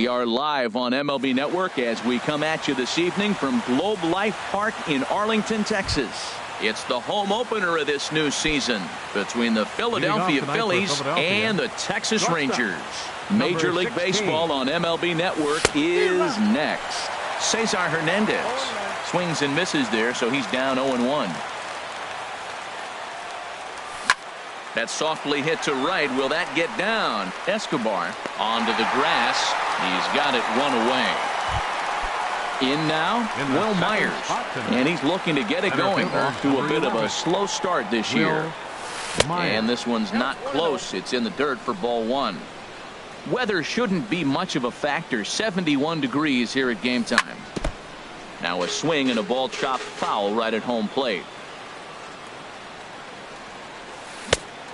We are live on MLB Network as we come at you this evening from Globe Life Park in Arlington, Texas. It's the home opener of this new season between the Philadelphia Phillies and the Texas Rangers. Major League Baseball on MLB Network is next. Cesar Hernandez swings and misses there, so he's down 0-1. That's softly hit to right. Will that get down? Escobar onto the grass. He's got it one away. In now, Will Myers. And he's looking to get it going. Off to a bit of a slow start this year. And this one's not close. It's in the dirt for ball one. Weather shouldn't be much of a factor. 71 degrees here at game time. Now a swing and a ball chopped foul right at home plate.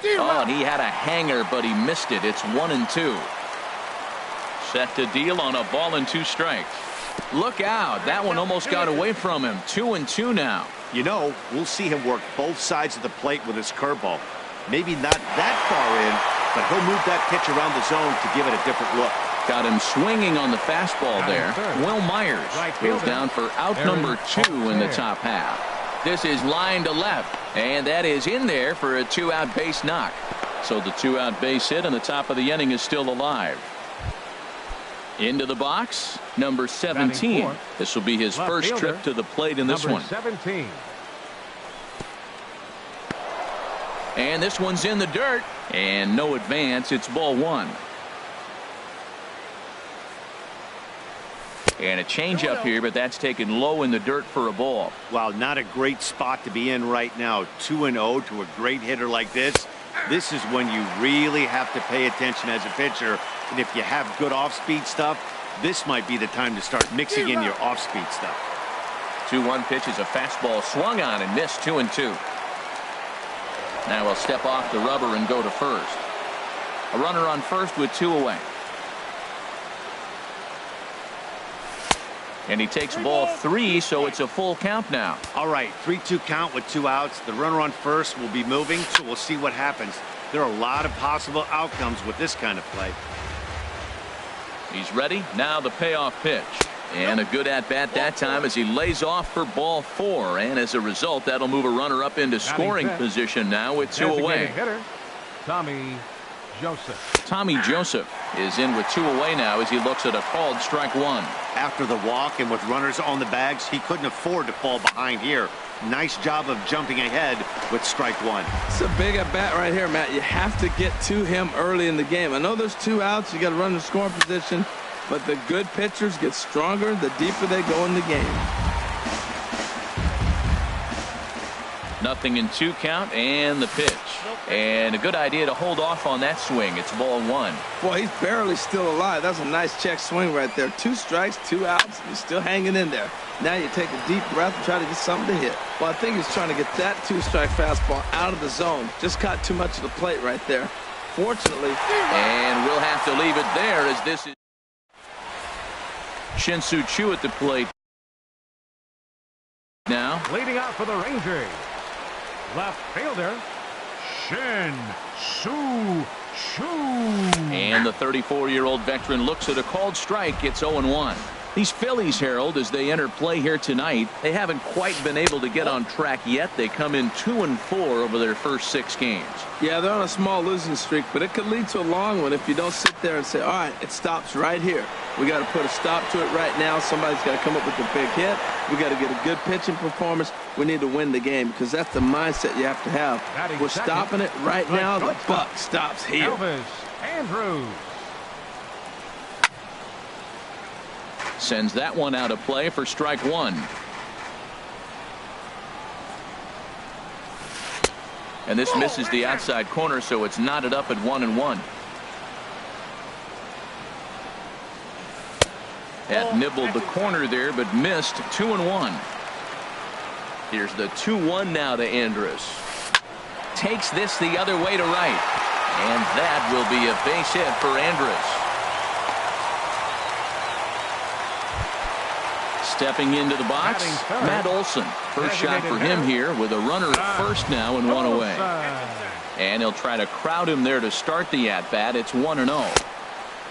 Oh, and he had a hanger, but he missed it. It's 1-2. Set to deal on a ball and 2 strikes. Look out. That one almost got away from him. 2-2 now. You know, we'll see him work both sides of the plate with his curveball. Maybe not that far in, but he'll move that pitch around the zone to give it a different look. Got him swinging on the fastball there. Will Myers goes down for out number 2 in the top half. This is line to left, and that is in there for a 2-out base knock. So the 2-out base hit, and the top of the inning is still alive. Into the box, number 17. This will be his first trip to the plate in this one. 17. And this one's in the dirt, and no advance. It's ball one. And a changeup here, but that's taken low in the dirt for a ball. Wow, not a great spot to be in right now. 2-0 to a great hitter like this. This is when you really have to pay attention as a pitcher. And if you have good off-speed stuff, this might be the time to start mixing in your off-speed stuff. 2-1 pitch is a fastball swung on and missed. 2-2. Now he'll step off the rubber and go to first. A runner on first with 2 away. And he takes ball 3, so it's a full count now. All right, 3-2 count with 2 outs. The runner on first will be moving, so we'll see what happens. There are a lot of possible outcomes with this kind of play. He's ready. Now the payoff pitch. And a good at-bat that time as he lays off for ball 4. And as a result, that'll move a runner up into scoring position now with 2 away. Hitter, Tommy Joseph is in with 2 away now as he looks at a called strike 1. After the walk and with runners on the bags, he couldn't afford to fall behind here. Nice job of jumping ahead with strike 1. It's a big at bat right here, Matt. You have to get to him early in the game. I know there's 2 outs. You got to run in scoring position, but the good pitchers get stronger the deeper they go in the game. 0-2 count and the pitch. And a good idea to hold off on that swing. It's ball 1. Boy, he's barely still alive. That's a nice check swing right there. 2 strikes, 2 outs. He's still hanging in there. Now you take a deep breath and try to get something to hit. Well, I think he's trying to get that 2-strike fastball out of the zone. Just caught too much of the plate right there. Fortunately. And we'll have to leave it there as this is Shin-Soo Choo at the plate. Now. Leading out for the Rangers. Left fielder, Shin-Soo Choo. And the 34-year-old veteran looks at a called strike. It's 0-1. These Phillies, Harold, as they enter play here tonight, they haven't quite been able to get on track yet. They come in 2-4 over their first 6 games. Yeah, they're on a small losing streak, but it could lead to a long one if you don't sit there and say, all right, it stops right here. We got to put a stop to it right now. Somebody's got to come up with a big hit. We got to get a good pitching performance. We need to win the game because that's the mindset you have to have. We're stopping it right now. The buck stops here. Elvis Andrus. Sends that one out of play for strike 1. And this misses the outside corner, so it's knotted up at 1-1. That nibbled the corner there, but missed. 2-1. Here's the 2-1 now to Andrus. Takes this the other way to right. And that will be a base hit for Andrus. Stepping into the box, Matt Olson. First shot for him here with a runner at first now and 1 away. And he'll try to crowd him there to start the at-bat. It's 1-0.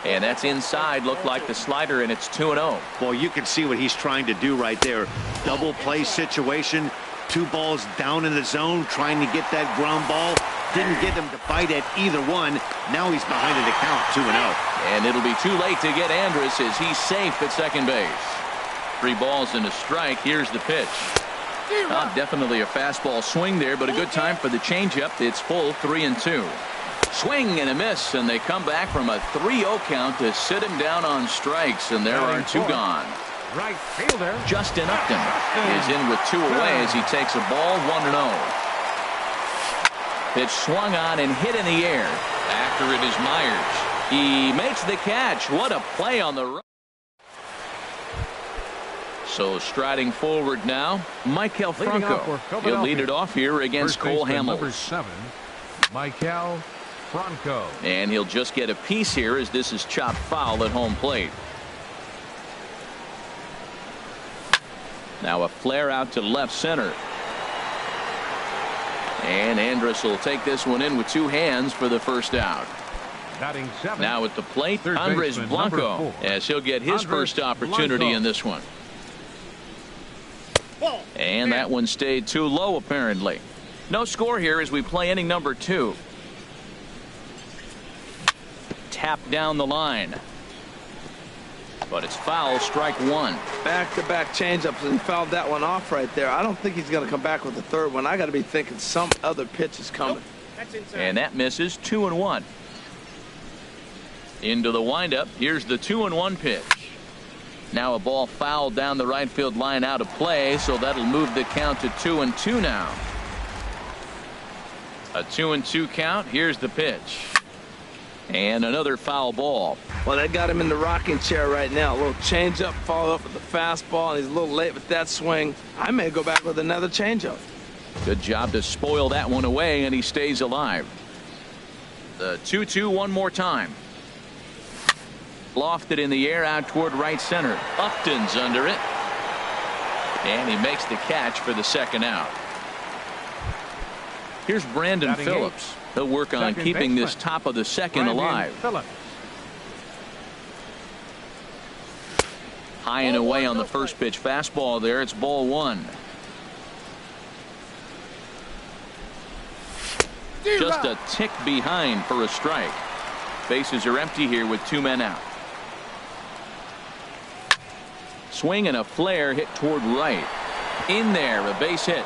And that's inside. Looked like the slider, and it's 2-0. Well, you can see what he's trying to do right there. Double play situation. 2 balls down in the zone, trying to get that ground ball. Didn't get him to bite at either one. Now he's behind in the count, 2-0. And it'll be too late to get Andrus as he's safe at second base. 3 balls and a strike. Here's the pitch. Definitely a fastball swing there, but a good time for the changeup. It's full, 3-2. Swing and a miss, and they come back from a 3-0 count to sit him down on strikes, and there are 2 gone. Right fielder Justin Upton is in with 2 away as he takes a ball, 1-0. Pitch swung on and hit in the air. After it is Myers. He makes the catch. What a play on the run. So striding forward now, Michael Franco. He'll lead it off here against Cole Hamels. Number 7, Michael Franco. And he'll just get a piece here as this is chopped foul at home plate. Now a flare out to left center. And Andrus will take this one in with 2 hands for the first out. Batting 7. Now at the plate, Third Andres baseman, Blanco, number 4. as he'll get his first opportunity in this one. And that one stayed too low, apparently. No score here as we play inning number 2. Tap down the line. But it's foul, strike 1. Back-to-back changeups, and he fouled that one off right there. I don't think he's going to come back with the third one. I got to be thinking some other pitch is coming. And that misses, 2-1. Into the windup. Here's the 2-1 pitch. Now a ball fouled down the right field line out of play, so that'll move the count to 2-2 now. A 2-2 count. Here's the pitch. And another foul ball. Well, that got him in the rocking chair right now. A little changeup followed up with the fastball, and he's a little late with that swing. I may go back with another changeup. Good job to spoil that one away, and he stays alive. The 2-2 one more time. Lofted in the air out toward right center. Upton's under it. And he makes the catch for the second out. Here's Brandon Batting Phillips. 8. He'll work on Second keeping baseman. this top of the second Brandon alive. Phillips. High and away on the first pitch fastball there. It's ball 1. Just a tick behind for a strike. Bases are empty here with 2 men out. Swing and a flare hit toward right. In there, a base hit.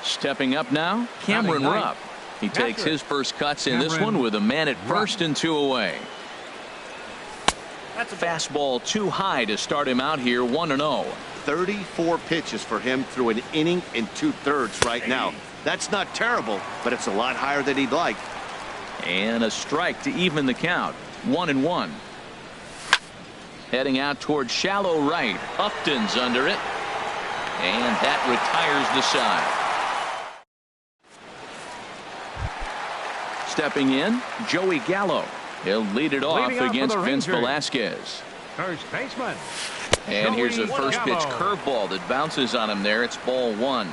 Stepping up now, Cameron Rupp. He takes his first cuts in this one with a man at first and 2 away. Fastball too high to start him out here, 1-0. 34 pitches for him through an inning and 2/3 right now. That's not terrible, but it's a lot higher than he'd like. And a strike to even the count, 1-1. Heading out toward shallow right. Upton's under it. And that retires the side. Stepping in, Joey Gallo. He'll lead it off against Vince Velasquez. First baseman. And here's a Joey first pitch Gallo. curveball that bounces on him there. It's ball 1.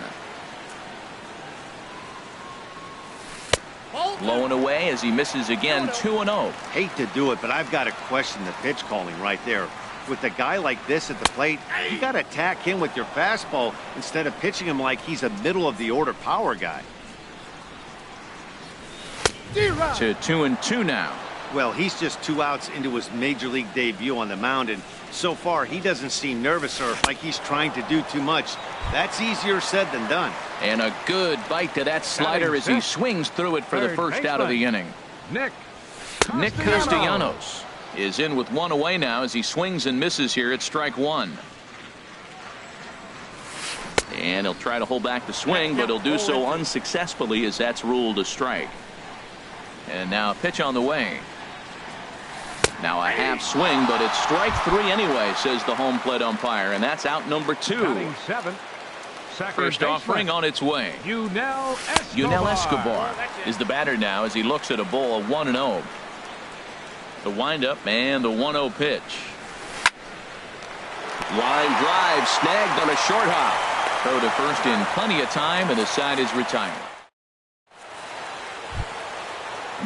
Low and away as he misses again, 2-0. Hate to do it, but I've got to question the pitch calling right there. With a guy like this at the plate, you got to attack him with your fastball instead of pitching him like he's a middle of the order power guy. To 2-2 now. Well, he's just 2 outs into his major league debut on the mound, and so far he doesn't seem nervous or like he's trying to do too much. That's easier said than done. And a good bite to that slider as he swings through it for the first out of the inning. Nick Castellanos is in with 1 away now as he swings and misses here at strike 1. And he'll try to hold back the swing, but he'll do so unsuccessfully as that's ruled a strike. And now a pitch on the way. Now a half swing, but it's strike 3 anyway, says the home plate umpire, and that's out number 2. Batting 7. First offering on its way. Yunel Escobar is the batter now as he looks at a ball, 1-0. The windup and the 1-0 pitch. Line drive snagged on a short hop. Throw to first in plenty of time, and the side is retired.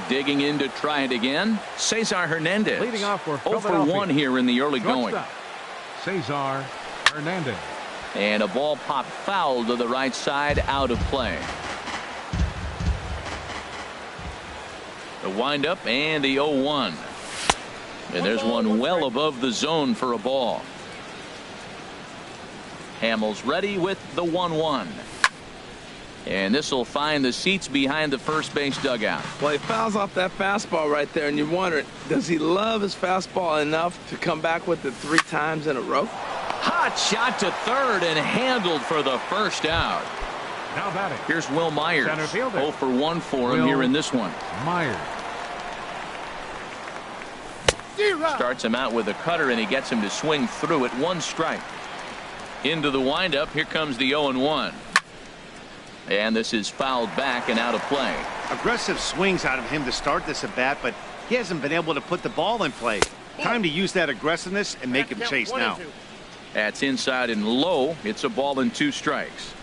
Digging in to try it again, Cesar Hernandez. Leading off for 0 for 1 here in the early going. Cesar Hernandez. And a ball popped foul to the right side, out of play. The windup and the 0-1. And there's one well above the zone for a ball. Hamels ready with the 1-1. And this will find the seats behind the first base dugout. Well, he fouls off that fastball right there, and you're wondering, does he love his fastball enough to come back with it 3 times in a row? Hot shot to third and handled for the first out. Now batting. Here's Will Myers. Center fielder. 0 for 1 for him here in this one. Myers. Starts him out with a cutter, and he gets him to swing through it. 1 strike. Into the windup. Here comes the 0-1. And this is fouled back and out of play. Aggressive swings out of him to start this at bat, but he hasn't been able to put the ball in play. Time to use that aggressiveness and make him chase now. That's inside and low. It's a ball and 2 strikes.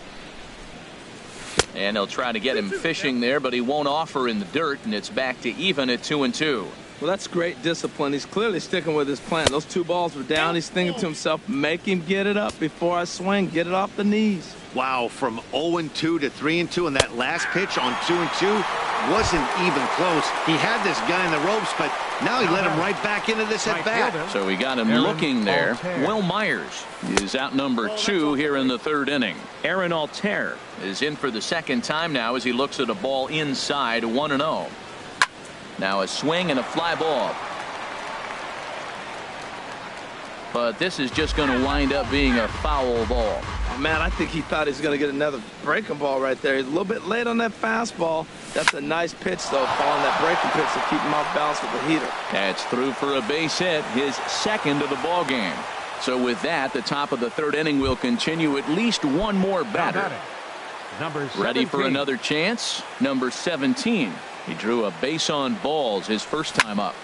And they'll try to get him fishing there, but he won't offer in the dirt, and it's back to even at 2-2. Well, that's great discipline. He's clearly sticking with his plan. Those 2 balls were down. He's thinking to himself, make him get it up before I swing. Get it off the knees. Wow, from 0-2 to 3-2, and that last pitch on 2-2 wasn't even close. He had this guy in the ropes, but now he let him right back into this at bat. So we got him looking there. Will Myers is out number 2 here in the 3rd inning. Aaron Altair is in for the 2nd time now as he looks at a ball inside, 1-0. Now a swing and a fly ball. But this is just going to wind up being a foul ball. Oh, man, I think he thought he was going to get another breaking ball right there. He's a little bit late on that fastball. That's a nice pitch, though, following that breaking pitch to keep him off balance with the heater. That's through for a base hit, his 2nd of the ball game. So with that, the top of the 3rd inning will continue. At least one more batter. Number 17. Ready for another chance. Number 17. He drew a base on balls his first time up.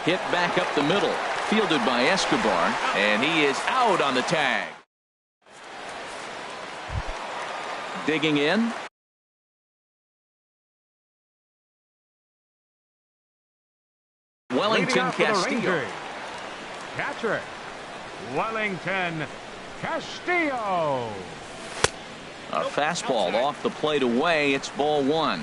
Hit back up the middle. Fielded by Escobar, and he is out on the tag. Digging in. Wellington Castillo. Catcher, Wellington Castillo. A fastball off the plate away. It's ball 1.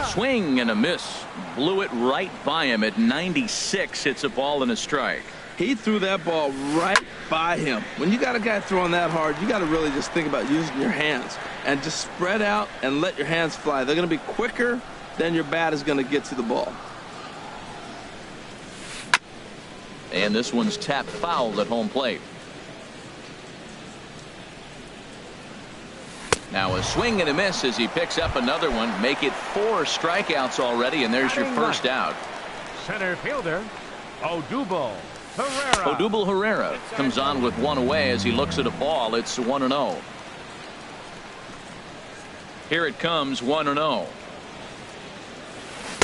Swing and a miss. Blew it right by him at 96. It's a ball and a strike. He threw that ball right by him. When you got a guy throwing that hard, you got to really just think about using your hands and just spread out and let your hands fly. They're going to be quicker than your bat is going to get to the ball. And this one's tapped foul at home plate. Now a swing and a miss as he picks up another one. Make it 4 strikeouts already, and there's your first out. Center fielder, Odubel Herrera. Odubel Herrera comes on with 1 away as he looks at a ball. It's 1-0. Here it comes, 1-0.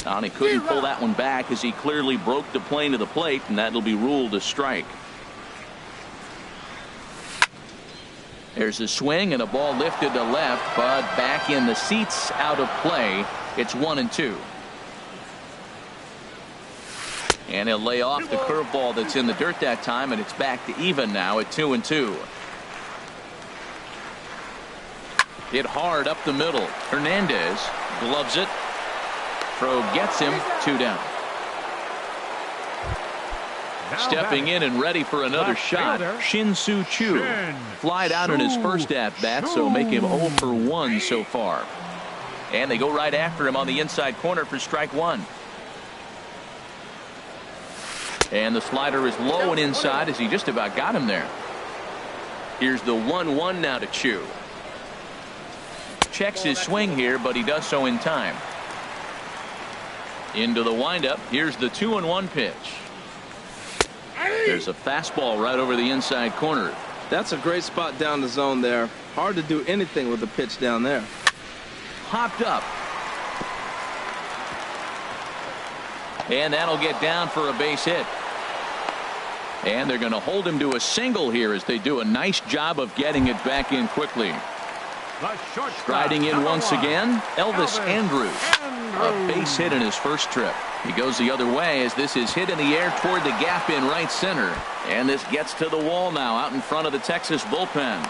And he couldn't pull that one back as he clearly broke the plane of the plate, and that'll be ruled a strike. There's a swing and a ball lifted to left, but back in the seats, out of play. It's 1-2. And he'll lay off the curveball that's in the dirt that time, and it's back to even now at 2-2. Hit hard up the middle. Hernandez gloves it. Throw gets him. 2 down. Stepping in and ready for another shot, Shin-Soo Choo. Flied out in his first at-bat, so make him 0 for 1 so far. And they go right after him on the inside corner for strike 1. And the slider is low and inside as he just about got him there. Here's the 1-1 now to Choo. Checks his swing here, but he does so in time. Into the windup. Here's the 2-1 pitch. There's a fastball right over the inside corner. That's a great spot down the zone there. Hard to do anything with the pitch down there. Hopped up. And that'll get down for a base hit. And they're going to hold him to a single here as they do a nice job of getting it back in quickly. Striding in once again, Elvis Andrus. A base hit in his first trip. He goes the other way as this is hit in the air toward the gap in right center. And this gets to the wall now out in front of the Texas bullpen.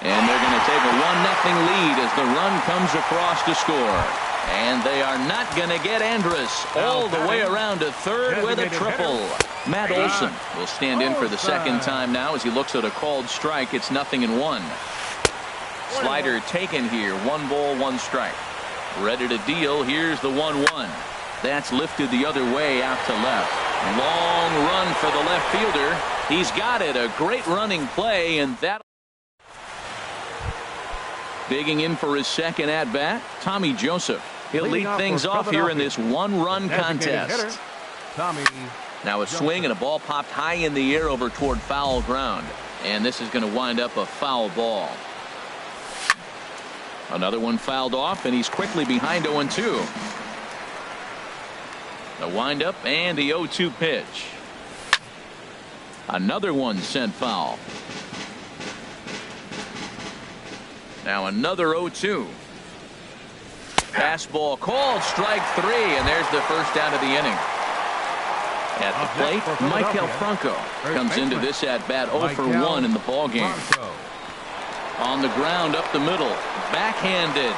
And they're going to take a 1-0 lead as the run comes across to score. And they are not going to get Andrus all the way around to third with a triple. Matt Olson will stand in for the second time now as he looks at a called strike. It's 0-1. Slider taken here. 1 ball, 1 strike. Ready to deal. Here's the 1-1. That's lifted the other way out to left. Long run for the left fielder. He's got it. A great running play, and that. Digging in for his second at bat, Tommy Joseph. He'll lead things off here in this 1-run contest. Now a swing and a ball popped high in the air over toward foul ground. And this is going to wind up a foul ball. Another one fouled off, and he's quickly behind 0-2. The windup and the 0-2 pitch. Another one sent foul. Now another 0-2. Fastball called, strike 3, and there's the first out of the inning. At the plate, Maikel Franco comes into this at bat 0 for 1 in the ball game. On the ground up the middle, backhanded.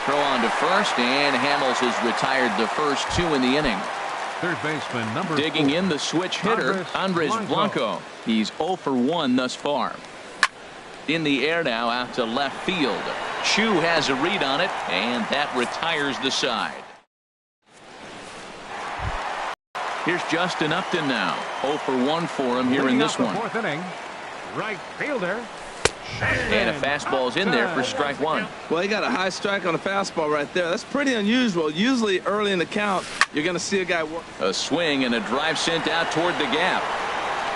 Throw on to first, and Hamels has retired the first 2 in the inning. Third baseman number Digging 4. in the switch hitter, Andres Blanco. He's 0 for 1 thus far. In the air now out to left field. Chu has a read on it, and that retires the side. Here's Justin Upton now. 0 for 1 for him here in this one. Fourth inning. Right fielder. And a fastball's in there for strike 1. Well, he got a high strike on a fastball right there. That's pretty unusual. Usually early in the count, you're going to see a guy work. A swing and a drive sent out toward the gap.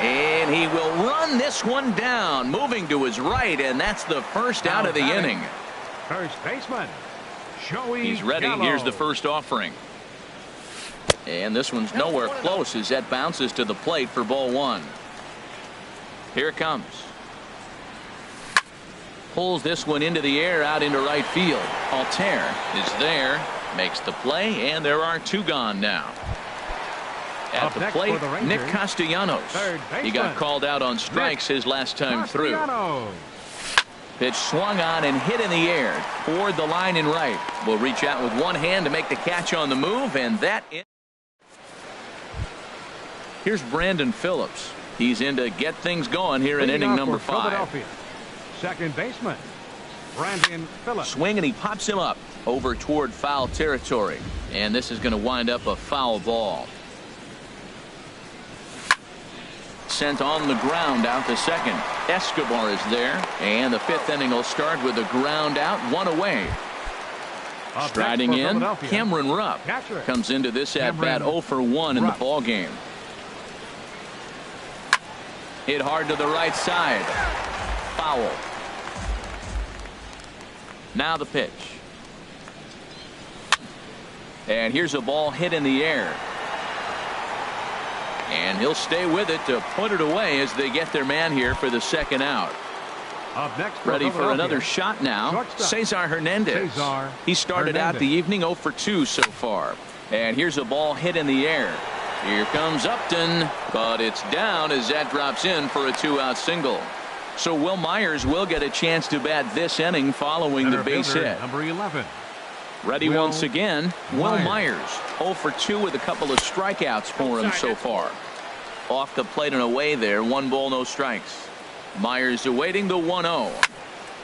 And he will run this one down, moving to his right, and that's the first out of the inning. First baseman, Joey He's ready. Gallo. Here's the first offering. And this one's nowhere close as that bounces to the plate for ball 1. Here it comes. Pulls this one into the air out into right field. Altair is there, makes the play, and there are 2 gone now. At the plate, Nick Castellanos. He got called out on strikes his last time through. Pitch swung on and hit in the air toward the line and right. Will reach out with one hand to make the catch on the move, and that is. Here's Brandon Phillips. He's in to get things going here in inning number 5. Second baseman, Brandon Phillips. Swing, and he pops him up over toward foul territory. And this is going to wind up a foul ball. Sent on the ground out to second. Escobar is there, and the 5th inning will start with a ground out, 1 away. Striding in, Cameron Rupp comes into this at bat 0 for 1 in the ball game. Hit hard to the right side. Foul. Now the pitch. And here's a ball hit in the air. And he'll stay with it to put it away as they get their man here for the second out. Up next, ready for another shot now. Cesar Hernandez. He started out the evening 0 for 2 so far. And here's a ball hit in the air. Here comes Upton, but it's down as that drops in for a 2-out single. So Will Myers will get a chance to bat this inning following the base hit. Number 11. Ready once again, Will Myers. 0 for 2 with a couple of strikeouts for him so far. Off the plate and away there, 1 ball, no strikes. Myers awaiting the 1-0.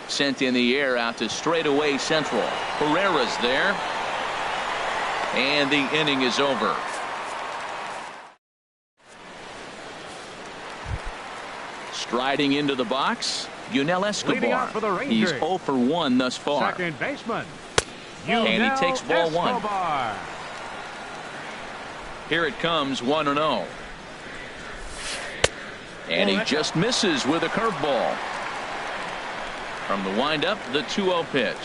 Sent in the air out to straightaway central. Herrera's there. And the inning is over. Striding into the box, Yunel Escobar. He's 0 for 1 thus far. Second baseman. And he takes ball Escobar. 1. Here it comes, 1-0. And he just misses with a curveball. From the windup, the 2-0 pitch.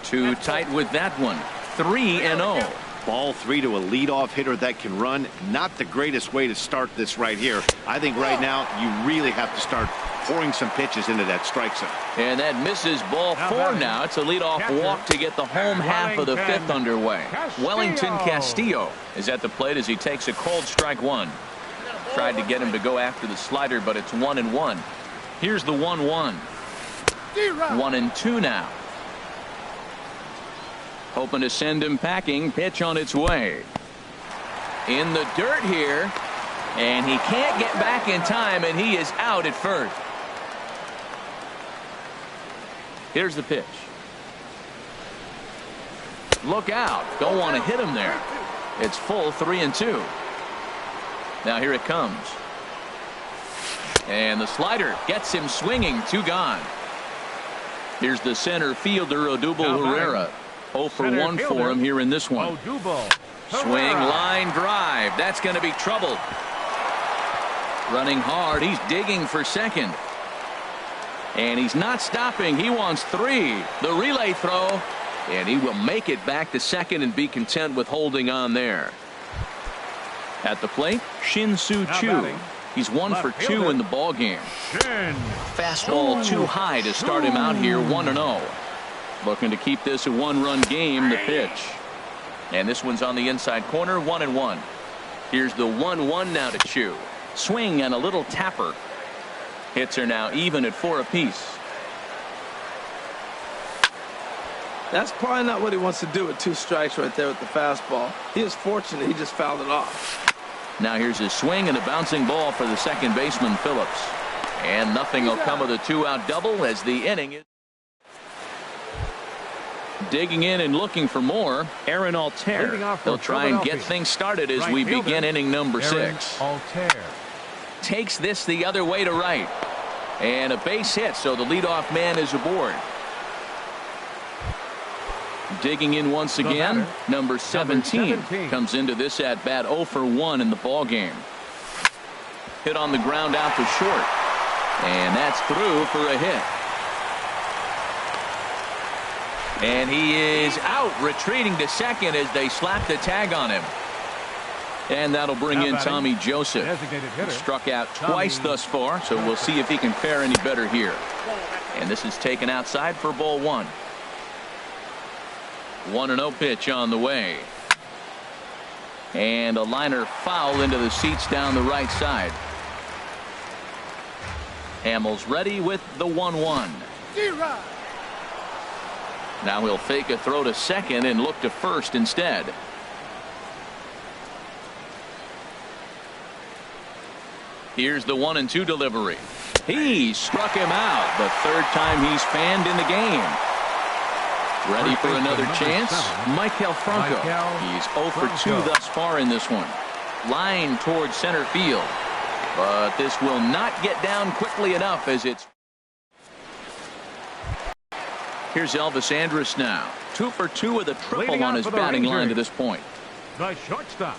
Too tight with that one. 3-0. Ball 3 to a leadoff hitter that can run. Not the greatest way to start this right here. I think right now you really have to start pouring some pitches into that strike zone. And that misses ball 4 now. It's a leadoff walk to get the home half of the 5th underway. Wellington Castillo is at the plate as he takes a cold strike 1. Tried to get him to go after the slider, but it's 1-1. Here's the 1-1. 1-2 now. Hoping to send him packing. Pitch on its way. In the dirt here. And he can't get back in time, and he is out at first. Here's the pitch. Look out. Don't want to hit him there. It's full 3-2. Now here it comes. And the slider gets him swinging. 2 gone. Here's the center fielder, Odubel Herrera. 0 for 1 for him here in this one. Swing, line drive. That's going to be trouble. Running hard. He's digging for second. And he's not stopping. He wants 3. The relay throw. And he will make it back to second and be content with holding on there. At the plate, Shin-Soo Choo. He's 1 for 2 in the ball game. Fastball too high to start him out here. 1-0. Looking to keep this a 1-run game. The pitch. And this one's on the inside corner. 1-1. Here's the 1-1 now to Choo. Swing and a little tapper. Hits are now even at 4 apiece. That's probably not what he wants to do with 2 strikes right there with the fastball. He is fortunate he just fouled it off. Now here's his swing and a bouncing ball for the second baseman, Phillips. And nothing will come of the 2-out double as the inning is. Digging in and looking for more, Aaron Altair. They'll try and get things started as we begin inning number 6. Takes this the other way to right. And a base hit, so the leadoff man is aboard. Digging in once again, number 17 comes into this at bat 0 for 1 in the ball game. Hit on the ground out to short. And that's through for a hit. And he is out, retreating to second as they slap the tag on him. And that'll bring in Tommy Joseph. Struck out twice thus far, so we'll see if he can fare any better here. And this is taken outside for ball 1. 1-0 pitch on the way. And a liner foul into the seats down the right side. Hamels ready with the 1-1. Now he'll fake a throw to second and look to first instead. Here's the 1-2 delivery. He struck him out. The 3rd time he's fanned in the game. Ready for another chance. Maikel Franco. He's 0 for 2 thus far in this one. Line towards center field. But this will not get down quickly enough as it's. Here's Elvis Andrus now. 2 for 2 with a triple on his batting line to this point. The shortstop,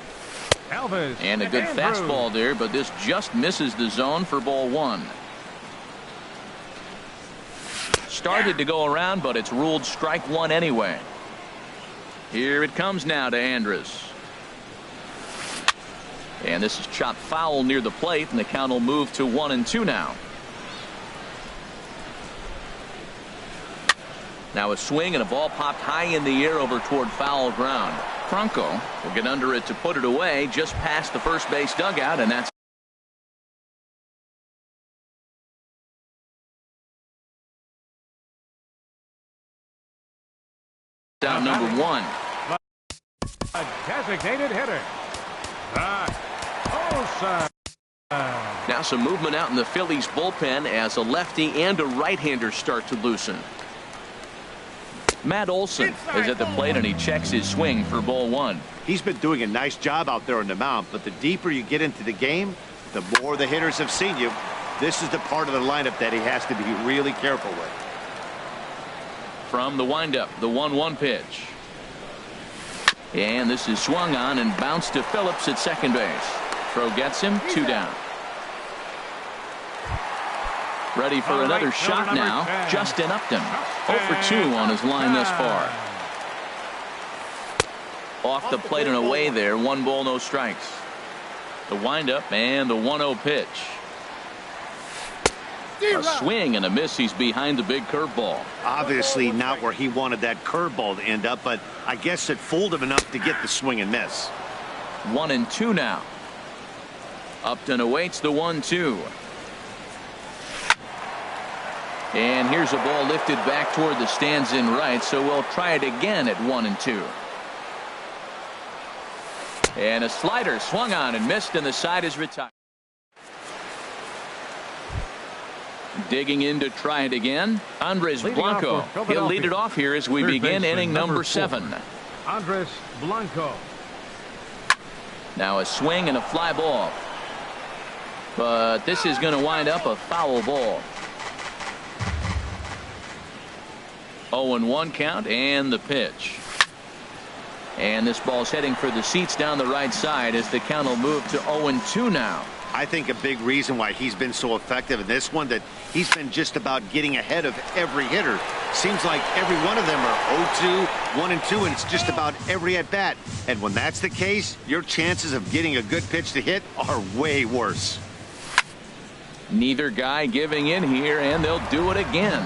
Elvis. And a good fastball there, but this just misses the zone for ball 1. Started to go around, but it's ruled strike 1 anyway. Here it comes now to Andrus. And this is chopped foul near the plate, and the count will move to 1-2 now. Now a swing and a ball popped high in the air over toward foul ground. Franco will get under it to put it away just past the first base dugout, and that's out number 1. A designated hitter. Now some movement out in the Phillies bullpen as a lefty and a right-hander start to loosen. Matt Olson is at the plate and he checks his swing for ball 1. He's been doing a nice job out there on the mound, but the deeper you get into the game, the more the hitters have seen you. This is the part of the lineup that he has to be really careful with. From the windup, the 1-1 pitch. And this is swung on and bounced to Phillips at second base. Throw gets him, 2 down. Ready for another shot now. Justin Upton, 0 for 2 on his line thus far. Off the plate and away there. 1 ball, no strikes. The windup and the 1-0 pitch. A swing and a miss. He's behind the big curveball. Obviously not where he wanted that curveball to end up, but I guess it fooled him enough to get the swing and miss. 1-2 now. Upton awaits the 1-2. And here's a ball lifted back toward the stands in right, so we'll try it again at 1-2. And a slider swung on and missed, and the side is retired. Digging in to try it again, Andres Blanco. He'll lead it off here as we begin inning number 7. Andres Blanco. Now a swing and a fly ball. But this is going to wind up a foul ball. 0-1 count and the pitch. And this ball's heading for the seats down the right side as the count will move to 0-2 now. I think a big reason why he's been so effective in this one, that he's been just about getting ahead of every hitter. Seems like every one of them are 0-2, 1-2, and it's just about every at bat. And when that's the case, your chances of getting a good pitch to hit are way worse. Neither guy giving in here, and they'll do it again.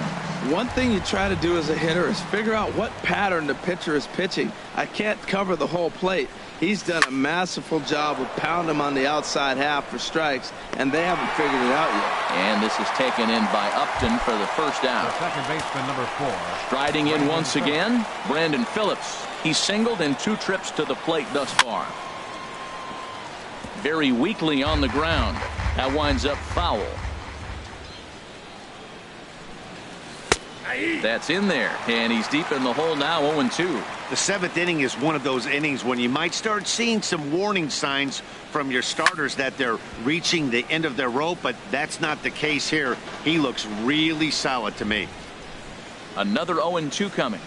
One thing you try to do as a hitter is figure out what pattern the pitcher is pitching. I can't cover the whole plate. He's done a masterful job of pounding him on the outside half for strikes, and they haven't figured it out yet. And this is taken in by Upton for the first out. The second baseman, number 4. Striding in once again, Brandon Phillips. He's singled in 2 trips to the plate thus far. Very weakly on the ground. That winds up foul. That's in there, and he's deep in the hole now. 0-2. The 7th inning is one of those innings when you might start seeing some warning signs from your starters that they're reaching the end of their rope, but that's not the case here. He looks really solid to me. Another 0-2 coming.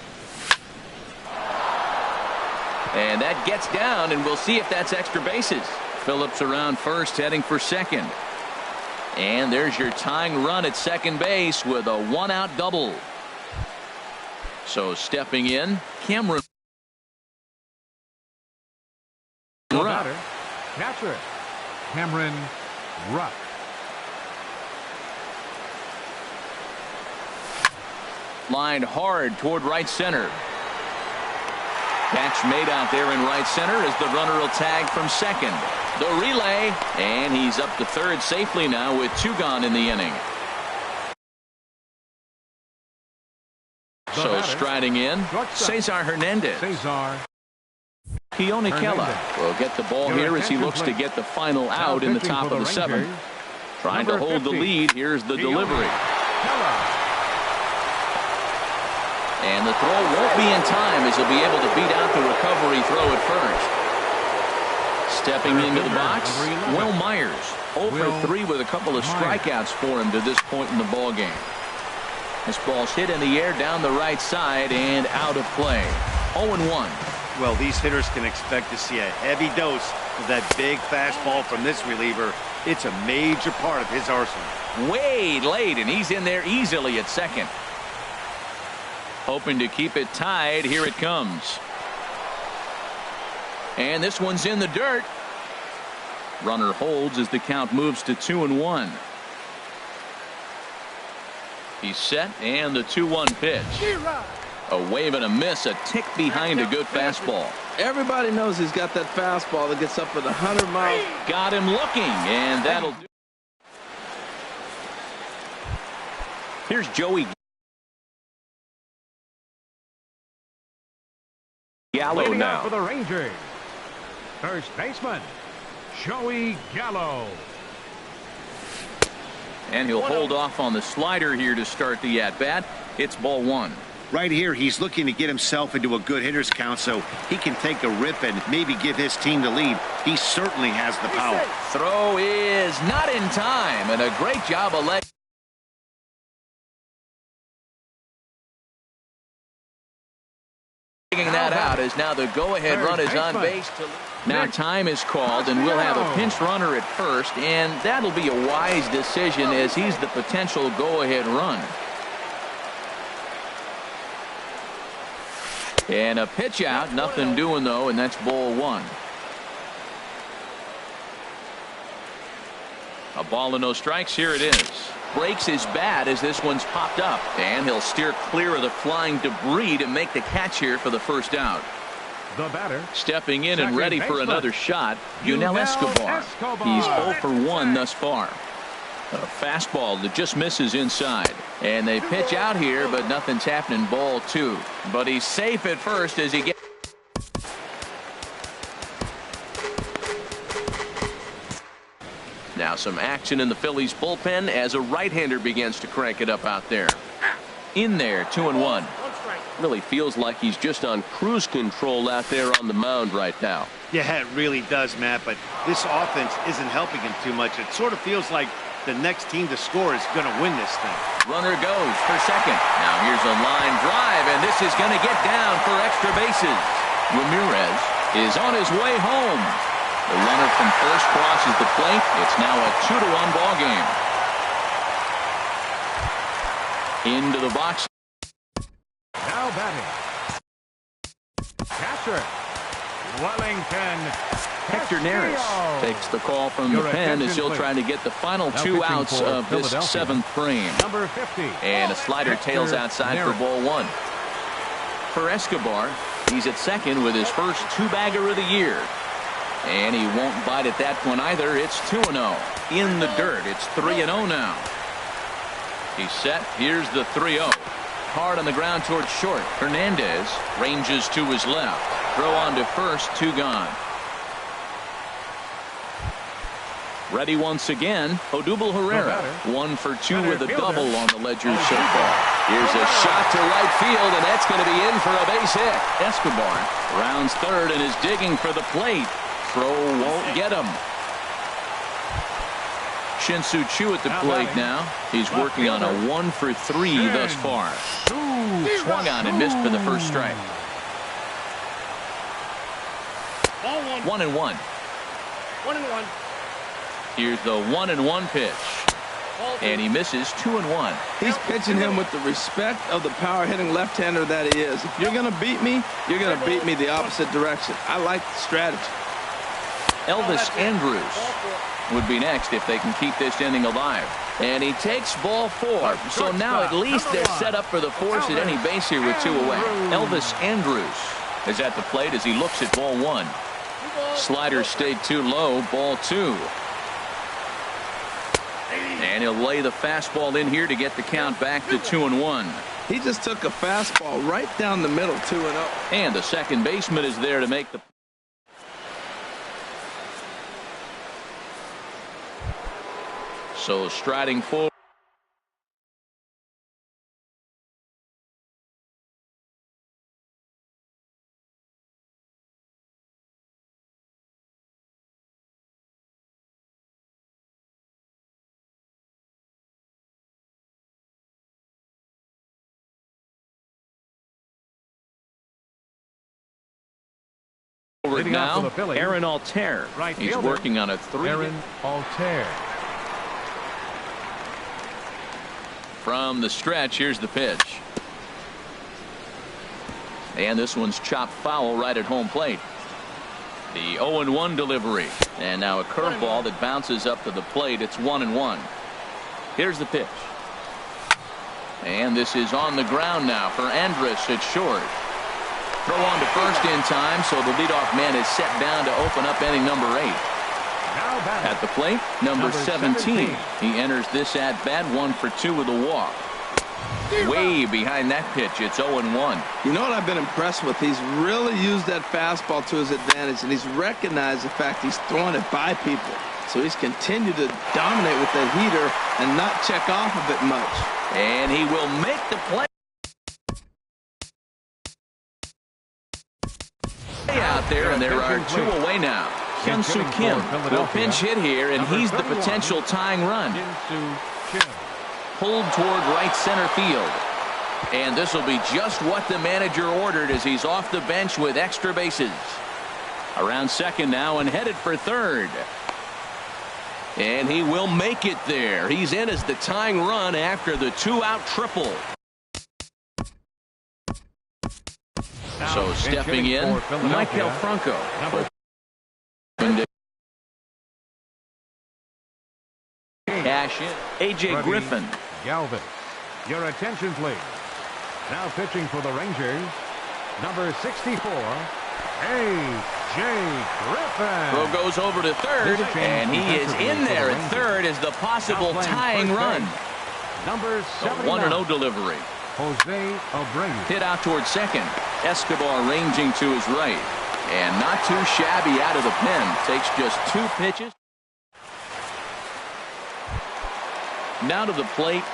And that gets down, and we'll see if that's extra bases. Phillips around first, heading for second. And there's your tying run at second base with a 1-out double. So stepping in, Cameron. Batter, catcher, Cameron Rupp. Lined hard toward right center. Catch made out there in right center as the runner will tag from second. The relay, and he's up to third safely now with 2 gone in the inning. So striding in, Cesar Hernandez. Keone Kela will get the ball here as he looks to get the final out in the top of the 7th. Trying to hold the lead. Here's the delivery. And the throw won't be in time as he'll be able to beat out the recovery throw at first. Stepping into the box, Will Myers. 0 for 3 with a couple of strikeouts for him to this point in the ball game. This ball's hit in the air down the right side and out of play. 0-1. Well, these hitters can expect to see a heavy dose of that big fastball from this reliever. It's a major part of his arsenal. Way late, and he's in there easily at second. Hoping to keep it tied. Here it comes. And this one's in the dirt. Runner holds as the count moves to 2-1. He's set, and the 2-1 pitch. A wave and a miss, a tick behind a good fastball. Everybody knows he's got that fastball that gets up at 100 miles. Got him looking, and that'll do. Here's Joey Gallo now. For the Rangers, first baseman, Joey Gallo. And he'll hold off on the slider here to start the at-bat. It's ball 1. Right here, he's looking to get himself into a good hitter's count so he can take a rip and maybe give his team the lead. He certainly has the power. Throw is not in time, and a great job of letting that out as now the go-ahead run is on base. Now time is called, and we'll have a pinch runner at first, and that'll be a wise decision as he's the potential go-ahead run. And a pitch out, nothing doing though, and that's ball one. A ball and no strikes. Here it is. Breaks his bat as this one's popped up, and he'll steer clear of the flying debris to make the catch here for the first out. The batter, stepping in and ready for another shot, Yunel Escobar. He's 0 for 1 thus far. A fastball that just misses inside, and they pitch out here, but nothing's happening. Ball two, but he's safe at first as he gets. Now some action in the Phillies bullpen as a right-hander begins to crank it up out there. In there, 2-1. Really feels like he's just on cruise control out there on the mound right now. Yeah, it really does, Matt, but this offense isn't helping him too much. It sort of feels like the next team to score is going to win this thing. Runner goes for second. Now here's a line drive, and this is going to get down for extra bases. Ramirez is on his way home. The runner from first crosses the plate. It's now a 2-1 ball game. Into the box. now batting. Catcher, Wellington. Hector Neris takes the call from the pen as he'll try to get the final 2 outs of this 7th frame. Number 50. And a slider tails outside for ball 1. For Escobar, he's at second with his first 2-bagger of the year. And he won't bite at that one either. It's 2-0. In the dirt, it's 3-0 now. He's set. Here's the 3-0. Hard on the ground towards short. Hernandez ranges to his left. Throw on to first, 2 gone. Ready once again, Odubel Herrera. 1 for 2 with a double on the ledger so far. Here's a shot to right field, and that's going to be in for a base hit. Escobar rounds third and is digging for the plate. Throw won't get him. Shin-Soo Choo at the plate now. He's working on a 1 for 3 thus far. Swung on and missed for the first strike. 1-1. 1-1. Here's the 1-1 pitch. And he misses 2-1. He's pitching him with the respect of the power-hitting left-hander that he is. If you're going to beat me, you're going to beat me the opposite direction. I like the strategy. Elvis Andrus would be next if they can keep this inning alive. And he takes ball 4. So now at least they're set up for the force at any base here with 2 away. Elvis Andrus is at the plate as he looks at ball 1. Slider stayed too low. Ball 2. And he'll lay the fastball in here to get the count back to 2-1. He just took a fastball right down the middle, 2-0. And the second baseman is there to make the. So striding forward. Now, Aaron Altair. Right He's fielder, working on a 3. Aaron Altair. From the stretch, here's the pitch. And this one's chopped foul right at home plate. The 0-1 delivery. And now a curveball that bounces up to the plate. It's 1-1. Here's the pitch. And this is on the ground now for Andrus at short. Throw on to first in time, so the leadoff man is set down to open up inning number 8. At the plate, number 17. He enters this at bat 1 for 2 with a walk. Way behind that pitch, it's 0-1. You know what I've been impressed with? He's really used that fastball to his advantage, and he's recognized the fact he's throwing it by people. So he's continued to dominate with that heater and not check off of it much. And he will make the play. Out there, and there are 2 away now. Hyun-Soo Kim will pinch hit here, and he's the potential tying run. Pulled toward right center field. And this will be just what the manager ordered as he's off the bench with extra bases. Around second now and headed for third. And he will make it there. He's in as the tying run after the 2-out triple. So stepping in, Michael Franco. Cash in, A.J. Griffin. Galvin. Your attention, please. Now pitching for the Rangers, number 64, A.J. Griffin. Throw goes over to third, and he is in there at third as the possible tying run. Number 79. 1-0 delivery. Jose Abreu. Hit out towards second. Escobar ranging to his right. And not too shabby out of the pen. Takes just 2 pitches. Now to the plate.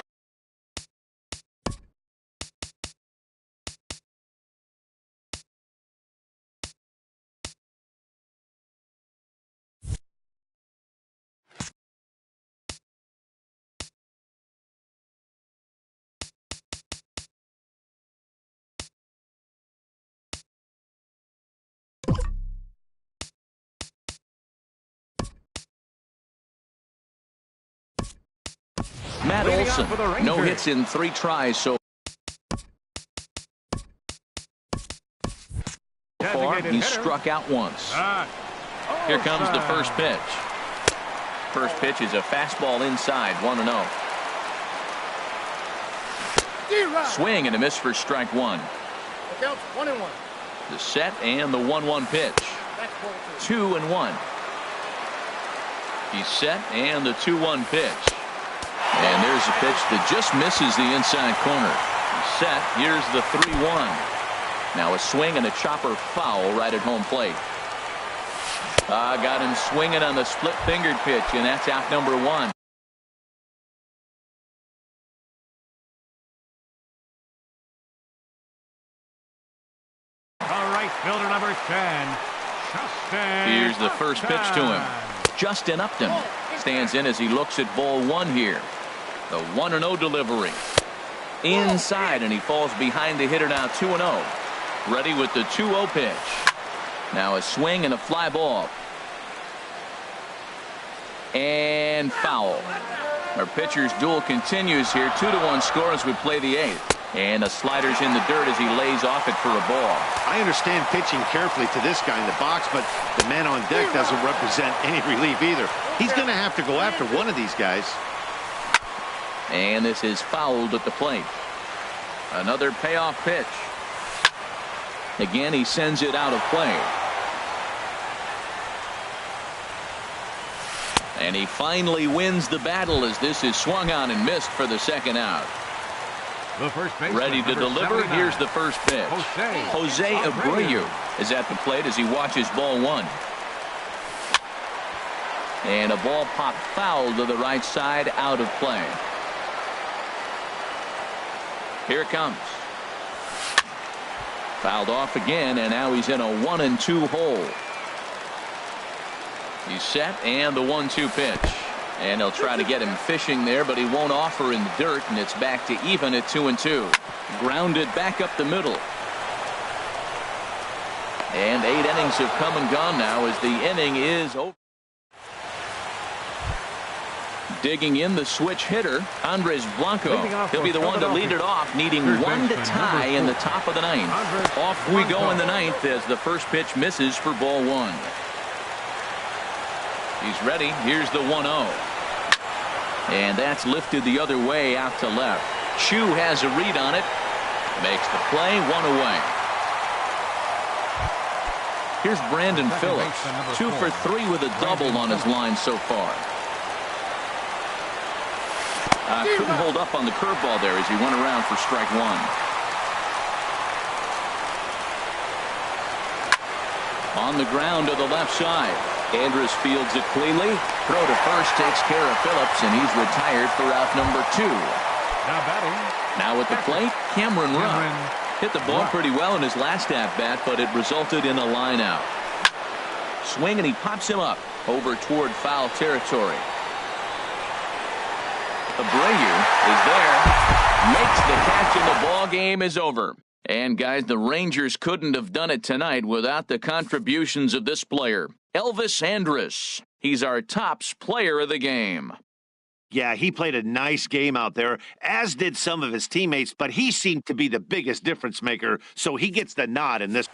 Matt Olson, no hits in 3 tries so far. He struck out once. Here comes the first pitch. First pitch is a fastball inside, 1-0. Swing and a miss for strike 1. Counts 1-1. The set and the 1-1 pitch. 2-1. He's set and the 2-1 pitch. And there's a pitch that just misses the inside corner. Set. Here's the 3-1. Now a swing and a chopper foul right at home plate. Got him swinging on the split-fingered pitch, and that's out number 1. All right, fielder number 10, Justin. Here's the first pitch to him. Justin Upton stands in as he looks at ball 1 here. The 1-0 delivery. Inside, and he falls behind the hitter now 2-0. Ready with the 2-0 pitch. Now a swing and a fly ball. And foul. Our pitcher's duel continues here. 2-1 score as we play the 8th. And the slider's in the dirt as he lays off it for a ball. I understand pitching carefully to this guy in the box, but the man on deck doesn't represent any relief either. He's going to have to go after one of these guys. And this is fouled at the plate. Another payoff pitch. Again, he sends it out of play. And he finally wins the battle as this is swung on and missed for the second out. The first baseman, ready to deliver. 79. Here's the first pitch. Jose Abreu is at the plate as he watches ball 1. And a ball popped foul to the right side, out of play. Here it comes. Fouled off again, and now he's in a 1-2 hole. He's set, and the 1-2 pitch. And they'll try to get him fishing there, but he won't offer in the dirt, and it's back to even at 2-2. Grounded back up the middle. And 8 innings have come and gone now as the inning is over. Digging in the switch hitter, Andres Blanco. He'll be the one to lead it off, needing 1 to tie in the top of the 9th. Off we go in the 9th as the first pitch misses for ball 1. He's ready. Here's the 1-0. And that's lifted the other way out to left. Chu has a read on it. Makes the play, 1 away. Here's Brandon Phillips. 2 for 3 with a double on his line so far. Couldn't hold up on the curveball there as he went around for strike 1. On the ground to the left side. Andrus fields it cleanly. Throw to first takes care of Phillips, and he's retired for out number 2. Now batting. Now at the plate, Cameron Rupp. Hit the ball pretty well in his last at-bat, but it resulted in a line out. Swing, and he pops him up over toward foul territory. Abreu is there. Makes the catch, and the ball game is over. And guys, the Rangers couldn't have done it tonight without the contributions of this player, Elvis Andrus. He's our tops player of the game. Yeah, he played a nice game out there, as did some of his teammates, but he seemed to be the biggest difference maker, so he gets the nod in this.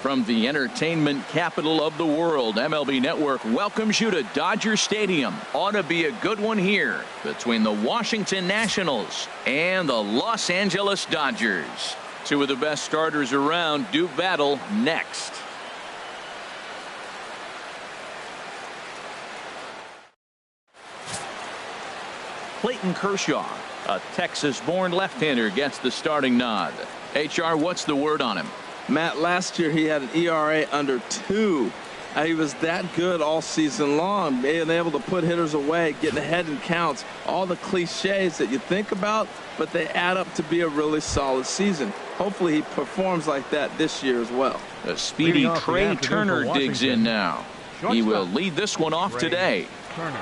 From the entertainment capital of the world, MLB Network welcomes you to Dodger Stadium. Ought to be a good one here between the Washington Nationals and the Los Angeles Dodgers. Two of the best starters around do battle next. Clayton Kershaw, a Texas-born left-hander, gets the starting nod. HR, what's the word on him? Matt, last year he had an ERA under 2. He was that good all season long, being able to put hitters away, getting ahead in counts, all the cliches that you think about, but they add up to be a really solid season. Hopefully he performs like that this year as well. A speedy Trey Turner digs in now. He will lead this one off today. Turner.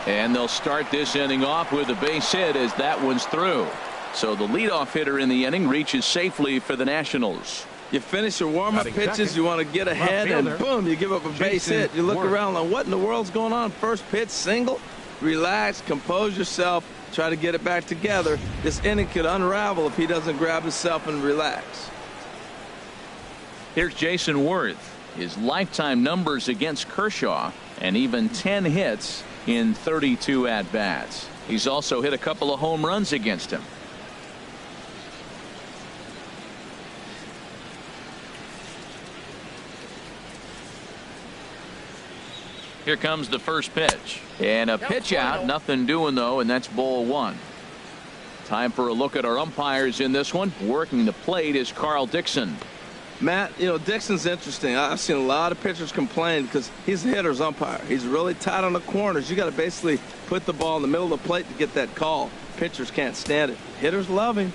And they'll start this inning off with a base hit as that one's through. So the leadoff hitter in the inning reaches safely for the Nationals. You finish your warm-up pitches, you want to get ahead, and boom, you give up a base hit. You look around like, what in the world's going on? First pitch, single. Relax, compose yourself, try to get it back together. This inning could unravel if he doesn't grab himself and relax. Here's Jason Worth. His lifetime numbers against Kershaw, and even 10 hits in 32 at-bats. He's also hit a couple of home runs against him. Here comes the first pitch. And a pitch out. Nothing doing, though, and that's ball 1. Time for a look at our umpires in this one. Working the plate is Carl Dixon. Matt, you know, Dixon's interesting. I've seen a lot of pitchers complain because he's the hitter's umpire. He's really tight on the corners. You got to basically put the ball in the middle of the plate to get that call. Pitchers can't stand it. Hitters love him.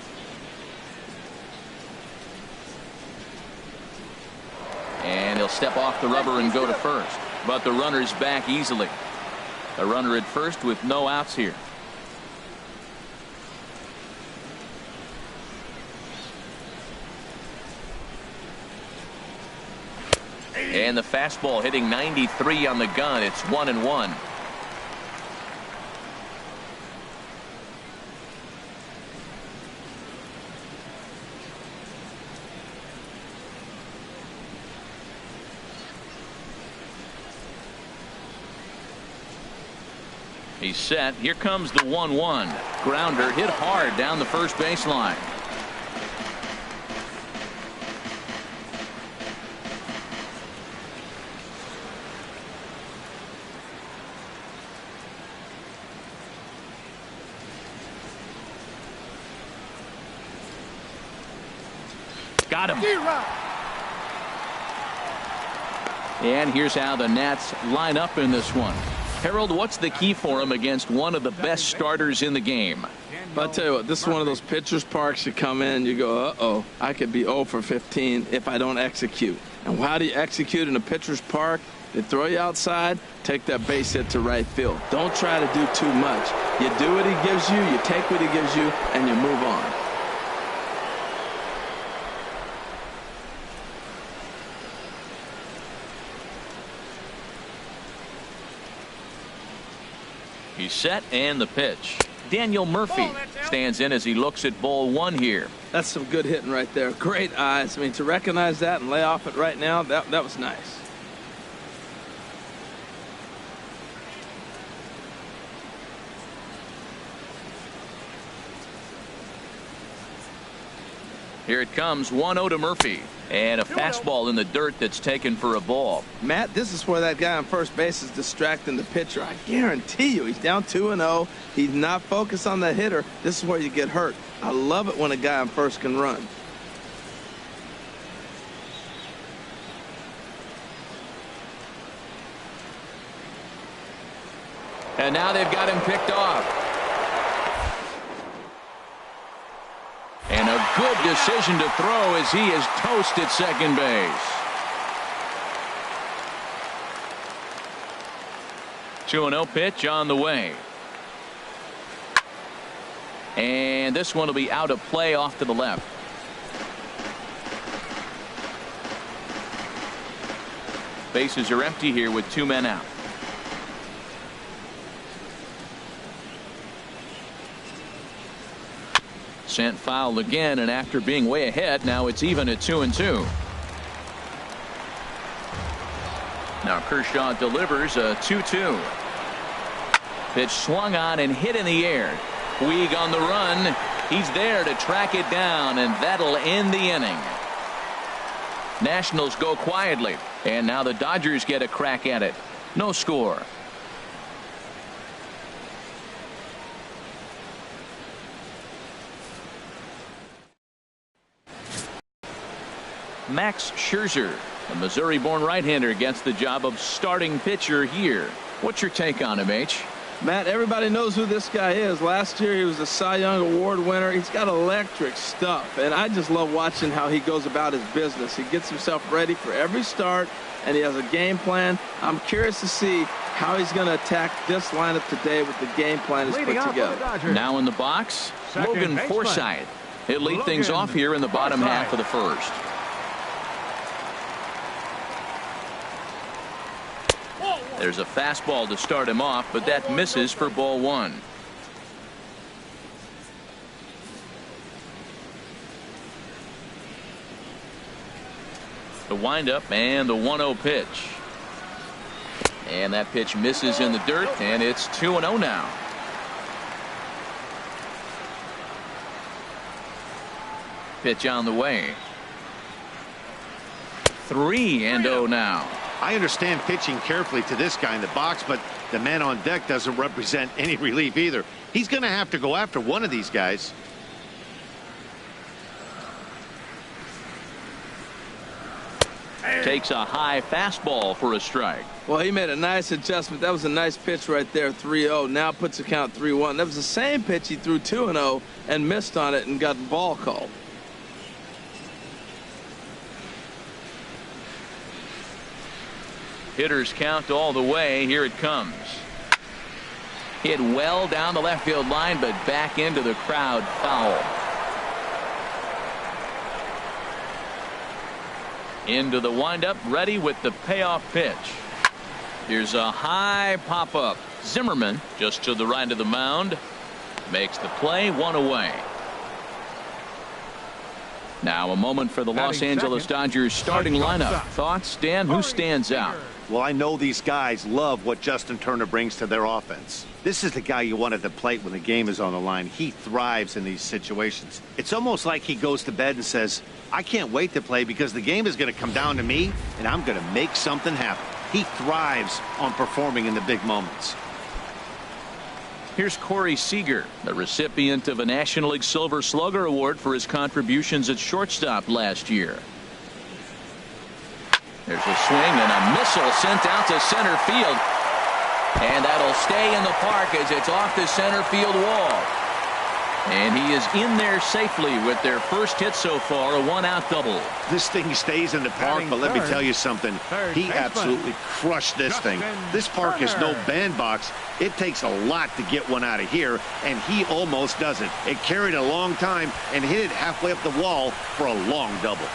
And he'll step off the rubber and go to first. But the runner's back easily. A runner at first with no outs here. And the fastball hitting 93 on the gun. It's 1-1. He's set. Here comes the 1-1. Grounder hit hard down the first baseline. Got him. And here's how the Nats line up in this one. Harold, what's the key for him against one of the best starters in the game? But I'll tell you what, this is one of those pitchers' parks you come in, you go, uh-oh, I could be 0 for 15 if I don't execute. And how do you execute in a pitcher's park? They throw you outside, take that base hit to right field. Don't try to do too much. You do what he gives you, you take what he gives you, and you move on. He's set, and the pitch. Daniel Murphy stands in as he looks at ball 1 here. That's some good hitting right there. Great eyes. I mean, to recognize that and lay off it right now, that was nice. Here it comes, 1-0 to Murphy. And a fastball in the dirt that's taken for a ball. Matt, this is where that guy on first base is distracting the pitcher. I guarantee you he's down 2-0. He's not focused on the hitter. This is where you get hurt. I love it when a guy on first can run. And now they've got him picked off. And a good decision to throw as he is toast at second base. 2-0 pitch on the way. And this one will be out of play off to the left. Bases are empty here with 2 men out. Sent foul again, and after being way ahead, now it's even at 2-2. Now Kershaw delivers a 2-2. Pitch swung on and hit in the air. Puig on the run. He's there to track it down, and that'll end the inning. Nationals go quietly, and now the Dodgers get a crack at it. No score. Max Scherzer, a Missouri-born right-hander, gets the job of starting pitcher here. What's your take on him, H? Matt, everybody knows who this guy is. Last year he was a Cy Young Award winner. He's got electric stuff, and I just love watching how he goes about his business. He gets himself ready for every start, and he has a game plan. I'm curious to see how he's going to attack this lineup today with the game plan he's put together. Now in the box, Logan Forsythe. He'll lead things off here in the bottom half of the first. There's a fastball to start him off, but that misses for ball one. The windup and the 1-0 pitch. And that pitch misses in the dirt, and it's 2-0 now. Pitch on the way. 3-0 now. I understand pitching carefully to this guy in the box, but the man on deck doesn't represent any relief either. He's going to have to go after one of these guys. Takes a high fastball for a strike. Well, he made a nice adjustment. That was a nice pitch right there, 3-0. Now puts the count 3-1. That was the same pitch he threw 2-0 and missed on it and got the ball called. Hitters count all the way. Here it comes. Hit well down the left field line, but back into the crowd, foul. Into the windup, ready with the payoff pitch. Here's a high pop-up. Zimmerman just to the right of the mound. Makes the play, one away. Now a moment for the Los Angeles Dodgers starting lineup. Thoughts, Dan? Who stands out? Well, I know these guys love what Justin Turner brings to their offense. This is the guy you want at the plate when the game is on the line. He thrives in these situations. It's almost like he goes to bed and says, I can't wait to play because the game is going to come down to me, and I'm going to make something happen. He thrives on performing in the big moments. Here's Corey Seager, the recipient of a National League Silver Slugger Award for his contributions at shortstop last year. There's a swing and a missile sent out to center field. And that'll stay in the park as it's off the center field wall. And he is in there safely with their first hit so far, a one-out double. This thing stays in the park, but let me tell you something. He absolutely crushed this thing. This park is no bandbox. It takes a lot to get one out of here, and he almost does it. It carried a long time and hit it halfway up the wall for a long double.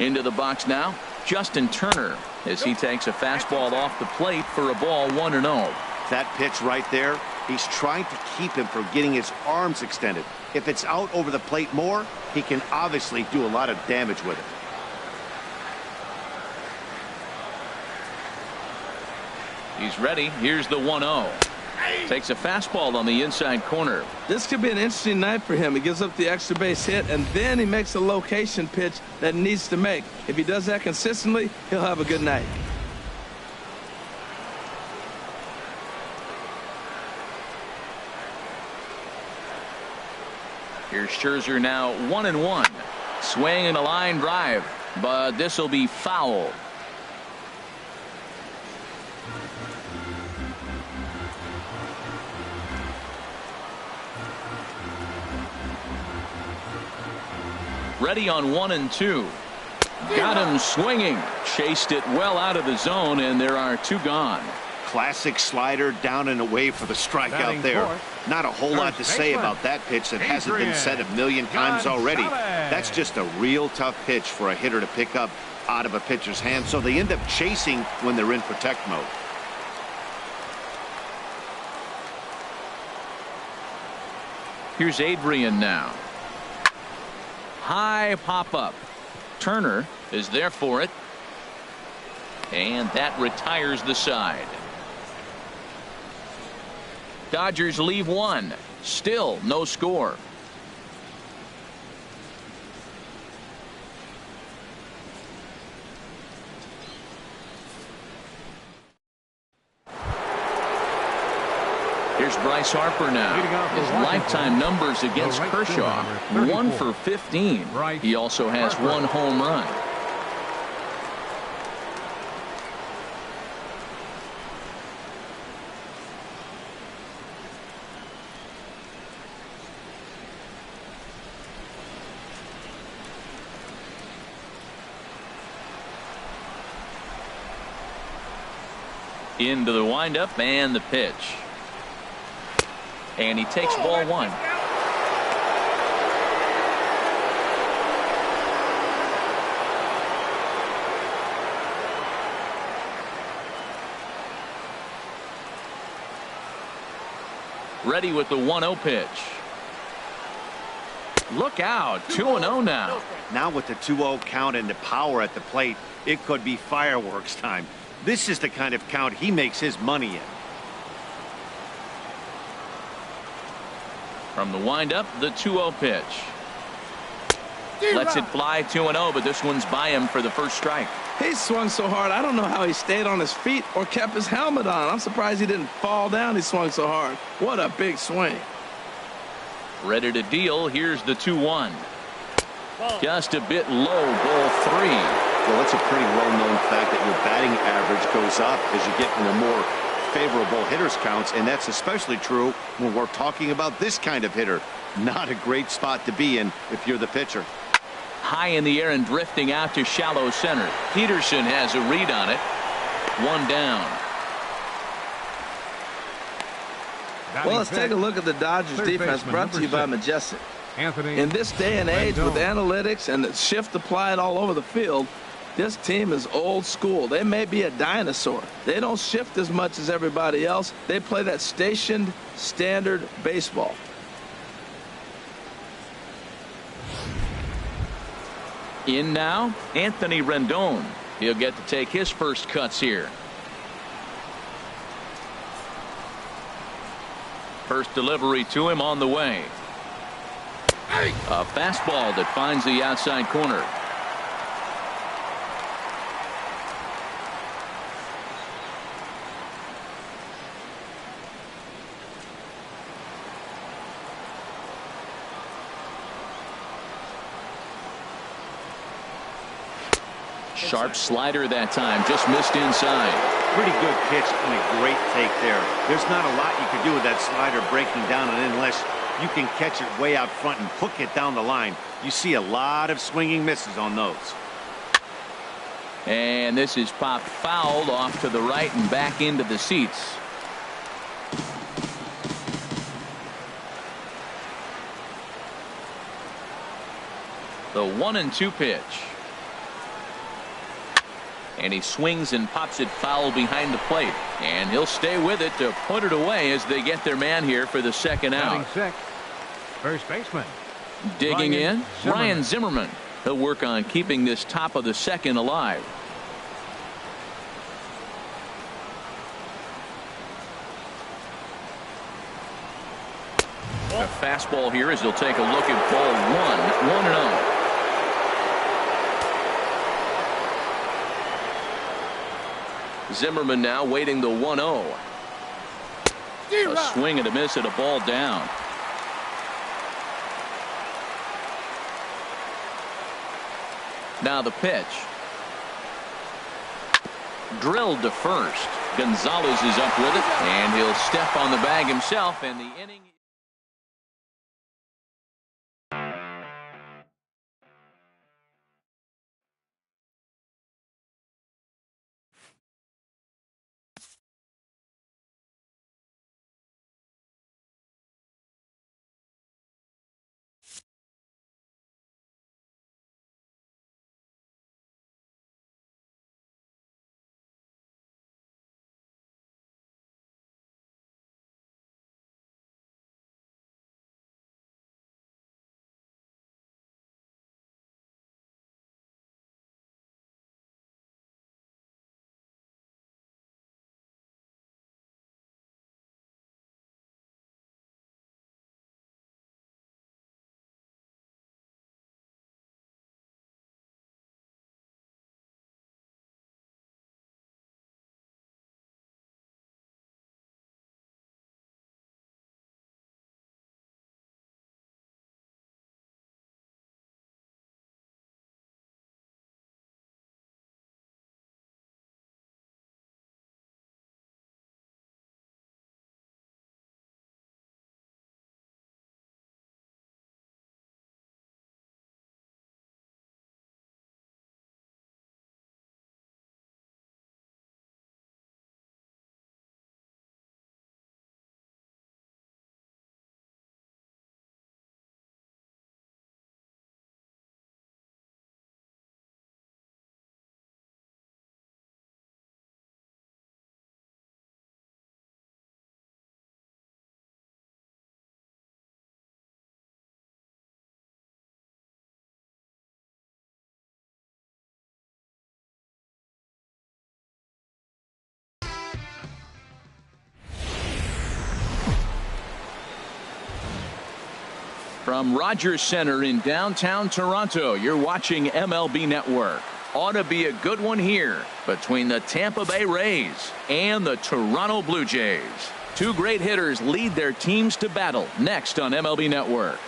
Into the box now, Justin Turner, as he takes a fastball off the plate for a ball, 1-0. That pitch right there, he's trying to keep him from getting his arms extended. If it's out over the plate more, he can obviously do a lot of damage with it. He's ready. Here's the 1-0. Takes a fastball on the inside corner. This could be an interesting night for him. He gives up the extra base hit, and then he makes a location pitch that he needs to make. If he does that consistently, he'll have a good night. Here's Scherzer now 1-1. Swing and a line drive, but this will be foul. Ready on 1-2. Got him swinging. Chased it well out of the zone, and there are two gone. Classic slider down and away for the strikeout there. Not a whole lot to say about that pitch that hasn't been said a million times already. That's just a real tough pitch for a hitter to pick up out of a pitcher's hand, so they end up chasing when they're in protect mode. Here's Adrian now. High pop-up. Turner is there for it. And that retires the side. Dodgers leave one. Still no score. Here's Bryce Harper now. His lifetime numbers against Kershaw, 1 for 15. He also has 1 home run. Into the windup and the pitch. And he takes ball 1. Ready with the 1-0 pitch. Look out, 2-0 now. Now with the 2-0 count and the power at the plate, it could be fireworks time. This is the kind of count he makes his money in. From the windup, the 2-0 pitch. Lets it fly 2-0, but this one's by him for the first strike. He swung so hard, I don't know how he stayed on his feet or kept his helmet on. I'm surprised he didn't fall down. He swung so hard. What a big swing. Ready to deal. Here's the 2-1. Just a bit low, ball 3. Well, it's a pretty well-known fact that your batting average goes up as you get into more favorable hitters counts, and that's especially true when we're talking about this kind of hitter. Not a great spot to be in if you're the pitcher. High in the air and drifting out to shallow center. Peterson has a read on it. 1 down. Well, let's take a look at the Dodgers defense, brought to you by Majestic. In this day and age, with analytics and the shift applied all over the field, this team is old school. They may be a dinosaur. They don't shift as much as everybody else. They play that stationed, standard baseball. In now, Anthony Rendon. He'll get to take his first cuts here. First delivery to him on the way. A fastball that finds the outside corner. Sharp slider that time, just missed inside. Pretty good pitch and a great take there. There's not a lot you can do with that slider breaking down, and unless you can catch it way out front and hook it down the line, you see a lot of swinging misses on those. And this is popped fouled off to the right and back into the seats. The 1-2 pitch. And he swings and pops it foul behind the plate. And he'll stay with it to put it away as they get their man here for the second out. First baseman. Digging in, Ryan Zimmerman. He'll work on keeping this top of the second alive. A fastball here as he'll take a look at ball 1, 1-0. Zimmerman now waiting the 1-0. A swing and a miss at a ball down. Now the pitch. Drilled to first. Gonzalez is up with it, and he'll step on the bag himself, and the inning From Rogers Center in downtown Toronto, you're watching MLB Network. Ought to be a good one here between the Tampa Bay Rays and the Toronto Blue Jays. Two great hitters lead their teams to battle next on MLB Network.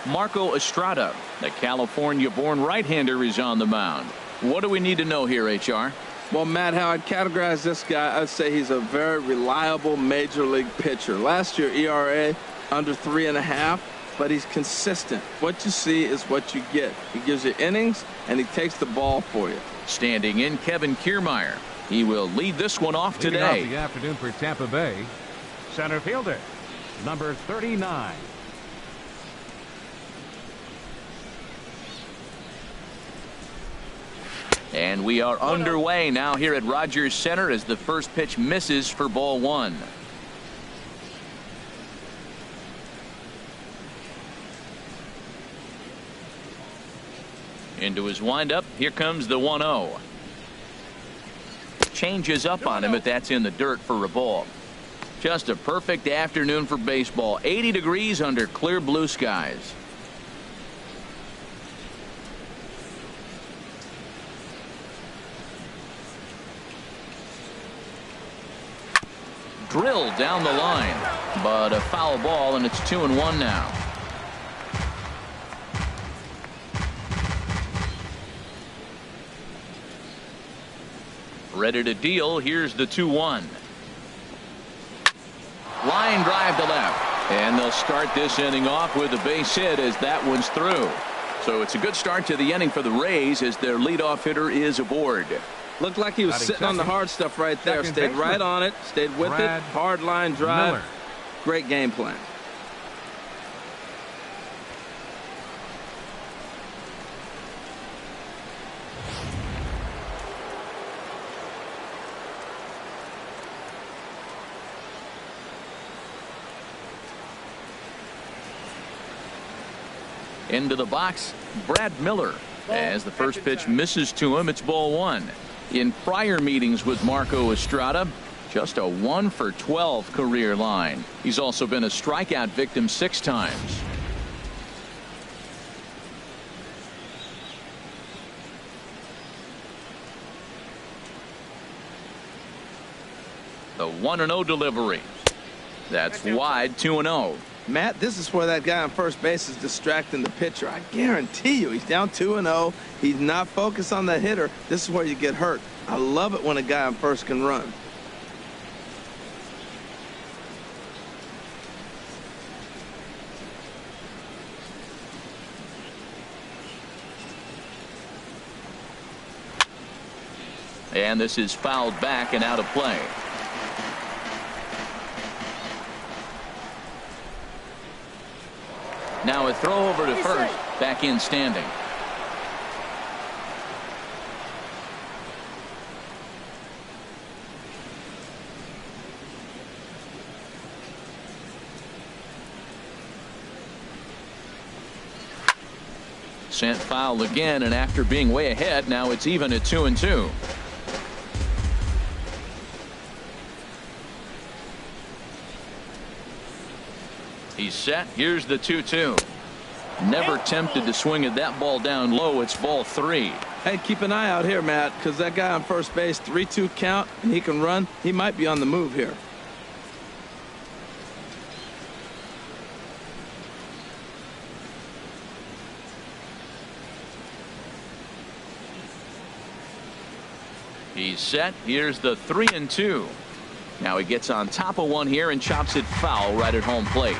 Marco Estrada, the California-born right-hander, is on the mound. What do we need to know here, HR? Well, Matt, how I'd categorize this guy, I'd say he's a very reliable major league pitcher. Last year, ERA under 3.5, but he's consistent. What you see is what you get. He gives you innings, and he takes the ball for you. Standing in, Kevin Kiermaier. He will lead this one off Leading today. off the afternoon for Tampa Bay, center fielder, number 39. And we are underway now here at Rogers Center as the first pitch misses for ball one. Into his windup. Here comes the 1-0. Changes up on him, but that's in the dirt for a ball. Just a perfect afternoon for baseball. 80 degrees under clear blue skies. Drilled down the line, but a foul ball, and it's 2-1 now. Ready to deal. Here's the 2-1. Line drive to left, and they'll start this inning off with a base hit as that one's through. So it's a good start to the inning for the Rays as their leadoff hitter is aboard. Looked like he was sitting on the hard stuff right there. Stayed right on it. Stayed with it. Hard line drive. Miller. Great game plan. Into the box, Brad Miller. As the first pitch misses to him, it's ball one. In prior meetings with Marco Estrada, just a 1 for 12 career line. He's also been a strikeout victim 6 times. The 1-0 delivery. That's wide, 2-0. Matt, this is where that guy on first base is distracting the pitcher. I guarantee you he's down 2-0. He's not focused on the hitter. This is where you get hurt. I love it when a guy on first can run. And this is fouled back and out of play. Now a throw over to first. Back in standing. Sent foul again, and after being way ahead, now it's even at 2-2. He's set. Here's the 2-2. Never tempted to swing at that ball down low. It's ball 3. Hey, keep an eye out here, Matt, because that guy on first base, 3-2 count, and he can run. He might be on the move here. He's set. Here's the 3-2. Now he gets on top of one here and chops it foul right at home plate.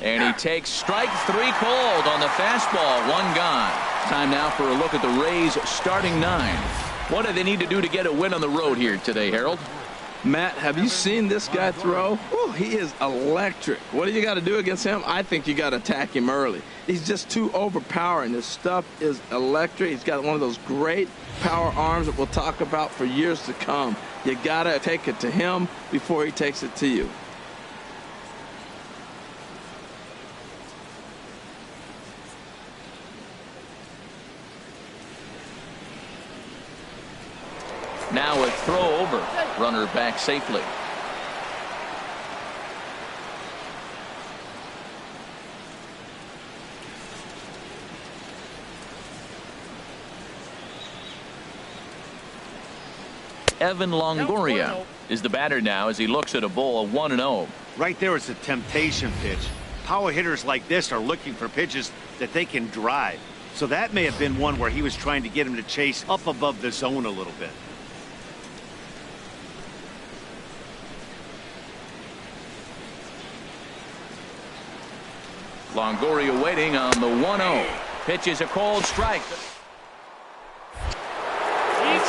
And he takes strike 3 called on the fastball. 1 gone. Time now for a look at the Rays starting 9. What do they need to do to get a win on the road here today, Harold? Matt, have you seen this guy throw? Ooh, he is electric. What do you got to do against him? I think you got to attack him early. He's just too overpowering. His stuff is electric. He's got one of those great power arms that we'll talk about for years to come. You got to take it to him before he takes it to you. Now a throw over. Runner back safely. Evan Longoria is the batter now as he looks at a ball 1-0. Right there is a temptation pitch. Power hitters like this are looking for pitches that they can drive. So that may have been one where he was trying to get him to chase up above the zone a little bit. Longoria waiting on the 1-0. Pitch is a called strike.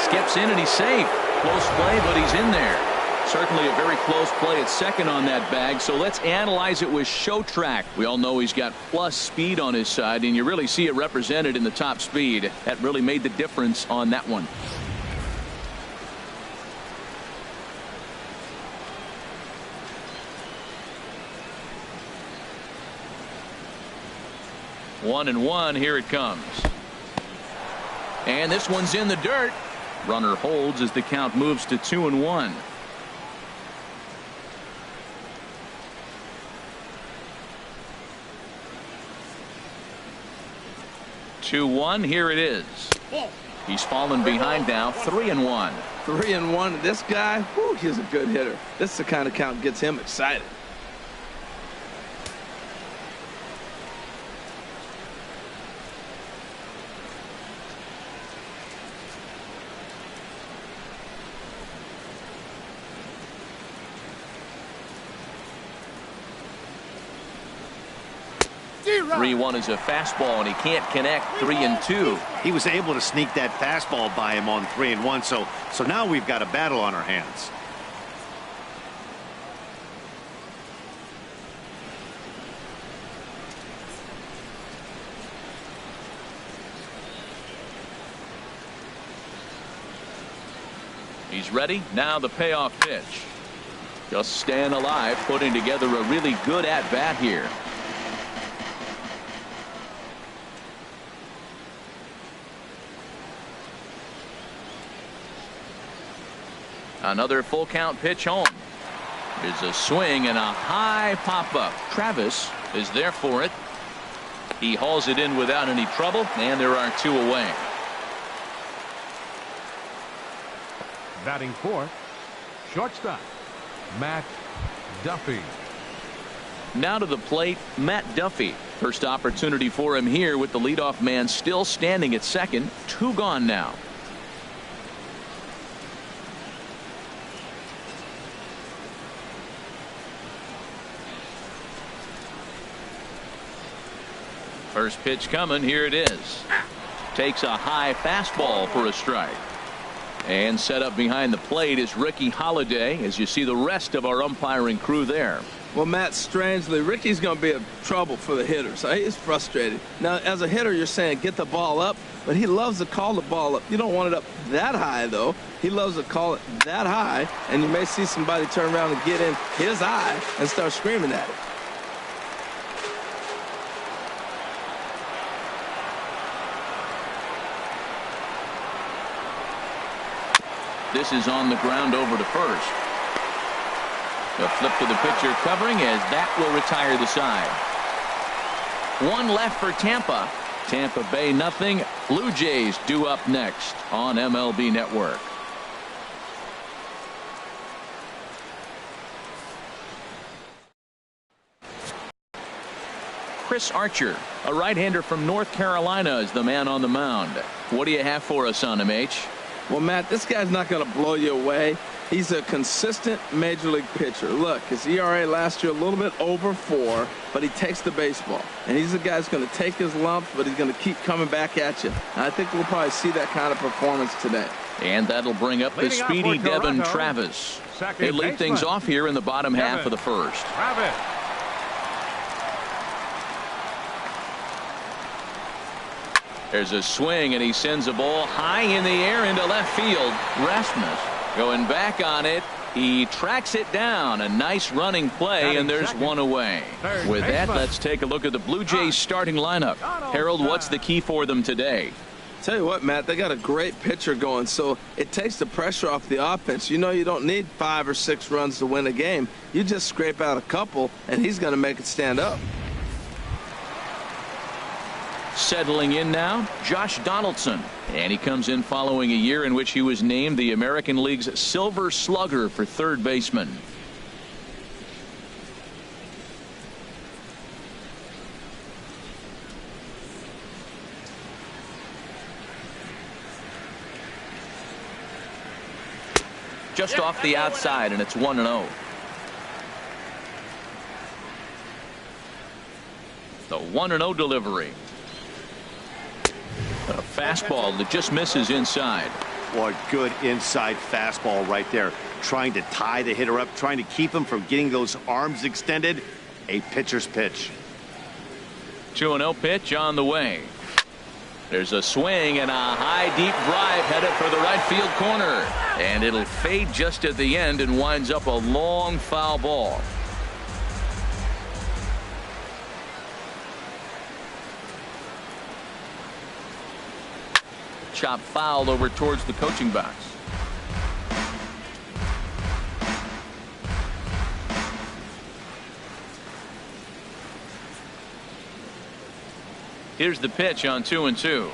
Skips in and he's safe. Close play, but he's in there. Certainly a very close play at second on that bag. So let's analyze it with show track. We all know he's got plus speed on his side, and you really see it represented in the top speed. That really made the difference on that one. One and one, here it comes. And this one's in the dirt. Runner holds as the count moves to 2-1. Here it is. He's fallen behind now. 3-1. 3-1. This guy, whew, he's a good hitter. This is the kind of count that gets him excited. Three-1 is a fastball, and he can't connect. 3-2. He was able to sneak that fastball by him on 3-1. So now we've got a battle on our hands. He's ready. Now the payoff pitch. Just staying alive, putting together a really good at-bat here. Another full count pitch home. There's a swing and a high pop up. Travis is there for it. He hauls it in without any trouble, and there are two away. Batting fourth, shortstop, Matt Duffy. Now to the plate, Matt Duffy. First opportunity for him here with the leadoff man still standing at second. Two gone now. First pitch coming. Here it is. Takes a high fastball for a strike. And set up behind the plate is Ricky Holiday, as you see the rest of our umpiring crew there. Well, Matt, strangely, Ricky's going to be a trouble for the hitters. He's frustrated. Now, as a hitter, you're saying get the ball up, but he loves to call the ball up. You don't want it up that high, though. He loves to call it that high, and you may see somebody turn around and get in his eye and start screaming at it. This is on the ground over to first. A flip to the pitcher covering as that will retire the side. One left for Tampa. Tampa Bay nothing. Blue Jays due up next on MLB Network. Chris Archer, a right-hander from North Carolina, is the man on the mound. What do you have for us on him, H? Well, Matt, this guy's not going to blow you away. He's a consistent major league pitcher. Look, his ERA last year a little bit over 4, but he takes the baseball. And he's the guy who's going to take his lumps, but he's going to keep coming back at you. And I think we'll probably see that kind of performance today. And that'll bring up the speedy Devin Travis. They lead things off here in the bottom half of the first. Travis. There's a swing, and he sends a ball high in the air into left field. Rasmus going back on it. He tracks it down. A nice running play, and there's one away. With that, let's take a look at the Blue Jays starting lineup. Harold, what's the key for them today? Tell you what, Matt, they got a great pitcher going, so it takes the pressure off the offense. You know you don't need 5 or 6 runs to win a game. You just scrape out a couple, and he's going to make it stand up. Settling in now, Josh Donaldson. And he comes in following a year in which he was named the American League's Silver Slugger for third baseman. Just off the outside, and it's 1-0. The 1-0 delivery. A fastball that just misses inside. What good inside fastball right there. Trying to tie the hitter up, trying to keep him from getting those arms extended. A pitcher's pitch. 2-0 pitch on the way. There's a swing and a high deep drive headed for the right field corner. And it'll fade just at the end and winds up a long foul ball. Chop fouled over towards the coaching box. Here's the pitch on 2-2.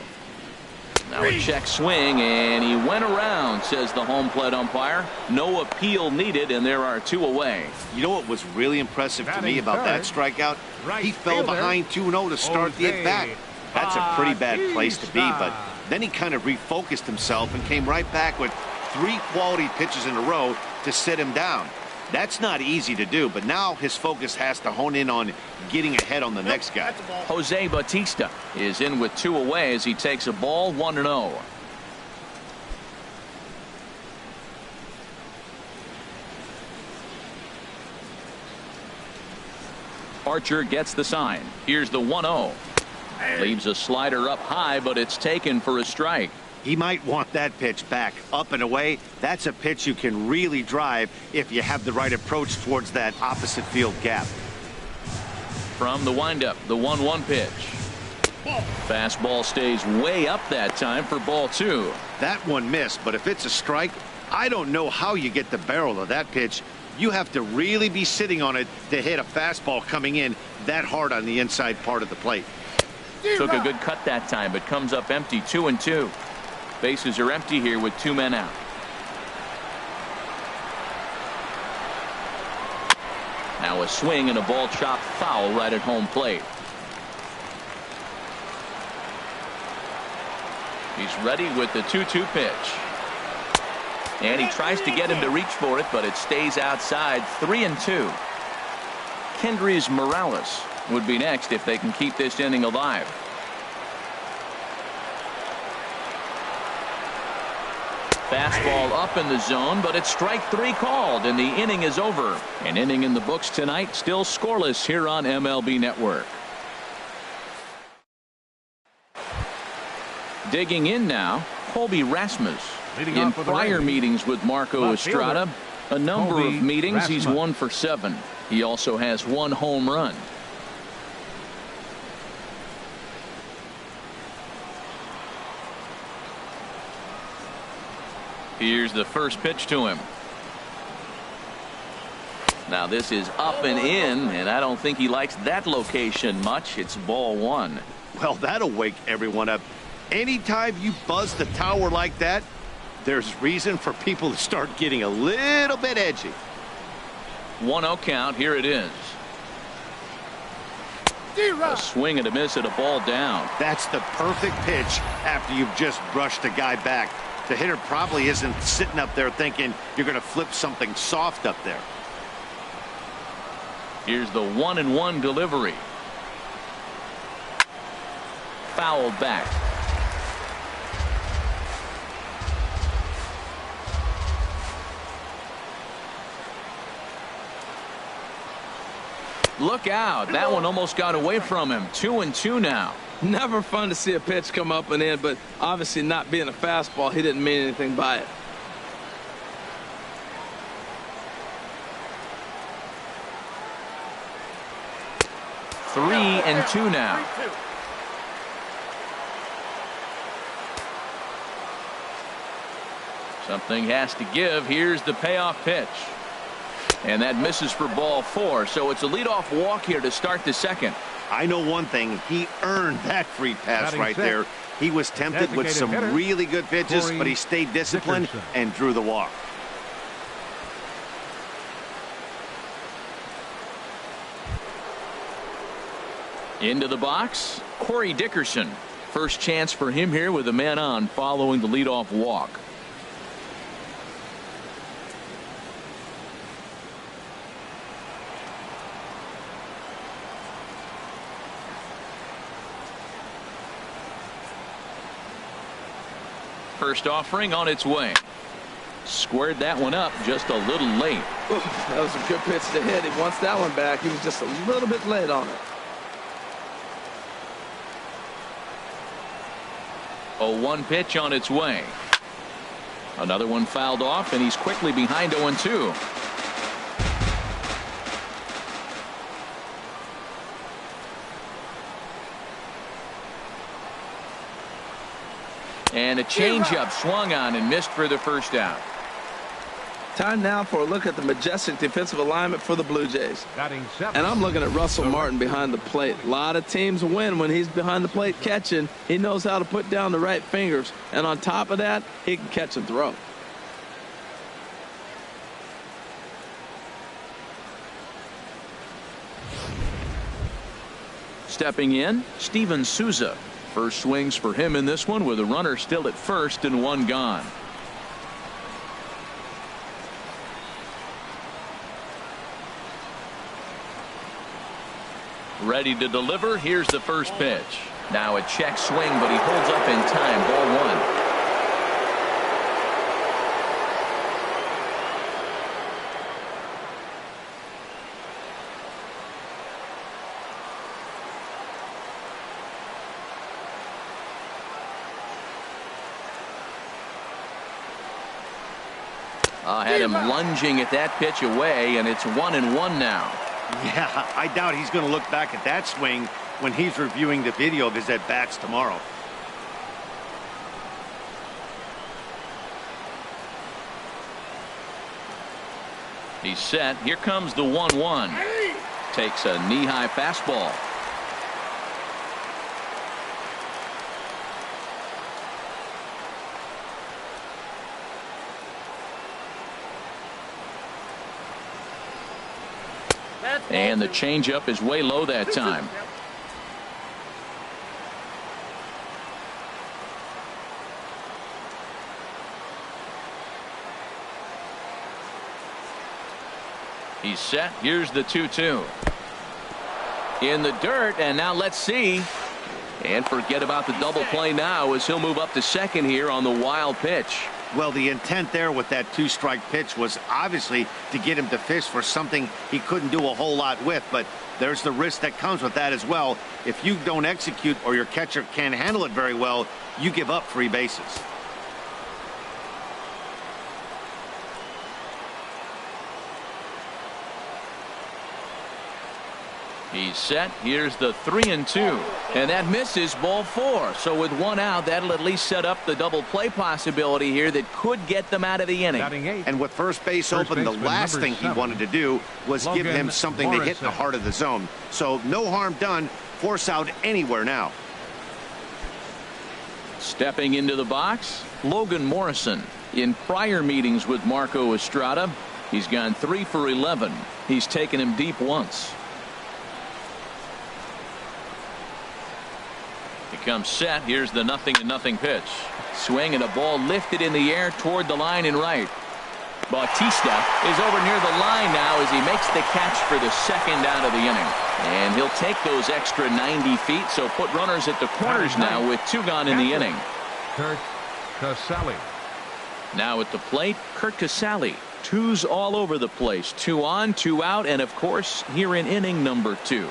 Now a check swing, and he went around, says the home plate umpire. No appeal needed, and there are 2 away. You know what was really impressive to me about that strikeout? He fell behind 2-0 to start the at-bat. That's a pretty bad place to be, but then he kind of refocused himself and came right back with 3 quality pitches in a row to sit him down. That's not easy to do, but now his focus has to hone in on getting ahead on the next guy. Jose Bautista is in with 2 away as he takes a ball 1-0. Archer gets the sign. Here's the 1-0. Leaves a slider up high, but it's taken for a strike. He might want that pitch back up and away. That's a pitch you can really drive if you have the right approach towards that opposite field gap. From the windup, the 1-1 pitch. Fastball stays way up that time for ball 2. That one missed, but if it's a strike, I don't know how you get the barrel of that pitch. You have to really be sitting on it to hit a fastball coming in that hard on the inside part of the plate. Took a good cut that time, but comes up empty. 2-2. Bases are empty here with 2 men out. Now a swing and a ball chopped foul right at home plate. He's ready with the 2-2 pitch. And he tries to get him to reach for it, but it stays outside. 3-2. Kendrys Morales would be next if they can keep this inning alive. Fastball up in the zone, but it's strike 3 called, and the inning is over. An inning in the books tonight, still scoreless here on MLB Network. Digging in now, Colby Rasmus. In prior meetings with Marco Estrada, a number of meetings, he's 1 for 7. He also has 1 home run. Here's the first pitch to him. Now this is up and in, and I don't think he likes that location much. It's ball 1. Well, that'll wake everyone up. Anytime you buzz the tower like that, there's reason for people to start getting a little bit edgy. 1-0 count. Here it is. A swing and a miss at a ball down. That's the perfect pitch after you've just brushed a guy back. The hitter probably isn't sitting up there thinking you're going to flip something soft up there. Here's the 1-1 delivery. Fouled back. Look out. That one almost got away from him. 2-2 now. Never fun to see a pitch come up and in, but obviously not being a fastball, he didn't mean anything by it. Something has to give. Here's the payoff pitch. And that misses for ball 4. So it's a leadoff walk here to start the second. I know one thing. He earned that free pass right there. He was tempted with some really good pitches, but he stayed disciplined and drew the walk. Into the box, Corey Dickerson. First chance for him here with a man on following the leadoff walk. First offering on its way. Squared that one up just a little late. Ooh, that was a good pitch to hit. He wants that one back. He was just a little bit late on it. 0-1 pitch on its way. Another one fouled off, and he's quickly behind 0-2. And a changeup swung on and missed for the first out. Time now for a look at the majestic defensive alignment for the Blue Jays. And I'm looking at Russell Martin behind the plate. A lot of teams win when he's behind the plate catching. He knows how to put down the right fingers. And on top of that, he can catch and throw. Stepping in, Steven Souza. First swings for him in this one with a runner still at first and one gone. Ready to deliver. Here's the first pitch. Now a check swing, but he holds up in time. Ball 1. Had him lunging at that pitch away, and it's 1-1 now. Yeah, I doubt he's going to look back at that swing when he's reviewing the video of his at-bats tomorrow. He's set. Here comes the 1-1. Takes a knee-high fastball. And the changeup is way low that time. He's set. Here's the 2-2. In the dirt, and now let's see. And forget about the double play now as he'll move up to second here on the wild pitch. Well, the intent there with that 2-strike pitch was obviously to get him to fish for something he couldn't do a whole lot with, but there's the risk that comes with that as well. If you don't execute or your catcher can't handle it very well, you give up free bases. He's set. Here's the 3-2. And that misses ball 4. So with one out, that'll at least set up the double play possibility here that could get them out of the inning. And with first base open, the last thing he wanted to do was give him something to hit in the heart of the zone. So no harm done. Force out anywhere now. Stepping into the box, Logan Morrison. In prior meetings with Marco Estrada, he's gone 3 for 11. He's taken him deep once. He comes set. Here's the 0-0 pitch. Swing and a ball lifted in the air toward the line and right. Bautista is over near the line now as he makes the catch for the second out of the inning. And he'll take those extra 90 feet, so put runners at the corners now with 2 gone in the inning. Kurt Casale. Now at the plate, Kurt Casale. 2s all over the place. 2 on, 2 out, and of course here in inning number 2.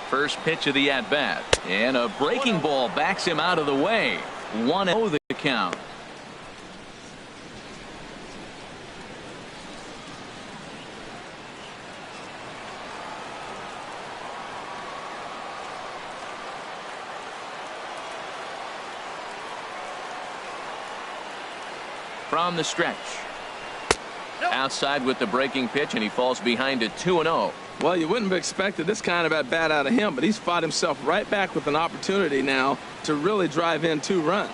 First pitch of the at-bat, and a breaking ball backs him out of the way. 1-0 the count. from the stretch. Outside with the breaking pitch, and he falls behind at 2-0. Well, you wouldn't have expected this kind of at bat out of him, but he's fought himself right back with an opportunity now to really drive in 2 runs.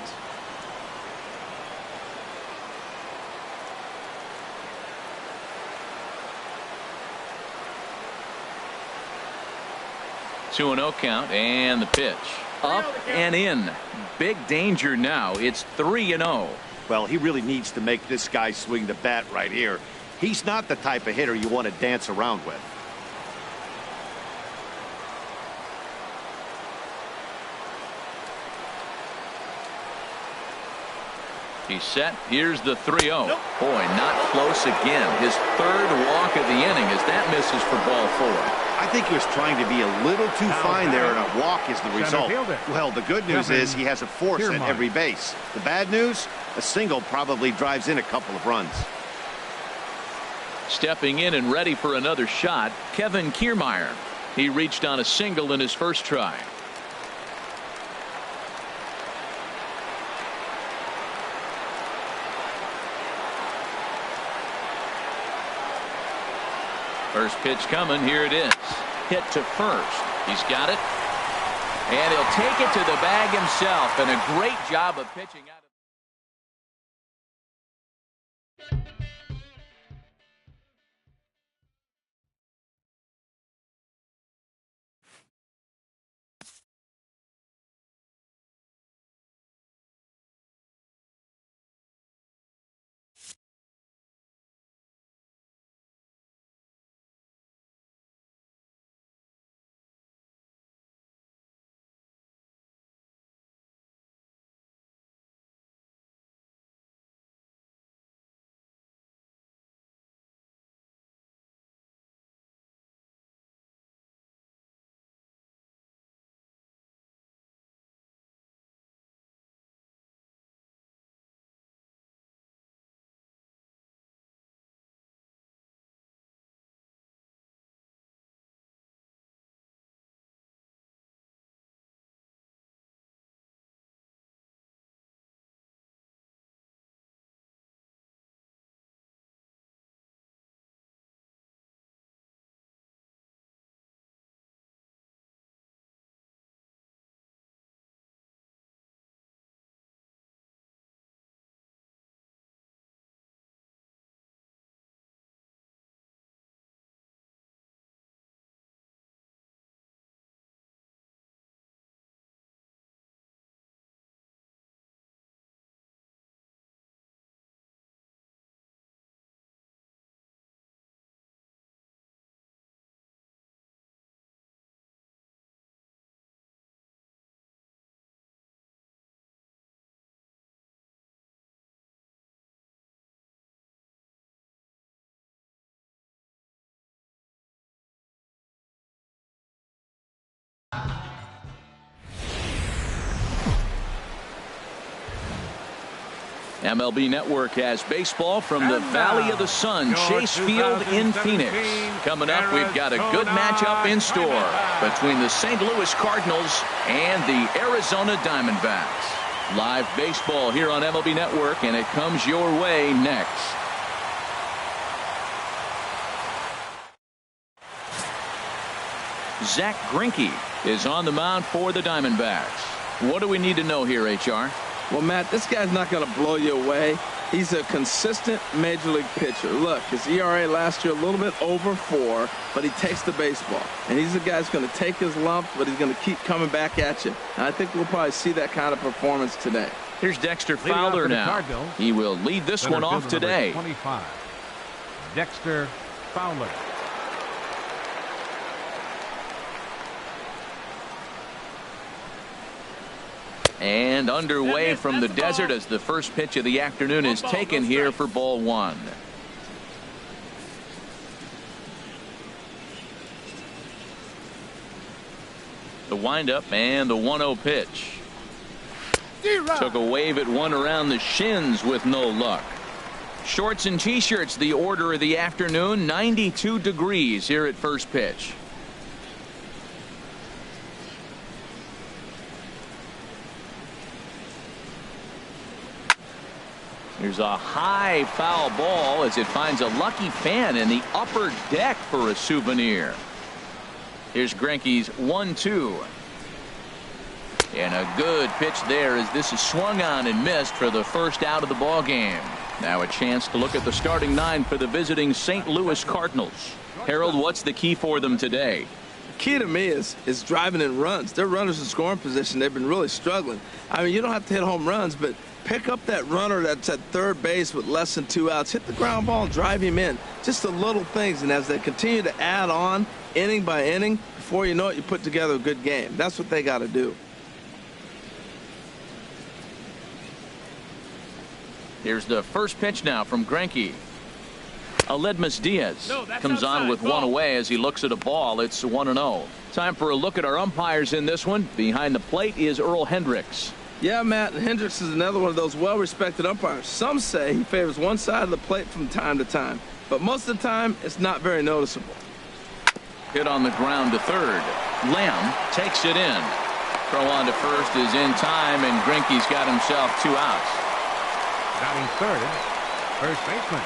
Two 2-0 count, and the pitch. Up and in. Big danger now. It's 3-0. Well, he really needs to make this guy swing the bat right here. He's not the type of hitter you want to dance around with. He's set. Here's the 3-0. Boy, not close again. His 3rd walk of the inning as that misses for ball 4. I think he was trying to be a little too fine there, and a walk is the result. Well, the good news is he has a force at every base. The bad news, a single probably drives in a couple of runs. Stepping in and ready for another shot, Kevin Kiermaier. He reached on a single in his first try. First pitch coming. Here it is. Hit to first. He's got it. And he'll take it to the bag himself. And a great job of pitching out. MLB Network has baseball from the Valley of the Sun, Chase Field in Phoenix. Coming up, we've got a good matchup in store between the St. Louis Cardinals and the Arizona Diamondbacks. Live baseball here on MLB Network, and it comes your way next. Zach Greinke is on the mound for the Diamondbacks. What do we need to know here, HR? Well, Matt, this guy's not going to blow you away. He's a consistent major league pitcher. Look, his ERA last year a little bit over 4, but he takes the baseball. And he's the guy who's going to take his lumps, but he's going to keep coming back at you. And I think we'll probably see that kind of performance today. Here's Dexter Fowler now. He will lead this one off today. 25, Dexter Fowler. And underway from the desert as the first pitch of the afternoon is taken here for ball 1. The windup and the 1-0 pitch. Took a wave at one around the shins with no luck. Shorts and t-shirts, the order of the afternoon. 92 degrees here at first pitch. Here's a high foul ball as it finds a lucky fan in the upper deck for a souvenir. Here's Greinke's 1-2. And a good pitch there as this is swung on and missed for the first out of the ball game. Now a chance to look at the starting nine for the visiting St. Louis Cardinals. Harold, what's the key for them today? Key to me is driving in runs. Their runners in scoring position, they've been really struggling. I mean, you don't have to hit home runs, but pick up that runner that's at third base with less than 2 outs. Hit the ground ball and drive him in. Just the little things. And as they continue to add on inning by inning, before you know it, you put together a good game. That's what they got to do. Here's the first pitch now from Greinke. Aledmus Diaz comes on with one away as he looks at a ball. It's 1-0. Time for a look at our umpires in this one. Behind the plate is Earl Hendricks. Yeah, Matt, and Hendricks is another one of those well-respected umpires. Some say he favors one side of the plate from time to time, but most of the time it's not very noticeable. Hit on the ground to third. Lamb takes it in. Throw on to first is in time, and Greinke's got himself 2 outs. Batting third, first baseman,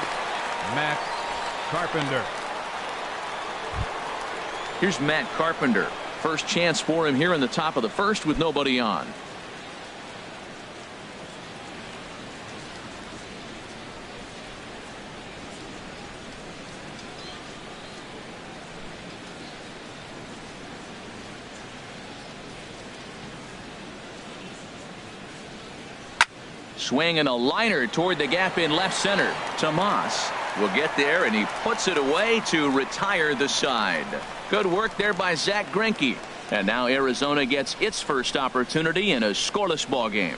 Matt Carpenter. Here's Matt Carpenter. First chance for him here in the top of the first with nobody on. Swing and a liner toward the gap in left center. Tomas will get there, and he puts it away to retire the side. Good work there by Zach Greinke. And now Arizona gets its first opportunity in a scoreless ball game.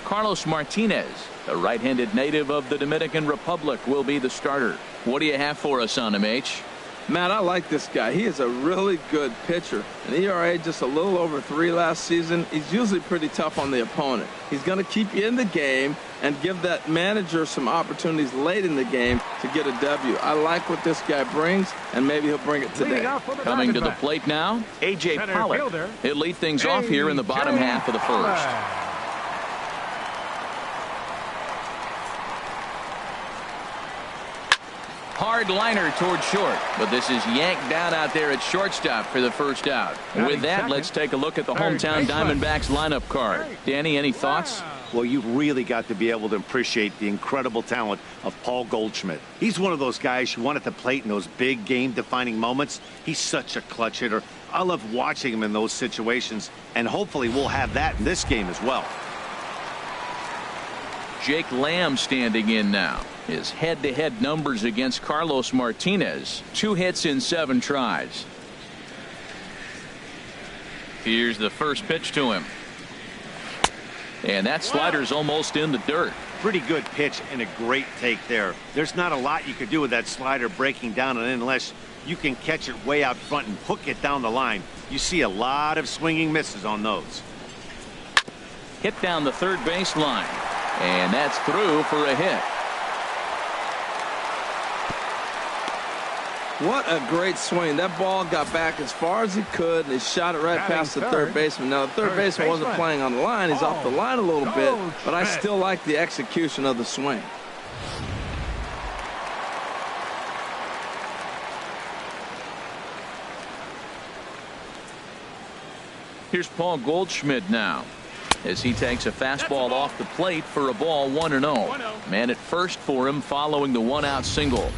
Carlos Martinez, the right-handed native of the Dominican Republic, will be the starter. What do you have for us on him, H? Matt, I like this guy. He is a really good pitcher. An ERA just a little over 3 last season. He's usually pretty tough on the opponent. He's going to keep you in the game and give that manager some opportunities late in the game to get a W. I like what this guy brings, and maybe he'll bring it today. Coming to the plate now, A.J. Pollock. He'll lead things off here in the bottom half of the first. Hard liner toward short, but this is yanked down out there at shortstop for the first out. With that, let's take a look at the hometown Diamondbacks lineup card. Danny, any thoughts? Well, you've really got to be able to appreciate the incredible talent of Paul Goldschmidt. He's one of those guys you want at the plate in those big game-defining moments. He's such a clutch hitter. I love watching him in those situations, and hopefully we'll have that in this game as well. Jake Lamb standing in now. His head-to-head numbers against Carlos Martinez. 2 hits in 7 tries. Here's the first pitch to him. And that slider's almost in the dirt. Pretty good pitch and a great take there. There's not a lot you could do with that slider breaking down and in unless you can catch it way out front and hook it down the line. You see a lot of swinging misses on those. Hit down the third base line. And that's through for a hit. What a great swing. That ball got back as far as he could, and he shot it right past the third baseman. Now, the third baseman wasn't playing on the line. He's off the line a little bit, but I still like the execution of the swing. Here's Paul Goldschmidt now as he takes a fastball off the plate for a ball 1-0. Man at first for him following the 1-out single.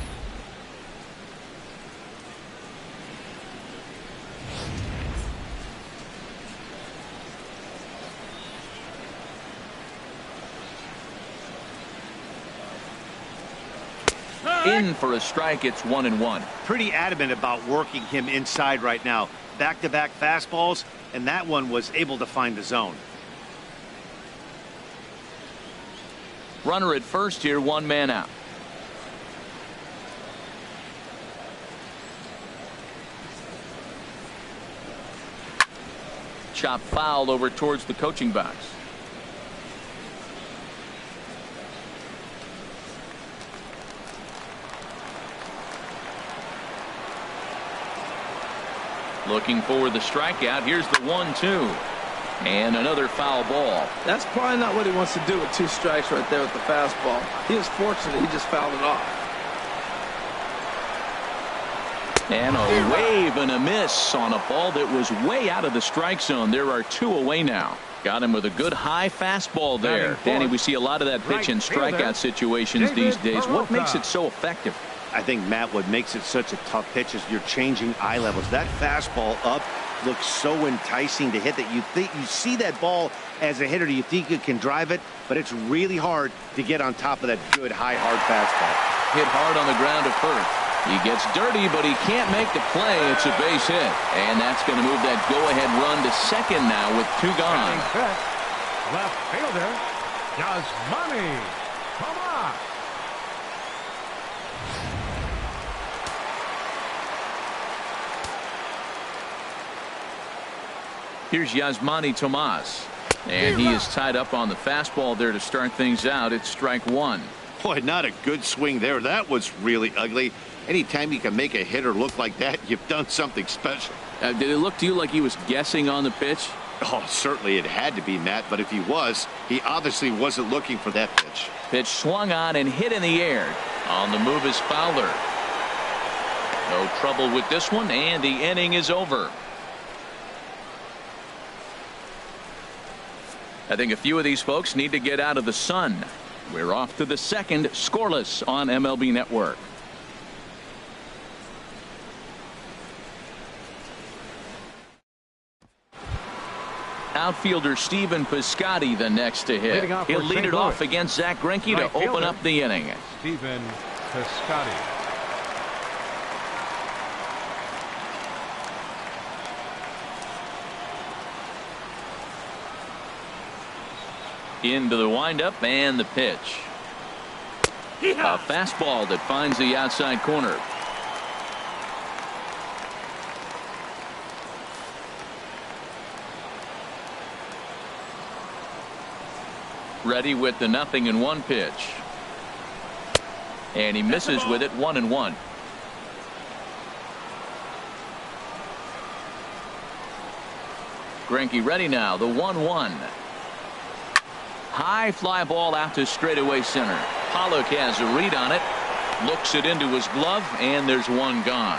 In for a strike. It's 1-1. Pretty adamant about working him inside right now. Back-to-back fastballs, and that one was able to find the zone. Runner at first here, 1 man out. Chop foul over towards the coaching box. Looking for the strikeout. Here's the 1-2. And another foul ball. That's probably not what he wants to do with 2 strikes right there with the fastball. He was fortunate he just fouled it off. And a wave and a miss on a ball that was way out of the strike zone. There are 2 away now. Got him with a good high fastball there. Danny, we see a lot of that pitch in strikeout situations these days. What makes it so effective? I think, Matt, what makes it such a tough pitch is you're changing eye levels. That fastball up looks so enticing to hit that you see that ball as a hitter, you think you can drive it, but it's really hard to get on top of that good high hard fastball. Hit hard on the ground to first. He gets dirty, but he can't make the play. It's a base hit, and that's going to move that go-ahead run to second now with 2 gone. Left fielder, Yasmani Tomas. Here's Yasmani Tomas, and he is tied up on the fastball there to start things out. It's strike 1. Boy, not a good swing there. That was really ugly. Anytime you can make a hitter look like that, you've done something special. Did it look to you like he was guessing on the pitch? Oh, certainly it had to be, Matt, but if he was, he obviously wasn't looking for that pitch. Pitch swung on and hit in the air. On the move is Fowler. No trouble with this one, and the inning is over. I think a few of these folks need to get out of the sun. We're off to the second, scoreless on MLB Network. Outfielder Stephen Piscotty the next to hit. He'll lead it off against Zach Greinke to open up the inning. Stephen Piscotty. Into the windup and the pitch. A fastball that finds the outside corner. Ready with the 0-1 pitch. And he misses with it. 1-1. Greinke ready now. The 1-1. High fly ball out to straightaway center. Pollock has a read on it. Looks it into his glove, and there's 1 gone.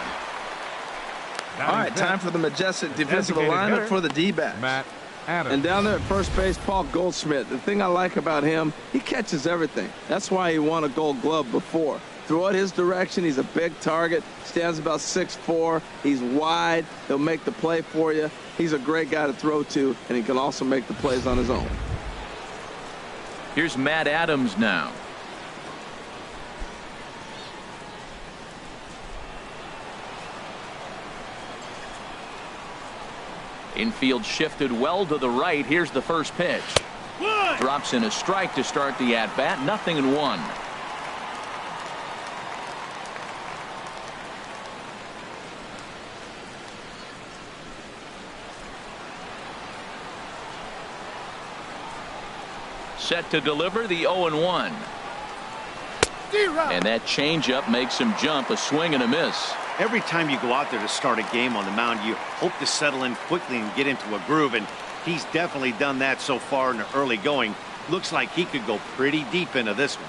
All right, time for the majestic defensive alignment for the D-backs. Matt Adams. And down there at first base, Paul Goldschmidt. The thing I like about him, he catches everything. That's why he won a Gold Glove before. Throw it his direction. He's a big target. Stands about 6'4". He's wide. He'll make the play for you. He's a great guy to throw to, and he can also make the plays on his own. Here's Matt Adams now. Infield shifted well to the right. Here's the first pitch. Drops in a strike to start the at-bat. 0-1. Set to deliver the 0-1. And that changeup makes him jump. A swing and a miss. Every time you go out there to start a game on the mound, you hope to settle in quickly and get into a groove, and he's definitely done that so far in the early going. Looks like he could go pretty deep into this one.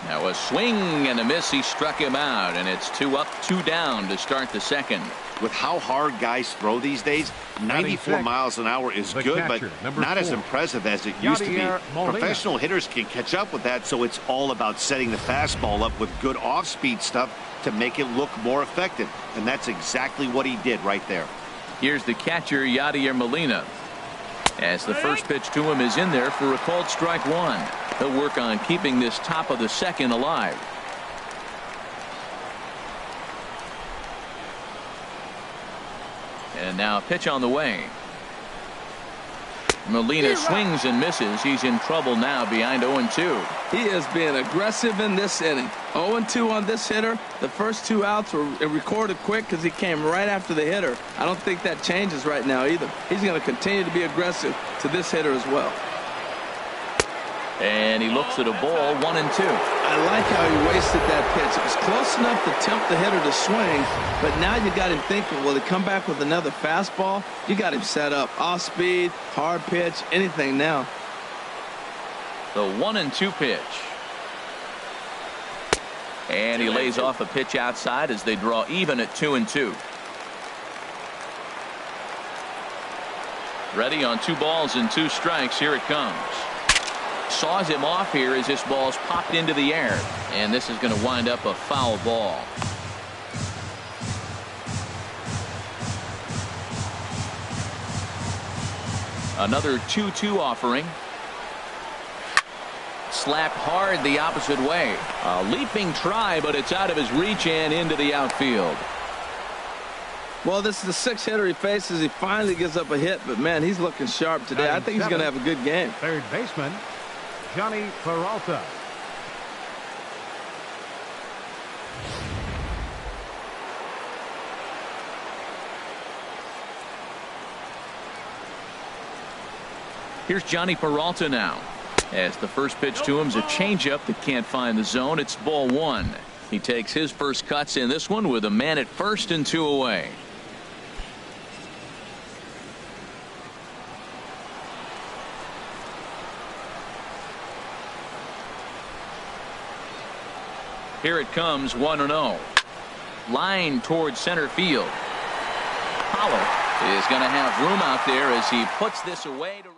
Now a swing and a miss. He struck him out, and it's 2 up, 2 down to start the second. With how hard guys throw these days, 94 miles an hour is good, but not as impressive as it used to be. Professional hitters can catch up with that, so it's all about setting the fastball up with good off-speed stuff to make it look more effective, and that's exactly what he did right there. Here's the catcher, Yadier Molina, as the first pitch to him is in there for a called strike 1. He'll work on keeping this top of the second alive. And now a pitch on the way. Molina swings and misses. He's in trouble now behind 0-2. He is being aggressive in this inning. 0-2 on this hitter. The first 2 outs were recorded quick because he came right after the hitter. I don't think that changes right now either. He's going to continue to be aggressive to this hitter as well. And he looks at a ball, 1-2. I like how he wasted that pitch. It was close enough to tempt the hitter to swing, but now you got him thinking, will he come back with another fastball? You got him set up. Off speed, hard pitch, anything now. The 1-2 pitch. And he lays off a pitch outside as they draw even at 2-2. Ready on 2 balls and 2 strikes. Here it comes. Saws him off here as this ball's popped into the air. And this is going to wind up a foul ball. Another 2-2 offering. Slapped hard the opposite way. A leaping try, but it's out of his reach and into the outfield. Well, this is the 6th hitter he faces. He finally gives up a hit, but man, he's looking sharp today. I think he's going to have a good game. Third baseman, Johnny Peralta. Here's Johnny Peralta now. As the first pitch to him is a changeup that can't find the zone. It's ball 1. He takes his first cuts in this one with a man at first and 2 away. Here it comes, 1-0. Line towards center field. Pollard is going to have room out there as he puts this away to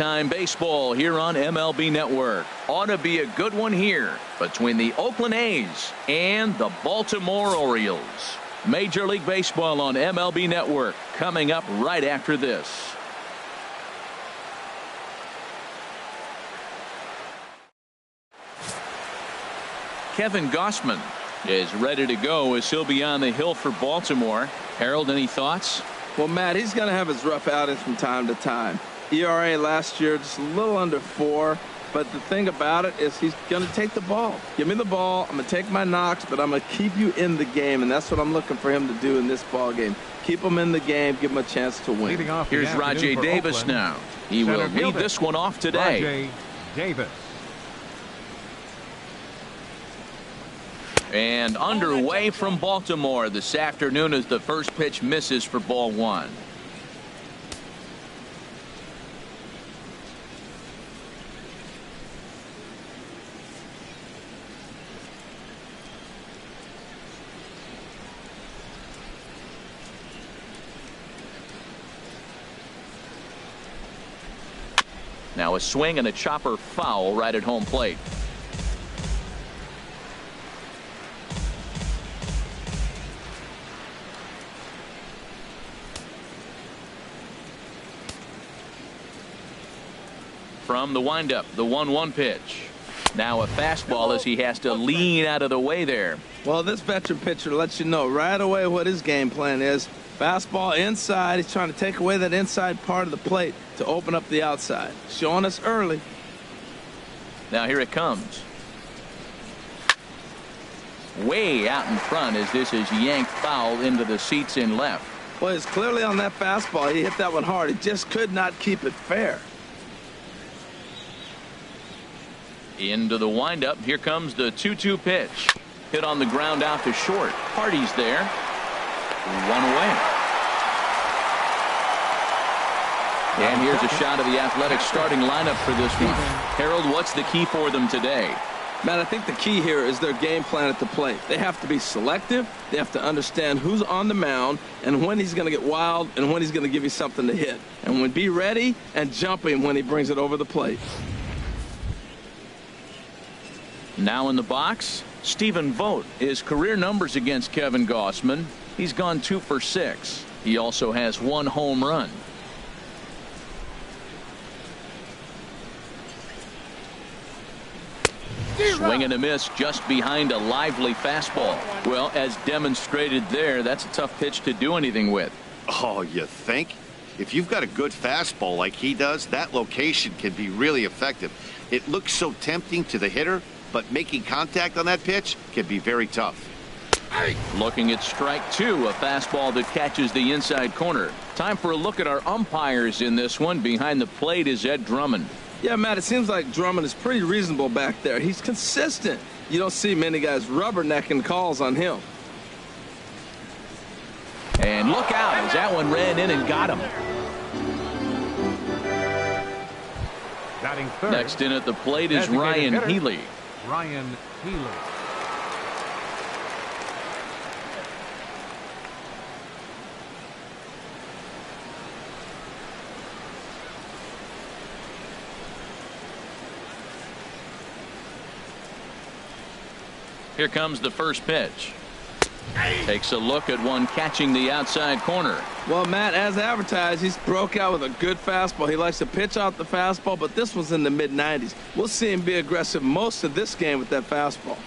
time baseball here on MLB Network. Ought to be a good one here between the Oakland A's and the Baltimore Orioles. Major League Baseball on MLB Network coming up right after this. Kevin Gausman is ready to go as he'll be on the hill for Baltimore. Harold, any thoughts? Well, Matt, he's going to have his rough outings from time to time. ERA last year just a little under 4, but the thing about it is he's going to take the ball. Give me the ball. I'm going to take my knocks, but I'm going to keep you in the game, and that's what I'm looking for him to do in this ball game. Keep him in the game, give him a chance to win. Here's Rajay Davis Oakland. now. He will lead this one off today. Rajay Davis. And underway from Baltimore this afternoon as the first pitch misses for ball 1. Now a swing and a chopper foul right at home plate. From the windup, the 1-1 pitch. Now a fastball as he has to lean out of the way there. Well, this veteran pitcher lets you know right away what his game plan is. Fastball inside. He's trying to take away that inside part of the plate to open up the outside. Showing us early. Now here it comes. Way out in front as this is yanked foul into the seats in left. Well, it's clearly on that fastball. He hit that one hard. He just could not keep it fair. Into the windup. Here comes the 2-2 pitch. Hit on the ground out to short. Hardy's there. One away. And here's a shot of the Athletics starting lineup for this one. Harold, what's the key for them today? Matt, I think the key here is their game plan at the plate. They have to be selective. They have to understand who's on the mound and when he's going to get wild and when he's going to give you something to hit. And when be ready and jumping when he brings it over the plate. Now in the box, Stephen Vogt. His career numbers against Kevin Gossman. He's gone 2 for 6. He also has 1 home run. Swing and a miss just behind a lively fastball. Well, as demonstrated there, that's a tough pitch to do anything with. Oh, you think? If you've got a good fastball like he does, that location can be really effective. It looks so tempting to the hitter, but making contact on that pitch can be very tough. Looking at strike 2, a fastball that catches the inside corner. Time for a look at our umpires in this one. Behind the plate is Ed Drummond. Yeah, Matt, it seems like Drummond is pretty reasonable back there. He's consistent. You don't see many guys rubbernecking calls on him. And look out as that one ran in and got him. Batting third. Next in at the plate is Ryan Healy. Ryan Healy. Here comes the first pitch. Takes a look at one catching the outside corner. Well, Matt, as advertised, he's broke out with a good fastball. He likes to pitch out the fastball, but this one's in the mid-90s. We'll see him be aggressive most of this game with that fastball.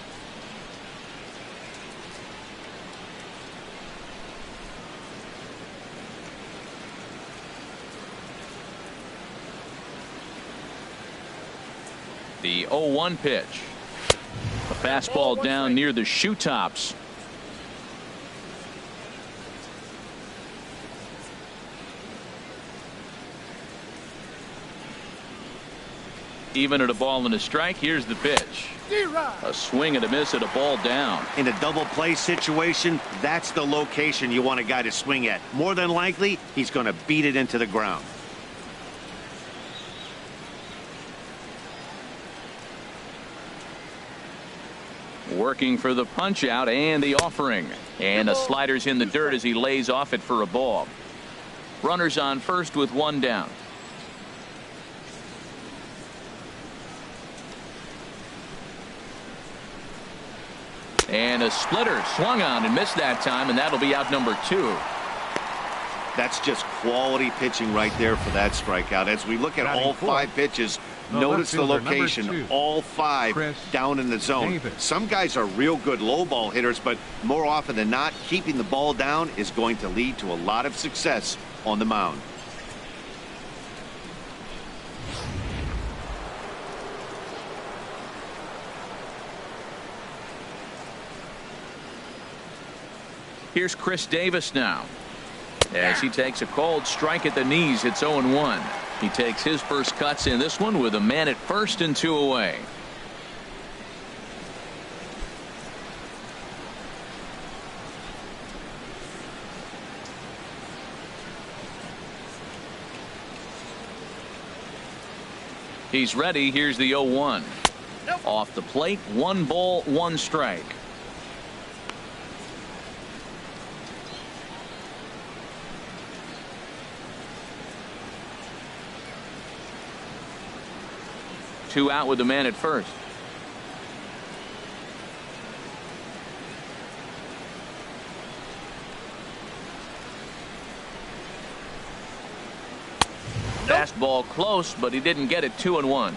The 0-1 pitch. A fastball down near the shoe tops. Even at a ball and a strike, here's the pitch. A swing and a miss at a ball down. In a double play situation, that's the location you want a guy to swing at. More than likely, he's going to beat it into the ground. Working for the punch out and the offering. And the slider's in the dirt as he lays off it for a ball. Runners on first with 1 down. And a splitter swung on and missed that time, and that'll be out number 2. That's just quality pitching right there for that strikeout. As we look at all 5 pitches, notice the location, all 5 down in the zone. Some guys are real good low ball hitters, but more often than not, keeping the ball down is going to lead to a lot of success on the mound. Here's Chris Davis now. As he takes a cold strike at the knees, it's 0-1. He takes his first cuts in this one with a man at first and 2 away. He's ready. Here's the 0-1. Off the plate, 1 ball, 1 strike. 2 out with the man at first. Fastball close, but he didn't get it. 2-1.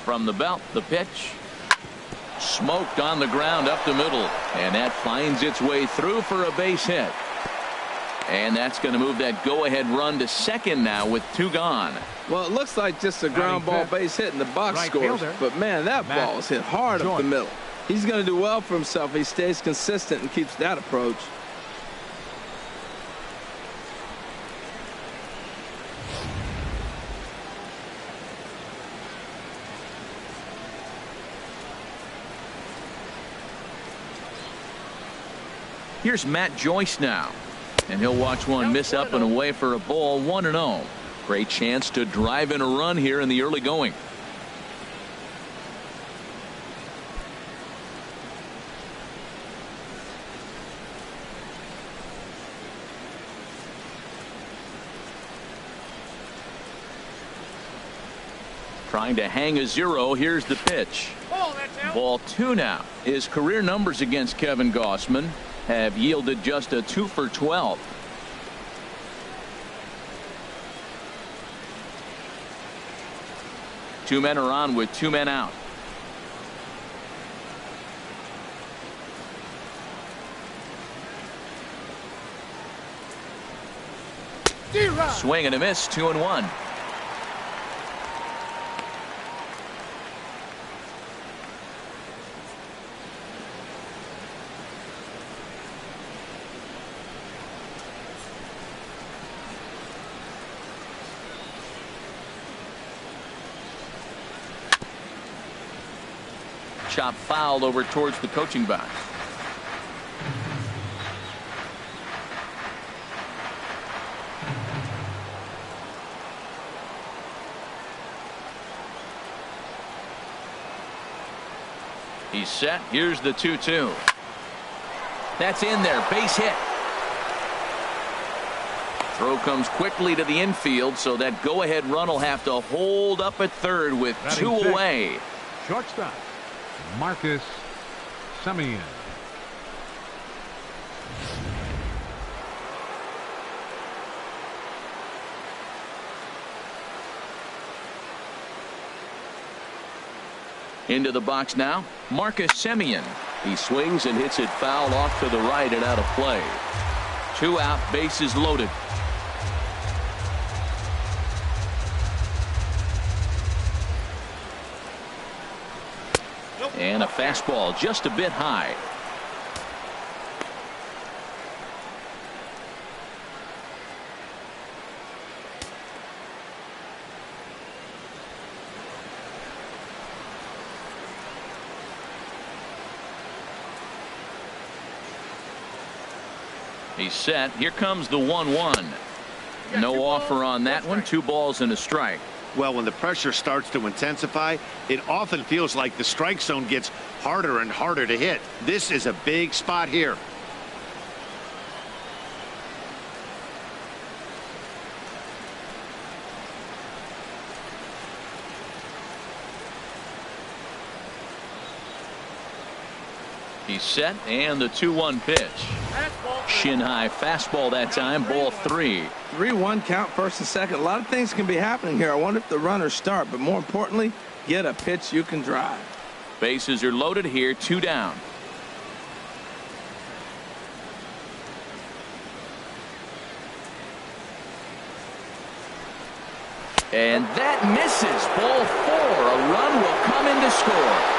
From the belt, the pitch. Smoked on the ground up the middle, and that finds its way through for a base hit. And that's going to move that go-ahead run to second now with 2 gone. Well, it looks like just a ground ball base hit in the box scores, but man, that ball is hit hard up the middle. He's going to do well for himself. He stays consistent and keeps that approach. Here's Matt Joyce now, and he'll watch one miss up and away for a ball. 1-0. Great chance to drive in a run here in the early going. Trying to hang a 0. Here's the pitch. Ball 2 now. His career numbers against Kevin Gausman have yielded just a 2 for 12. Two men are on with 2 men out. Swing and a miss. 2-1. Chop fouled over towards the coaching box. He's set. Here's the 2-2. That's in there. Base hit. Throw comes quickly to the infield, so that go-ahead run will have to hold up at third with 2 away. Shortstop, Marcus Semien. Into the box now, Marcus Semien. He swings and hits it foul off to the right and out of play. 2 out, bases loaded. And a fastball just a bit high. He's set. Here comes the 1-1. No offer on that one. 2 balls and a strike. Well, when the pressure starts to intensify, it often feels like the strike zone gets harder and harder to hit. This is a big spot here. He's set, and the 2-1 pitch. Shin high fastball that time. Ball 3. 3-1 count, first and second. A lot of things can be happening here. I wonder if the runners start, but more importantly, get a pitch you can drive. Bases are loaded here. 2 down. And that misses. Ball 4. A run will come in to score.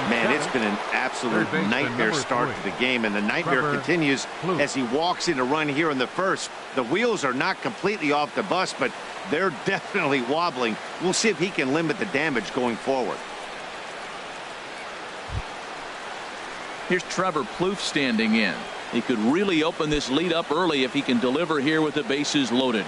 Man, it's been an absolute nightmare start to the game, and the nightmare continues as he walks in a run here in the first. The wheels are not completely off the bus, but they're definitely wobbling. We'll see if he can limit the damage going forward. Here's Trevor Plouffe standing in. He could really open this lead up early if he can deliver here with the bases loaded.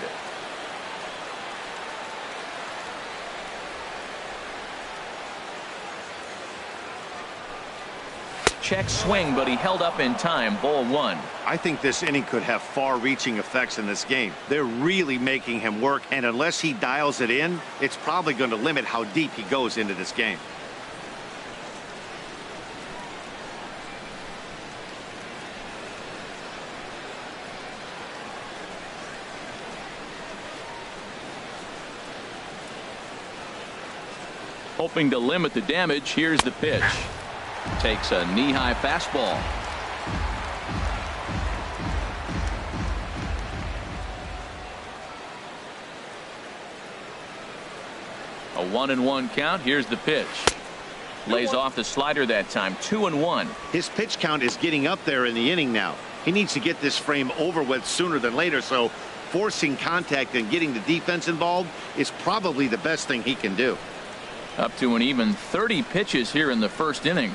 Check swing, but he held up in time. Ball one. I think this inning could have far-reaching effects in this game. They're really making him work, and unless he dials it in, it's probably going to limit how deep he goes into this game. Hoping to limit the damage, here's the pitch. Takes a knee-high fastball. A 1-1 count. Here's the pitch. Lays off the slider that time. 2-1. His pitch count is getting up there in the inning now. He needs to get this frame over with sooner than later, so forcing contact and getting the defense involved is probably the best thing he can do. Up to an even 30 pitches here in the first inning.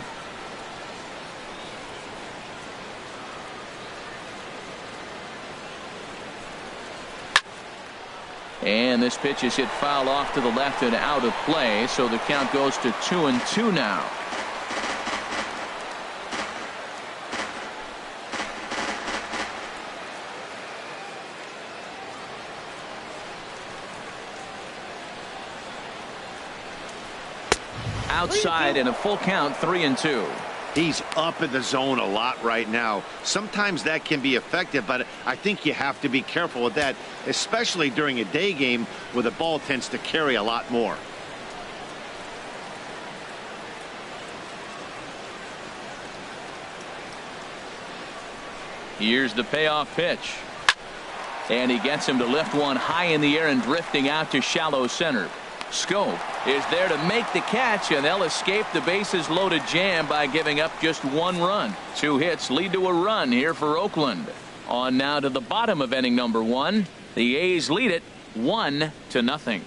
And this pitch is hit foul off to the left and out of play, so the count goes to 2-2 now. Outside and a full count. 3-2. He's up in the zone a lot right now. Sometimes that can be effective, but I think you have to be careful with that, especially during a day game where the ball tends to carry a lot more. Here's the payoff pitch. And he gets him to lift one high in the air and drifting out to shallow center. Scope is there to make the catch, and they'll escape the bases loaded jam by giving up just one run. 2 hits lead to a run here for Oakland. On now to the bottom of inning number 1. The A's lead it 1-0.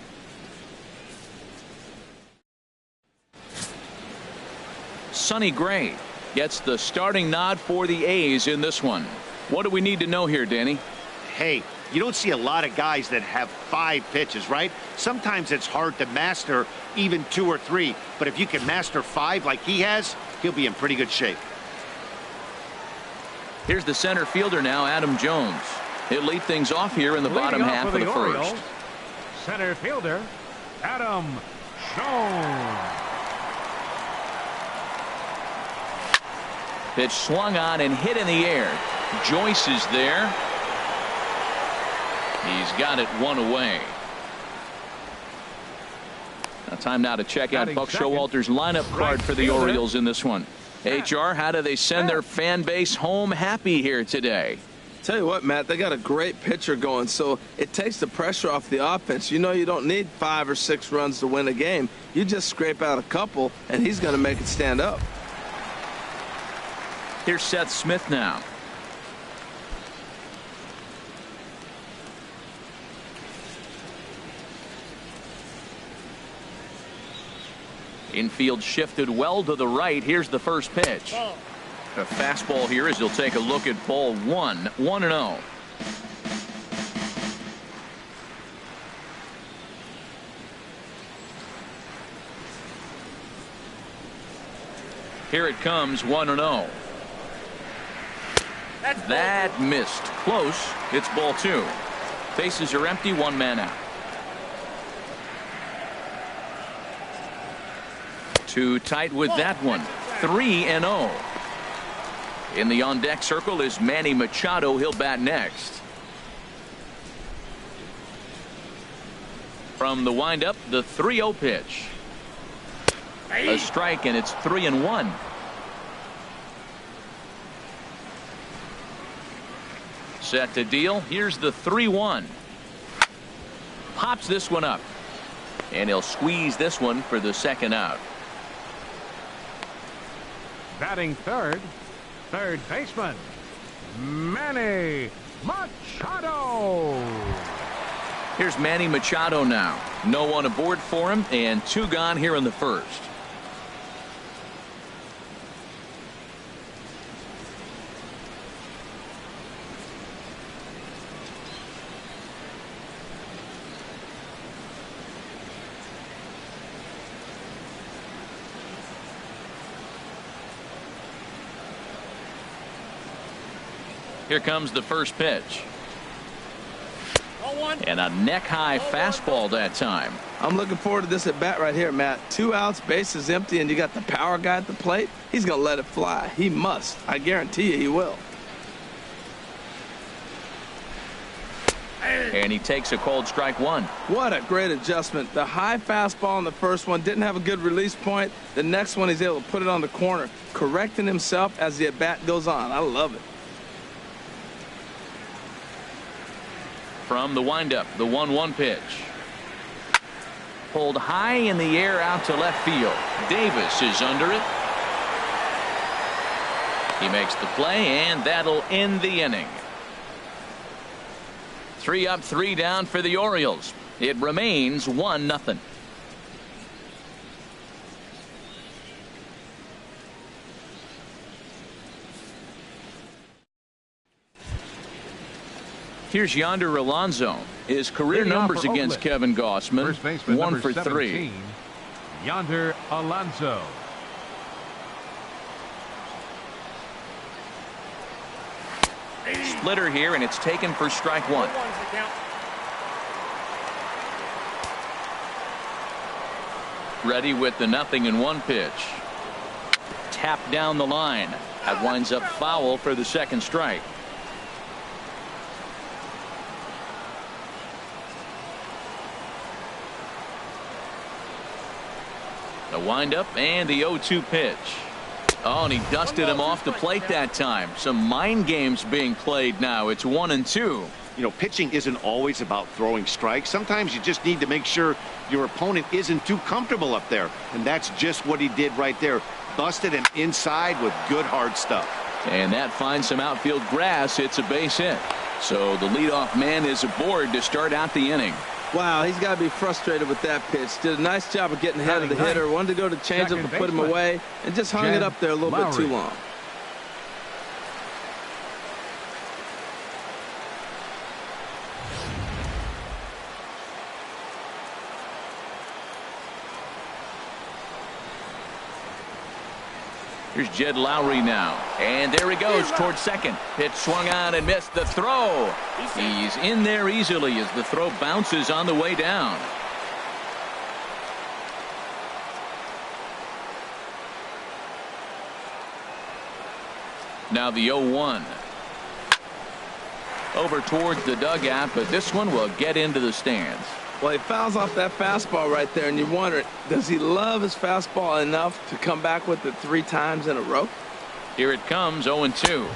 Sonny Gray gets the starting nod for the A's in this one. What do we need to know here, Danny? Hey, you don't see a lot of guys that have 5 pitches, right? Sometimes it's hard to master even 2 or 3, but if you can master 5 like he has, he'll be in pretty good shape. Here's the center fielder now, Adam Jones. He'll lead things off here in the bottom half of the first. Center fielder, Adam Jones. Pitch swung on and hit in the air. Joyce is there. He's got it 1 away. Time now to check out Buck Showalter's lineup card for the Orioles in this one. HR, how do they send their fan base home happy here today? Tell you what, Matt, they got a great pitcher going, so it takes the pressure off the offense. You know you don't need 5 or 6 runs to win a game. You just scrape out a couple, and he's going to make it stand up. Here's Seth Smith now. Infield shifted well to the right. Here's the first pitch. A fastball here as he'll take a look at ball 1. 1-0. Here it comes. 1-0. That missed. Close. It's ball 2. Bases are empty. 1 man out. Too tight with that one. 3-0. In the on-deck circle is Manny Machado. He'll bat next. From the windup, the 3-0 pitch. A strike, and it's 3-1. Set to deal. Here's the 3-1. Pops this one up. And he'll squeeze this one for the second out. Batting third baseman, Manny Machado. Here's Manny Machado now. No one aboard for him, and 2 gone here in the first. Here comes the first pitch. And a neck-high fastball that time. I'm looking forward to this at bat right here, Matt. 2 outs, bases empty, and you got the power guy at the plate. He's going to let it fly. He must. I guarantee you he will. And he takes a called strike one. What a great adjustment. The high fastball in the first one didn't have a good release point. The next one he's able to put it on the corner, correcting himself as the at bat goes on. I love it. From the windup, the 1-1 pitch. Pulled high in the air out to left field. Davis is under it. He makes the play, and that'll end the inning. 3 up, 3 down for the Orioles. It remains 1-0. Here's Yonder Alonso. His career numbers against Kevin Gossman, 1 for 3. Yonder Alonso. Splitter here, and it's taken for strike one. Ready with the 0-1 pitch. Tap down the line. That winds up foul for the second strike. The windup and the 0-2 pitch. Oh, and he dusted him off the plate that time. Some mind games being played now. It's 1-2. You know, pitching isn't always about throwing strikes. Sometimes you just need to make sure your opponent isn't too comfortable up there. And that's just what he did right there. Busted him inside with good hard stuff. And that finds some outfield grass. It's a base hit. So the leadoff man is aboard to start out the inning. Wow, he's got to be frustrated with that pitch. Did a nice job of getting ahead of the hitter. Wanted to go to change him to put him away, and just hung it up there a little bit too long. Here's Jed Lowry now. And there he goes towards second. Pitch swung on and missed. The throw. He's in there easily as the throw bounces on the way down. Now the 0-1. Over towards the dugout, but this one will get into the stands. Well, he fouls off that fastball right there, and you wonder, does he love his fastball enough to come back with it 3 times in a row? Here it comes, 0-2.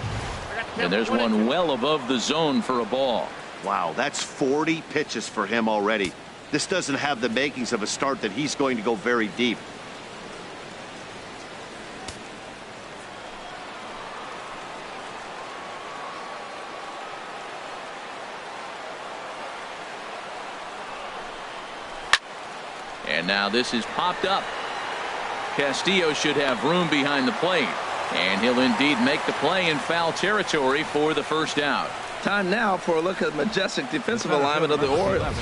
And there's one well above the zone for a ball. Wow, that's 40 pitches for him already. This doesn't have the makings of a start that he's going to go very deep. And now this is popped up. Castillo should have room behind the plate. And he'll indeed make the play in foul territory for the first out. Time now for a look at the majestic defensive alignment of the Orioles.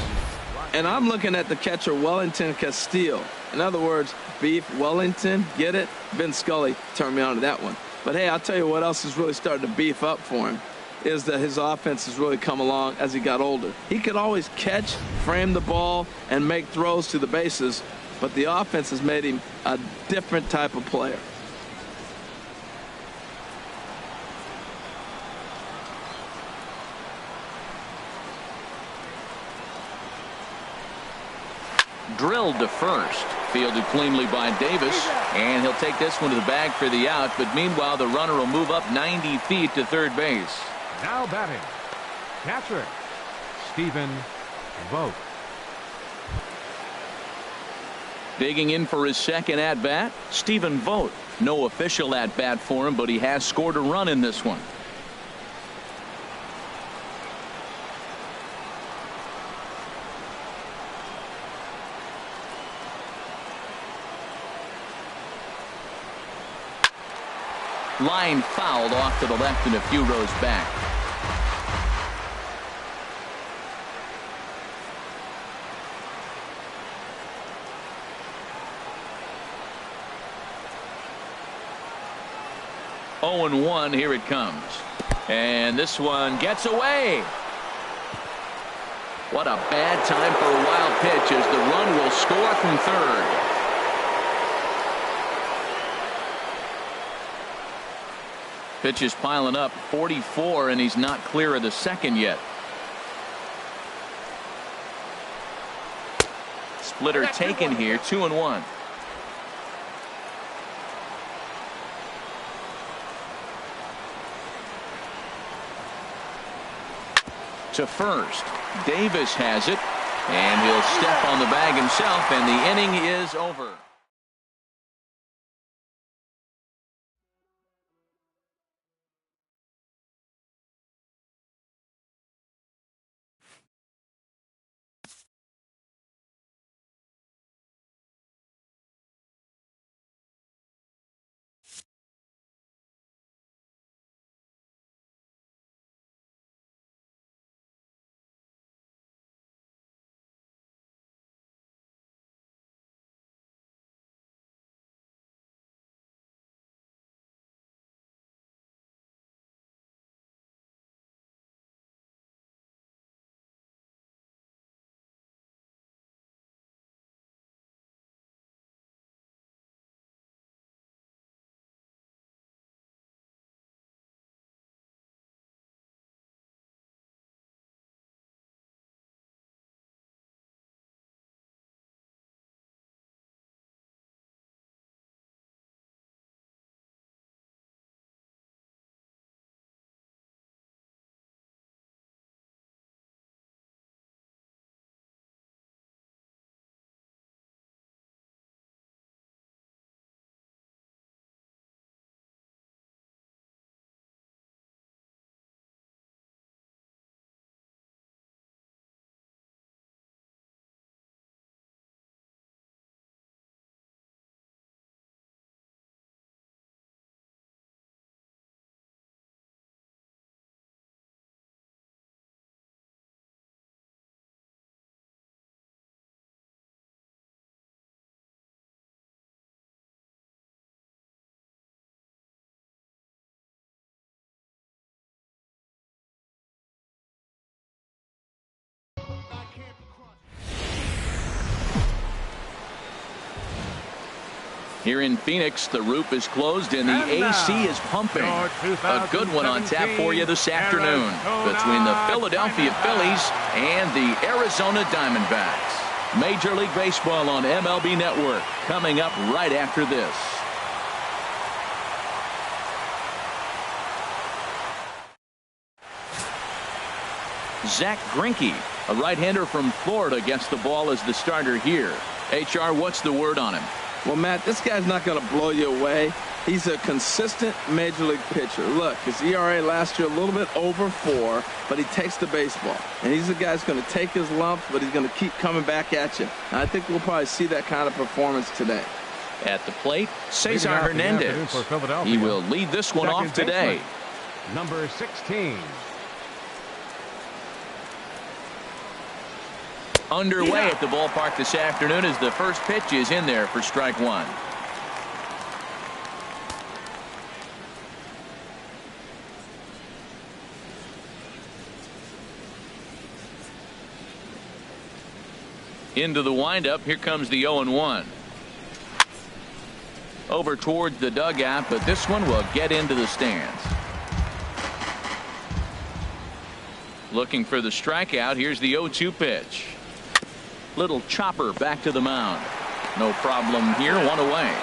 And I'm looking at the catcher Wellington Castillo. In other words, Beef Wellington, get it? Vin Scully turned me on to that one. But hey, I'll tell you what else is really starting to beef up for him is that his offense has really come along as he got older. He could always catch, frame the ball, and make throws to the bases, but the offense has made him a different type of player. Drilled to first. Fielded cleanly by Davis. And he'll take this one to the bag for the out. But meanwhile, the runner will move up 90 feet to third base. Now batting, catcher, Stephen Vogt. Digging in for his second at-bat, Stephen Vogt. No official at-bat for him, but he has scored a run in this one. Line fouled off to the left and a few rows back. Oh, 0-1. Here it comes. And this one gets away. What a bad time for a wild pitch as the run will score from third. Pitch is piling up, 44, and he's not clear of the second yet. Splitter taken here, 2-1. To first. Davis has it, and he'll step on the bag himself, and the inning is over. Here in Phoenix, the roof is closed and the AC is pumping. A good one on tap for you this afternoon between the Philadelphia Phillies and the Arizona Diamondbacks. Major League Baseball on MLB Network coming up right after this. Zach Greinke, a right-hander from Florida, gets the ball as the starter here. HR, what's the word on him? Well, Matt, this guy's not going to blow you away. He's a consistent major league pitcher. Look, his ERA last year a little bit over 4, but he takes the baseball. And he's a guy who's going to take his lumps, but he's going to keep coming back at you. And I think we'll probably see that kind of performance today. At the plate, Cesar Hernandez. He will lead this one off today. Number 16. Underway at the ballpark this afternoon as the first pitch is in there for strike one. Into the windup. Here comes the 0-1. Over towards the dugout, but this one will get into the stands. Looking for the strikeout. Here's the 0-2 pitch. Little chopper back to the mound. No problem here. One away.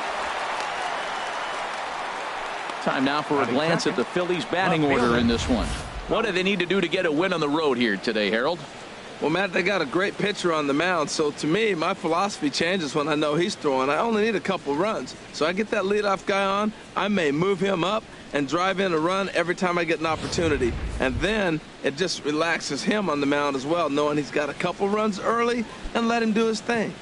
Time now for a glance at the Phillies batting order in this one. What do they need to do to get a win on the road here today, Harold? Well, Matt, they got a great pitcher on the mound, so to me, my philosophy changes when I know he's throwing. I only need a couple runs. So I get that leadoff guy on, I may move him up and drive in a run every time I get an opportunity. And then it just relaxes him on the mound as well, knowing he's got a couple runs early and let him do his thing.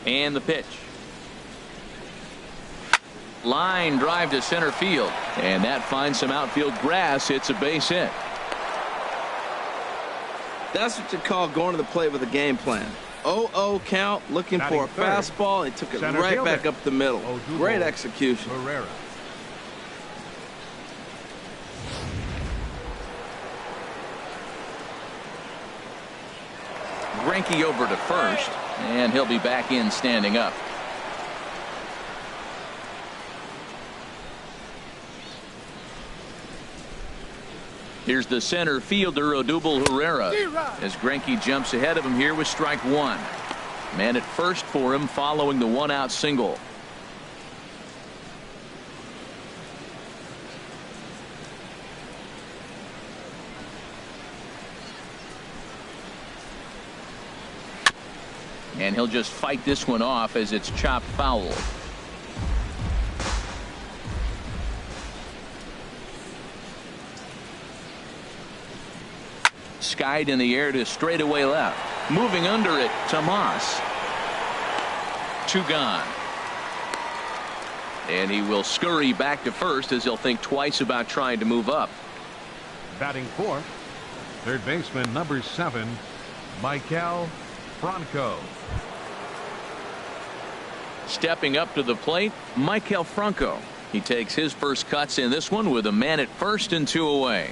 And the pitch. Line drive to center field, and that finds some outfield grass. It's a base hit. That's what you call going to the plate with a game plan. 0-0 count, looking for a fastball. He took it right back up the middle. Great execution. Greinke over to first, and he'll be back in standing up. Here's the center fielder, Odubel Herrera, as Greinke jumps ahead of him here with strike one. Man at first for him following the one-out single. And he'll just fight this one off as it's chopped foul. Skied in the air to straightaway left. Moving under it, Tomas. Two gone. And he will scurry back to first as he'll think twice about trying to move up. Batting fourth, third baseman number 7, Maikel Franco. Stepping up to the plate, Maikel Franco. He takes his first cuts in this one with a man at first and 2 away.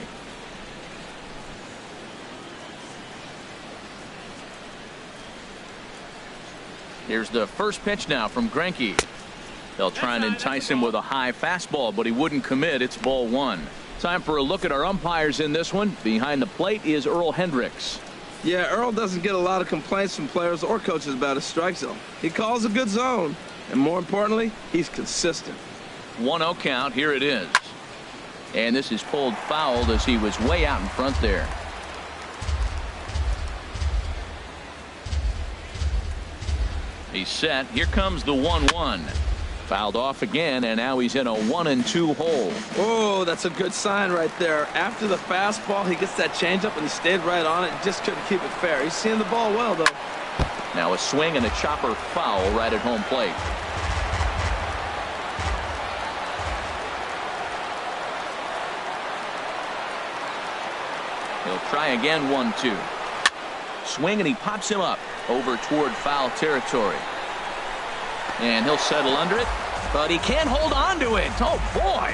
Here's the first pitch now from Greinke. They'll try and entice him with a high fastball, but he wouldn't commit. It's ball one. Time for a look at our umpires in this one. Behind the plate is Earl Hendricks. Yeah, Earl doesn't get a lot of complaints from players or coaches about his strike zone. He calls a good zone, and more importantly, he's consistent. 1-0 count. Here it is. And this is pulled foul as he was way out in front there. He's set. Here comes the 1-1. Fouled off again, and now he's in a 1-2 hole. Oh, that's a good sign right there. After the fastball, he gets that changeup, and he stayed right on it. Just couldn't keep it fair. He's seeing the ball well, though. Now a swing and a chopper foul right at home plate. He'll try again. 1-2. Swing, and he pops him up over toward foul territory. And he'll settle under it, but he can't hold on to it. Oh, boy.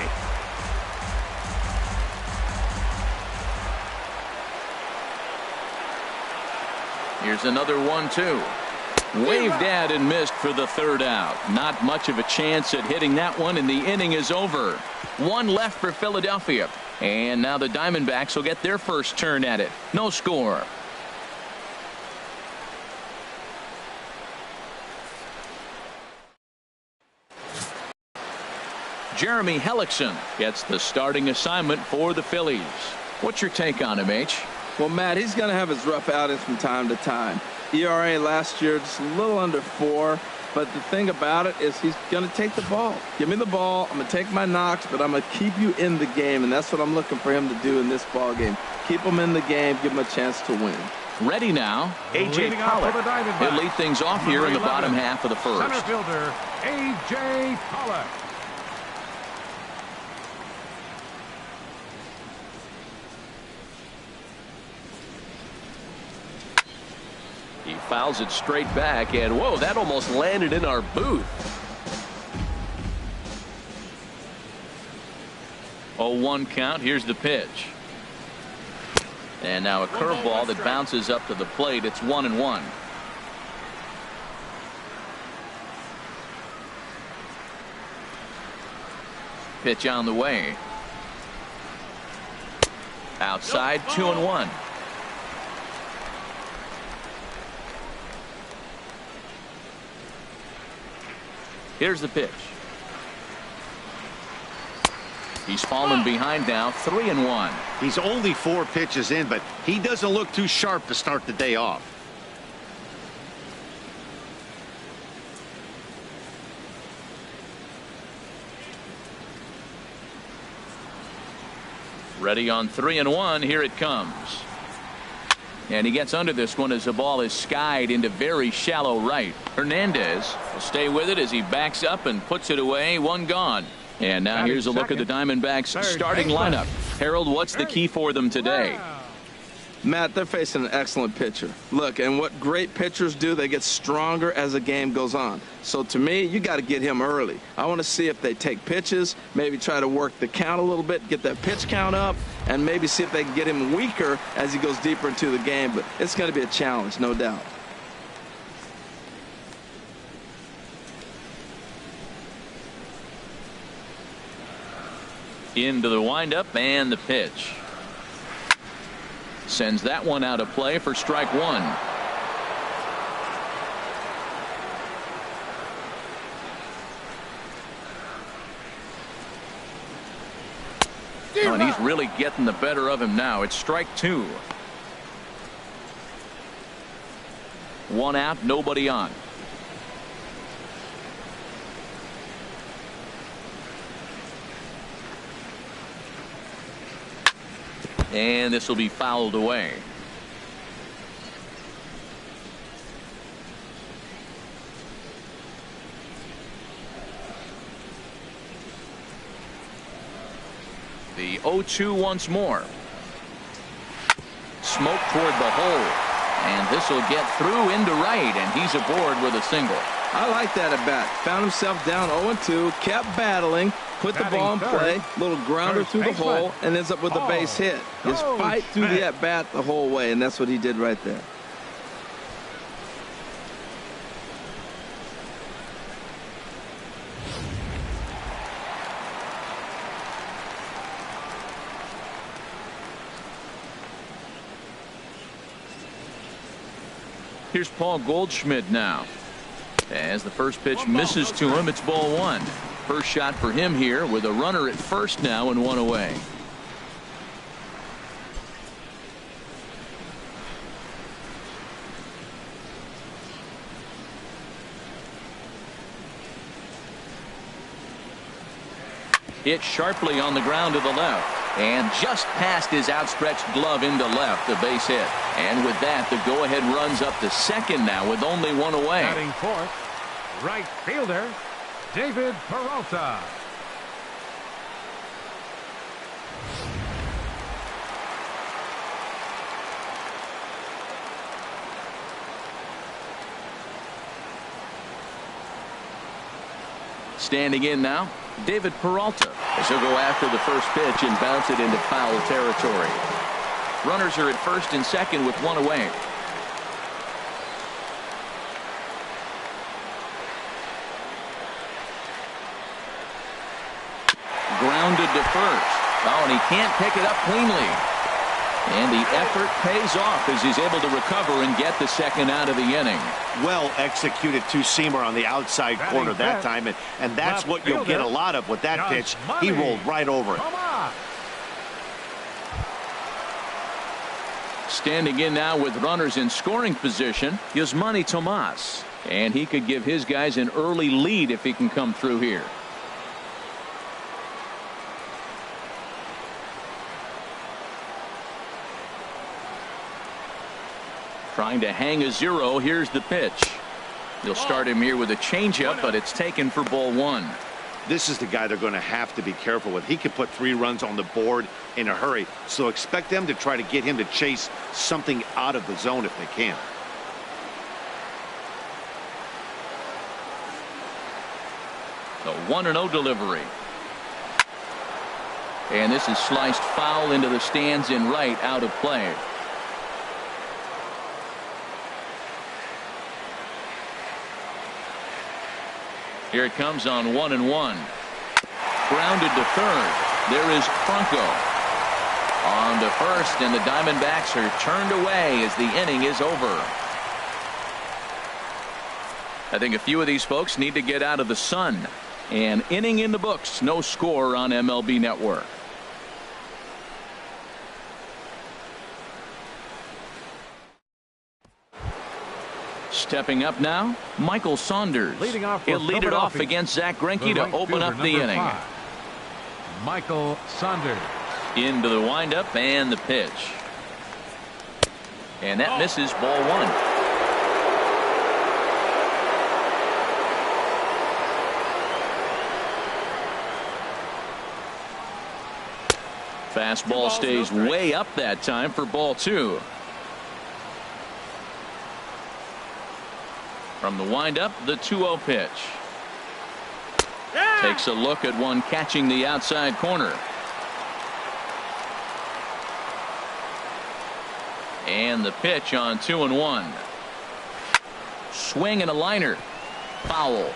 Here's another 1-2. Waved at and missed for the third out. Not much of a chance at hitting that one, and the inning is over. One left for Philadelphia. And now the Diamondbacks will get their first turn at it. No score. Jeremy Hellickson gets the starting assignment for the Phillies. What's your take on him, H? Well, Matt, he's going to have his rough outings from time to time. ERA last year just a little under 4. But the thing about it is he's going to take the ball. Give me the ball. I'm going to take my knocks, but I'm going to keep you in the game. And that's what I'm looking for him to do in this ball game. Keep him in the game. Give him a chance to win. Ready now, A.J. Pollock. He'll lead things off here in the bottom half of the first. Center fielder, A.J. Pollock. He fouls it straight back, and whoa, that almost landed in our booth. 0-1 count. Here's the pitch. And now a curveball that bounces up to the plate. It's 1-1. Pitch on the way. Outside, 2-1. Here's the pitch. He's fallen behind now, 3-1. He's only 4 pitches in, but he doesn't look too sharp to start the day off. Ready on 3-1. Here it comes. And he gets under this one as the ball is skied into very shallow right. Hernandez will stay with it as he backs up and puts it away. One gone. And now here's a look at the Diamondbacks starting lineup. Harold, what's the key for them today? Matt, they're facing an excellent pitcher. Look, and what great pitchers do, they get stronger as the game goes on. So to me, you got to get him early. I want to see if they take pitches, maybe try to work the count a little bit, get that pitch count up, and maybe see if they can get him weaker as he goes deeper into the game. But it's going to be a challenge, no doubt. Into the windup and the pitch. Sends that one out of play for strike one. Oh, and he's really getting the better of him now. It's strike two. One out, nobody on. And this will be fouled away. The 0-2 once more. Smoke toward the hole. And this will get through into right, and he's aboard with a single. I like that at bat. Found himself down 0-2, kept battling, put the ball in play, little grounder through the hole, and ends up with a base hit. Just fight through the at bat the whole way, and that's what he did right there. Here's Paul Goldschmidt now. As the first pitch misses to him, it's ball one. First shot for him here with a runner at first now and one away. Hit sharply on the ground to the left. And just past his outstretched glove into left, the base hit. And with that, the go-ahead runs up to second now with only one away. Batting fourth, right fielder, David Peralta. Standing in now, David Peralta, as he'll go after the first pitch and bounce it into foul territory. Runners are at first and second with one away. Grounded to first. Oh, and he can't pick it up cleanly. And the effort pays off as he's able to recover and get the second out of the inning. Well executed two-seamer on the outside corner that time, and that's what you'll get a lot of with that pitch. He rolled right over it. Standing in now with runners in scoring position is Manny Tomas, and he could give his guys an early lead if he can come through here. Trying to hang a zero. Here's the pitch. They'll start him here with a changeup, but it's taken for ball one. This is the guy they're going to have to be careful with. He could put 3 runs on the board in a hurry, so expect them to try to get him to chase something out of the zone if they can. The 1-0 delivery. And this is sliced foul into the stands in right, out of play. Here it comes on 1-1. Grounded to third. There is Franco. On to first, and the Diamondbacks are turned away as the inning is over. I think a few of these folks need to get out of the sun. An inning in the books. No score on MLB Network. Stepping up now, Michael Saunders. He'll lead it off against Zach Greinke to open up the inning. Michael Saunders. Into the windup and the pitch. And that misses, ball one. Fastball stays way up that time for ball two. From the windup, the 2-0 pitch. Takes a look at one catching the outside corner. And the pitch on 2-1. Swing and a liner. Foul.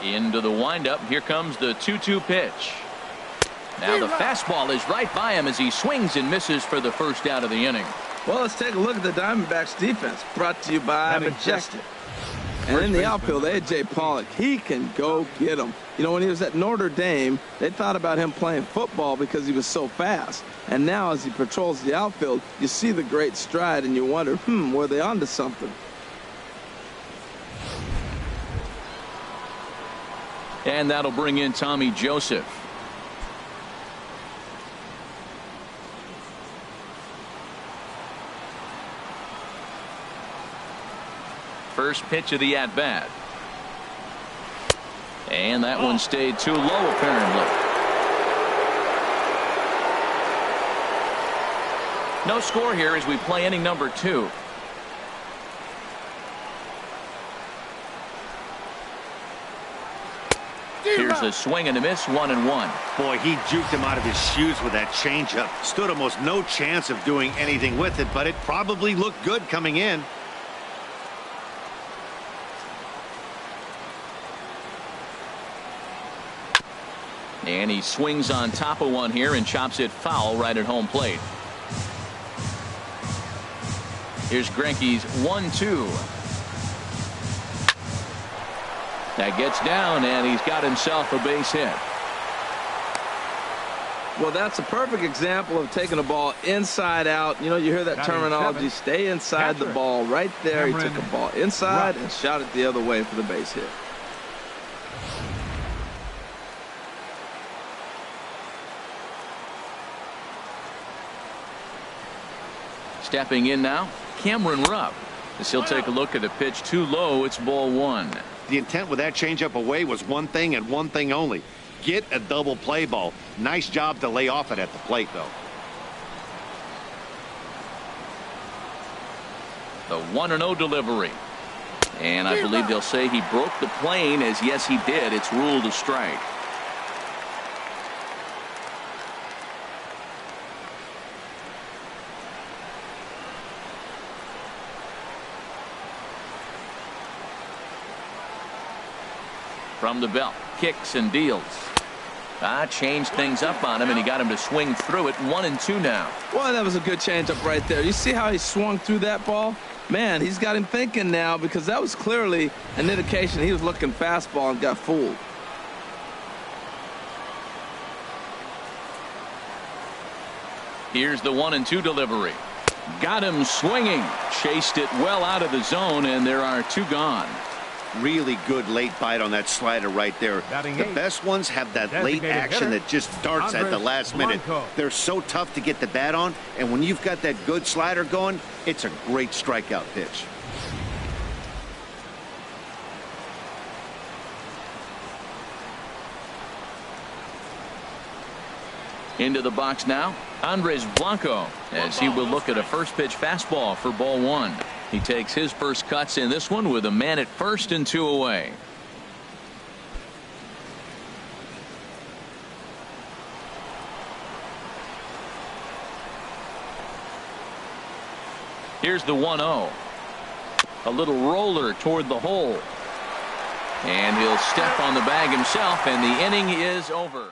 Into the windup. Here comes the 2-2 pitch. Now the fastball is right by him as he swings and misses for the first out of the inning. Well, let's take a look at the Diamondbacks defense, brought to you by Majestic. And in the outfield, A.J. Pollock, he can go get them. You know, when he was at Notre Dame, they thought about him playing football because he was so fast. And now as he patrols the outfield, you see the great stride and you wonder, were they onto something? And that'll bring in Tommy Joseph. First pitch of the at-bat. And that one stayed too low, apparently. No score here as we play inning number 2. Here's a swing and a miss, 1-1. Boy, he juked him out of his shoes with that changeup. Stood almost no chance of doing anything with it, but it probably looked good coming in. And he swings on top of one here and chops it foul right at home plate. Here's Greinke's 1-2. That gets down, and he's got himself a base hit. Well, that's a perfect example of taking a ball inside out. You know, you hear that terminology, stay inside the ball right there. He took a ball inside and shot it the other way for the base hit. Stepping in now, Cameron Rupp. As he'll take a look at a pitch too low, it's ball 1. The intent with that changeup away was one thing and one thing only. Get a double play ball. Nice job to lay off it at the plate, though. The 1-0 delivery. And I believe they'll say he broke the plane, as yes, he did. It's ruled a strike. From the belt, kicks and deals. Changed things up on him, and he got him to swing through it. 1-2 now. Boy, that was a good changeup right there. You see how he swung through that ball? Man, he's got him thinking now, because that was clearly an indication he was looking fastball and got fooled. Here's the 1-2 delivery. Got him swinging. Chased it well out of the zone, and there are 2 gone. Really good late bite on that slider right there. The best ones have that late action that just darts at the last minute. They're so tough to get the bat on, and when you've got that good slider going, it's a great strikeout pitch. Into the box now, Andres Blanco, as he will look at a first pitch fastball for ball 1. He takes his first cuts in this one with a man at first and 2 away. Here's the 1-0. A little roller toward the hole. And he'll step on the bag himself, and the inning is over.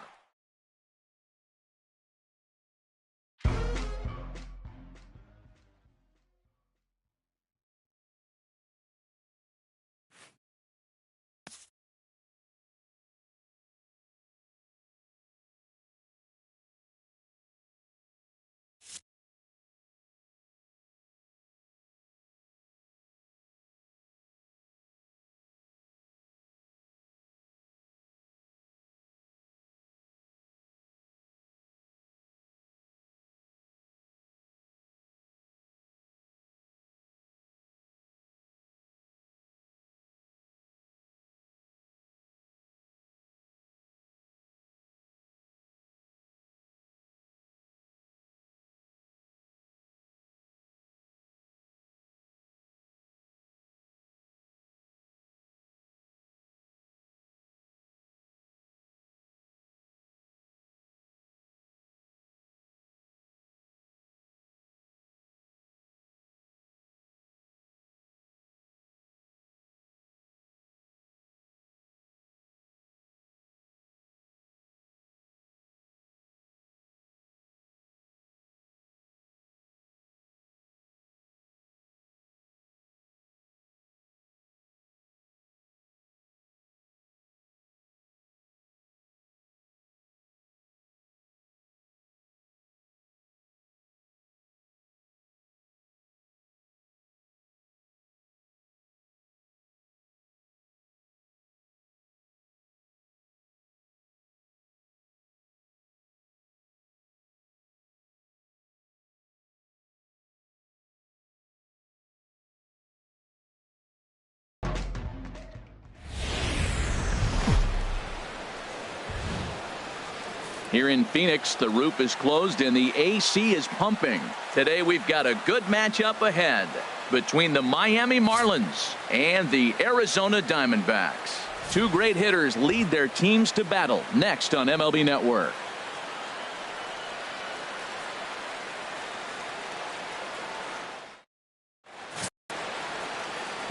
Here in Phoenix, the roof is closed and the AC is pumping. Today we've got a good matchup ahead between the Miami Marlins and the Arizona Diamondbacks. Two great hitters lead their teams to battle next on MLB Network.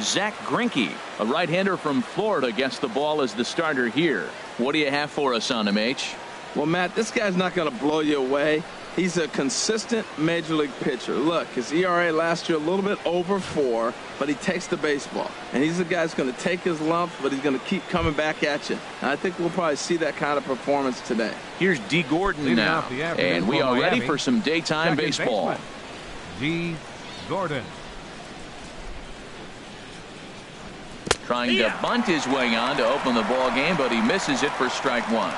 Zach Greinke, a right-hander from Florida, gets the ball as the starter here. What do you have for us on him, H? Well, Matt, this guy's not going to blow you away. He's a consistent major league pitcher. Look, his ERA last year a little bit over 4, but he takes the baseball. And he's the guy that's going to take his lumps, but he's going to keep coming back at you. And I think we'll probably see that kind of performance today. Here's D. Gordon now, and we are ready for some daytime baseball. D. Gordon. Trying to bunt his way on to open the ball game, but he misses it for strike 1.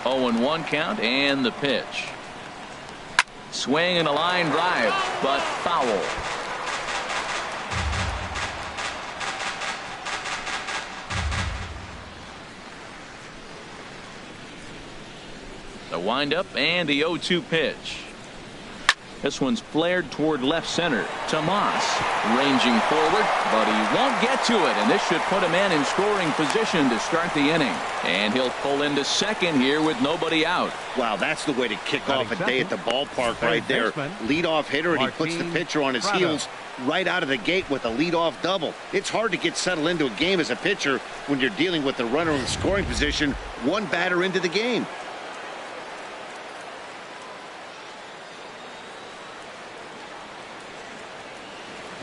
0-1 count and the pitch. Swing and a line drive, but foul. The windup and the 0-2 pitch. This one's flared toward left center. Tomas ranging forward, but he won't get to it, and this should put a man in scoring position to start the inning. And he'll pull into second here with nobody out. Wow, that's the way to kick off a day at the ballpark right there. Leadoff hitter, and he puts the pitcher on his heels right out of the gate with a leadoff double. It's hard to get settled into a game as a pitcher when you're dealing with the runner in scoring position one batter into the game.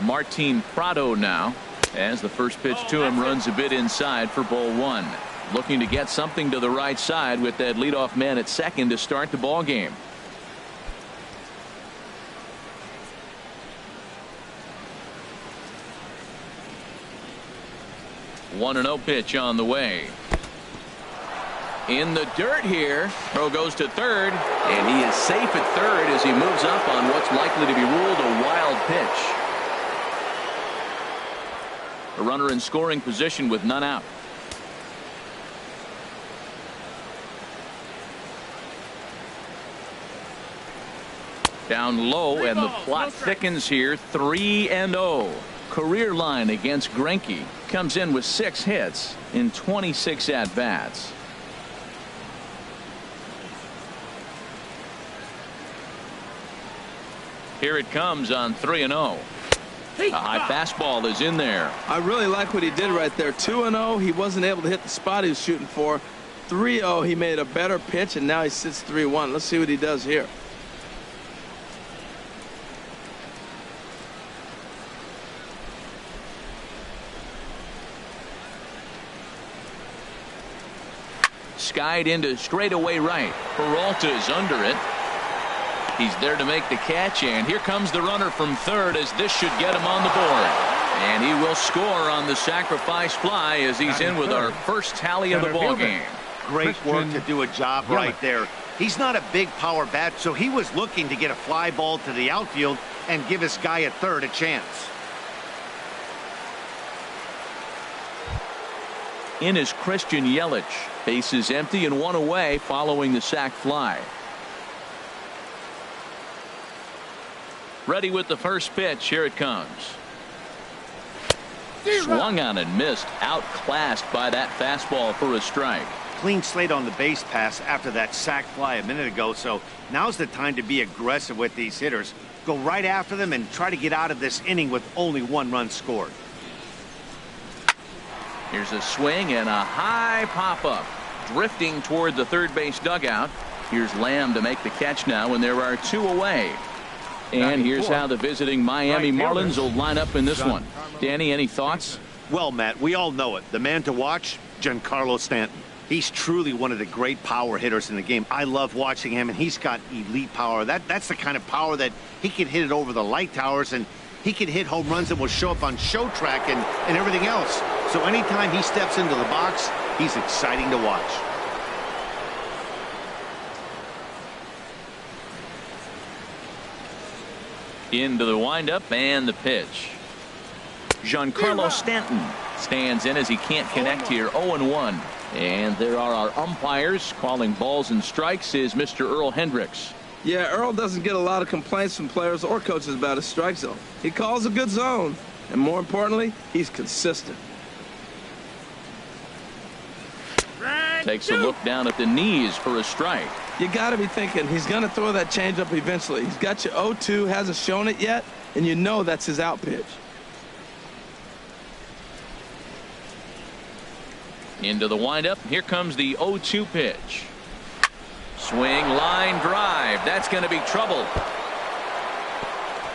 Martin Prado now, as the first pitch to him runs a bit inside for ball 1. Looking to get something to the right side with that leadoff man at second to start the ball game. One and 0 pitch on the way. In the dirt here. Throw goes to third, and he is safe at third as he moves up on what's likely to be ruled a wild pitch. A runner in scoring position with none out. Down low, and the plot thickens here. 3-0. Career line against Greinke. Comes in with 6 hits in 26 at-bats. Here it comes on 3-0. A high fastball is in there. I really like what he did right there. 2-0. He wasn't able to hit the spot he was shooting for. 3-0. He made a better pitch, and now he sits 3-1. Let's see what he does here. Skied into straightaway right. Peralta's under it. He's there to make the catch, and here comes the runner from third as this should get him on the board. And he will score on the sacrifice fly as he's in with our first tally of the ball game. Great work to do a job right there. He's not a big power bat, so he was looking to get a fly ball to the outfield and give his guy at third a chance. In is Christian Yelich. Base is empty and 1 away following the sac fly. Ready with the first pitch. Here it comes. Swung on and missed. Outclassed by that fastball for a strike. Clean slate on the base pass after that sac fly a minute ago, so now's the time to be aggressive with these hitters. Go right after them and try to get out of this inning with only 1 run scored. Here's a swing and a high pop-up. Drifting toward the third base dugout. Here's Lamb to make the catch now, and there are 2 away. And here's how the visiting Miami Marlins will line up in this one. Danny, any thoughts? Well, Matt, we all know it. The man to watch, Giancarlo Stanton. He's truly one of the great power hitters in the game. I love watching him, and he's got elite power. That's the kind of power that he can hit it over the light towers, and he can hit home runs that will show up on show track and everything else. So anytime he steps into the box, he's exciting to watch. Into the windup and the pitch. Giancarlo Stanton Stands in as he can't connect here. 0-1. And there are our umpires calling balls and strikes is Mr. Earl Hendricks. Yeah, Earl doesn't get a lot of complaints from players or coaches about his strike zone. He calls a good zone. And more importantly, he's consistent. Takes a look down at the knees for a strike. You got to be thinking he's going to throw that changeup eventually. He's got you 0-2, hasn't shown it yet, and you know that's his out pitch. Into the windup. Here comes the 0-2 pitch. Swing, line drive. That's going to be trouble.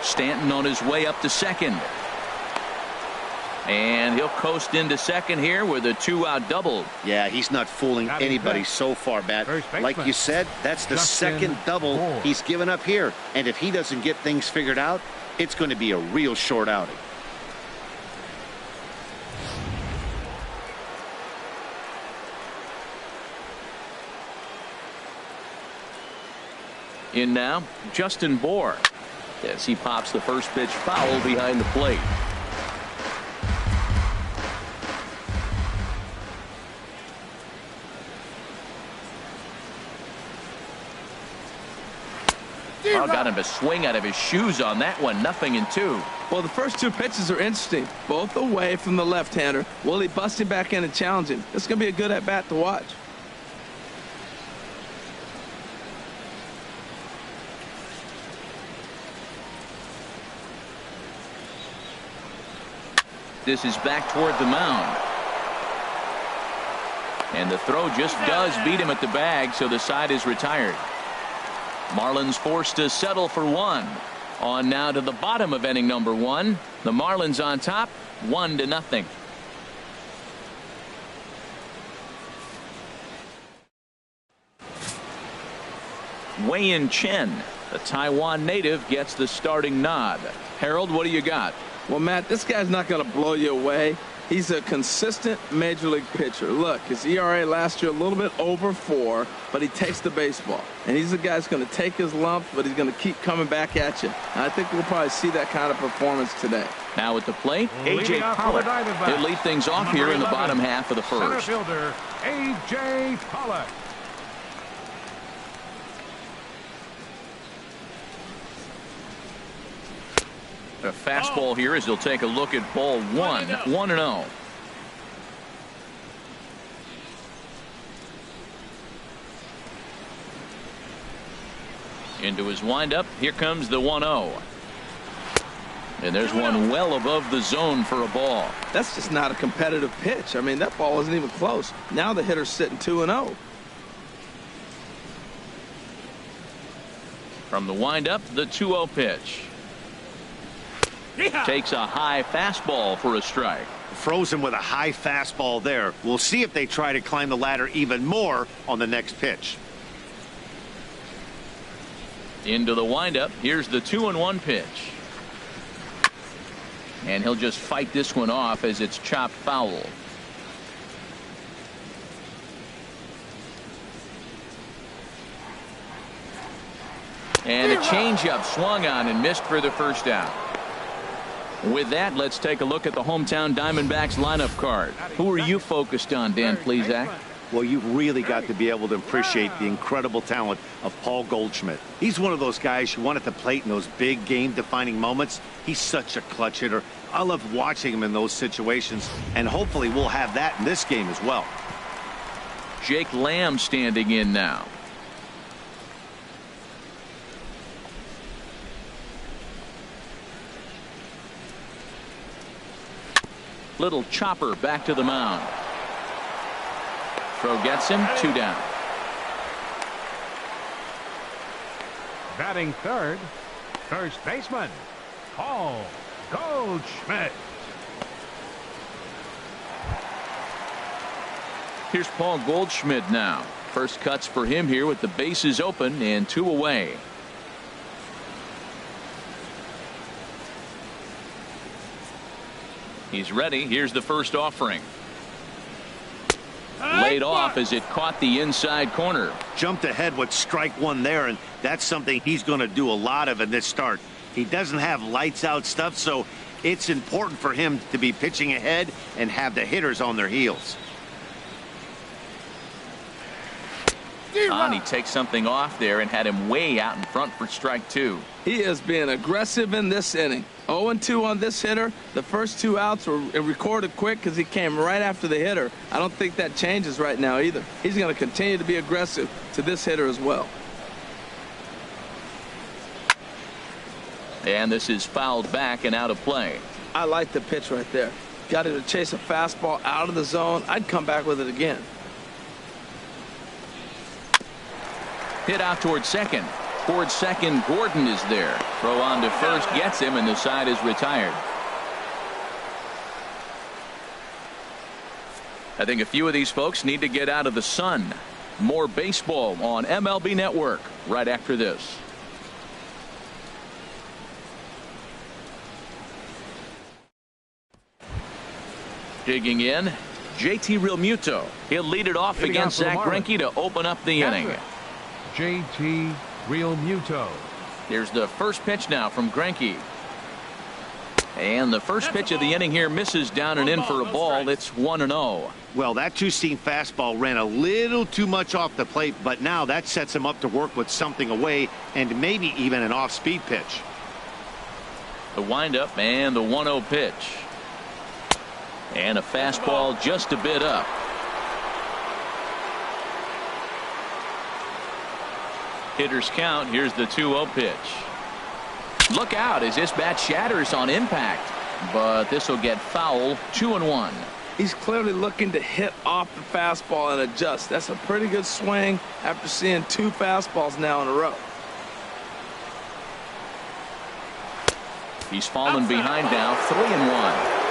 Stanton on his way up to second. And he'll coast into second here with a 2-out double. Yeah, he's not fooling anybody so far, Bat. Like you said, that's the second double he's given up here. And if he doesn't get things figured out, it's going to be a real short outing. In now, Justin Bohr, as he pops the first pitch foul behind the plate. Oh, got him to swing out of his shoes on that one. 0-2. Well, the first two pitches are interesting. Both away from the left-hander. Will he bust him back in and challenge him? It's going to be a good at-bat to watch. This is back toward the mound. And the throw just does beat him at the bag, so the side is retired. Marlins forced to settle for one. On now to the bottom of inning number 1. The Marlins on top, 1-0. Wei-Yin Chen, the Taiwan native, gets the starting nod. Harold, what do you got? Well, Matt, this guy's not going to blow you away. He's a consistent major league pitcher. Look, his ERA last year a little bit over 4, but he takes the baseball. And he's a guy that's going to take his lumps, but he's going to keep coming back at you. And I think we'll probably see that kind of performance today. Now at the plate, A.J. Pollock. He'll lead things off here in the bottom half of the first. Center fielder, A.J. Pollock. A fastball here as he'll take a look at ball 1. 1-0. Into his windup. Here comes the 1-0. And there's one well above the zone for a ball. That's just not a competitive pitch. I mean, that ball wasn't even close. Now the hitter's sitting 2-0. From the windup, the 2-0 pitch. Takes a high fastball for a strike. Frozen with a high fastball there. We'll see if they try to climb the ladder even more on the next pitch. Into the windup. Here's the 2-1 pitch. And he'll just fight this one off as it's chopped foul. And a changeup swung on and missed for the first out. With that, let's take a look at the hometown Diamondbacks lineup card. Who are you focused on, Dan Plesac? Well, you've really got to be able to appreciate the incredible talent of Paul Goldschmidt. He's one of those guys you want at the plate in those big game-defining moments. He's such a clutch hitter. I love watching him in those situations, and hopefully we'll have that in this game as well. Jake Lamb standing in now. Little chopper back to the mound. Throw gets him. 2 down. Batting third, first baseman, Paul Goldschmidt. Here's Paul Goldschmidt now. First cuts for him here with the bases open and 2 away. He's ready. Here's the first offering. Laid off as it caught the inside corner. Jumped ahead with strike 1 there, and that's something he's going to do a lot of in this start. He doesn't have lights out stuff, so It's important for him to be pitching ahead and have the hitters on their heels. He takes something off there and had him way out in front for strike 2. He is being aggressive in this inning. 0-2 on this hitter. The first 2 outs were recorded quick because he came right after the hitter. I don't think that changes right now either. He's going to continue to be aggressive to this hitter as well. And this is fouled back and out of play. I like the pitch right there. Got it to chase a fastball out of the zone. I'd come back with it again. Hit out towards second. Towards second, Gordon is there. Throw on to first gets him, and the side is retired. I think a few of these folks need to get out of the sun. More baseball on MLB Network right after this. Digging in, JT Realmuto. He'll lead it off against Zach Greinke to open up the inning. JT Realmuto. Here's the first pitch now from Greinke. And the first pitch of the inning here misses down and in for a ball. It's 1-0. Well, that two-seam fastball ran a little too much off the plate, but now that sets him up to work with something away and maybe even an off-speed pitch. The windup and the 1-0 pitch. And a fastball just a bit up. Hitters count. Here's the 2-0 pitch. Look out as this bat shatters on impact, but this will get foul. 2-1. He's clearly looking to hit off the fastball and adjust. That's a pretty good swing after seeing 2 fastballs now in a row. He's fallen behind now. 3-1.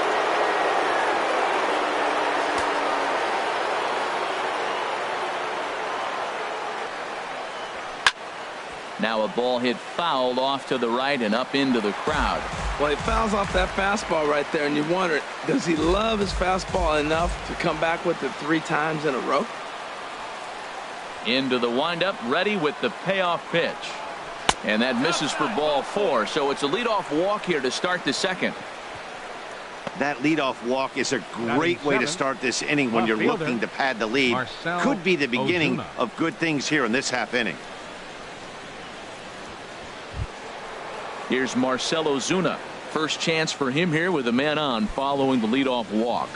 Now a ball hit fouled off to the right and up into the crowd. Well, he fouls off that fastball right there, and you wonder, does he love his fastball enough to come back with it 3 times in a row? Into the windup, ready with the payoff pitch. And that misses for ball 4, so it's a leadoff walk here to start the second. That leadoff walk is a great way to start this inning when you're looking to pad the lead. Could be the beginning of good things here in this half inning. Here's Marcell Ozuna. First chance for him here with a man on following the leadoff walk.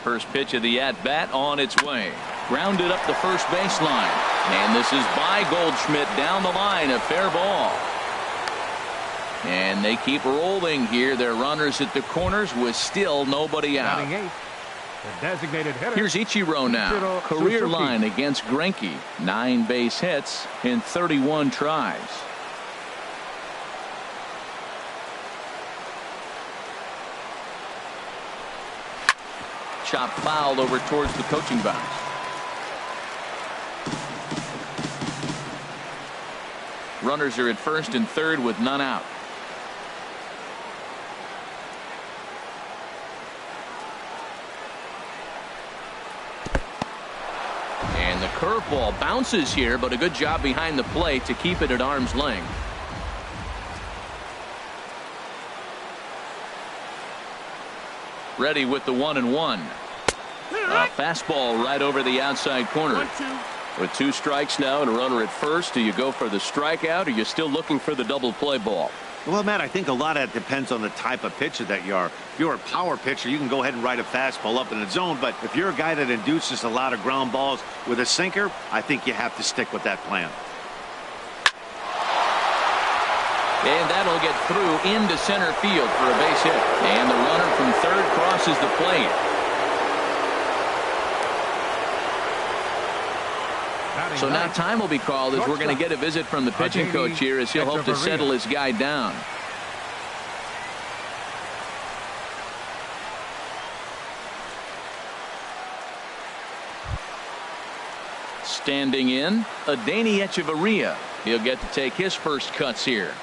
First pitch of the at-bat on its way. Grounded up the first baseline. And this is by Goldschmidt down the line. A fair ball. And they keep rolling here. Their runners at the corners with still nobody out. The designated hitter. Here's Ichiro now. Career line against Greinke. 9 base hits in 31 tries. Chop fouled over towards the coaching box. Runners are at first and third with none out. And the curveball bounces here, but a good job behind the plate to keep it at arm's length. Ready with the 1-1. A fastball right over the outside corner. With 2 strikes now and a runner at first, do you go for the strikeout or are you still looking for the double play ball? Well, Matt, I think a lot of that depends on the type of pitcher that you are. If you're a power pitcher, you can go ahead and ride a fastball up in the zone. But if you're a guy that induces a lot of ground balls with a sinker, I think you have to stick with that plan. And that'll get through into center field for a base hit. And the runner from third crosses the plate. So now time will be called as we're going to get a visit from the pitching coach here as he'll hope to settle his guy down. Standing in, Adeiny Echeverria. He'll get to take his first cuts here.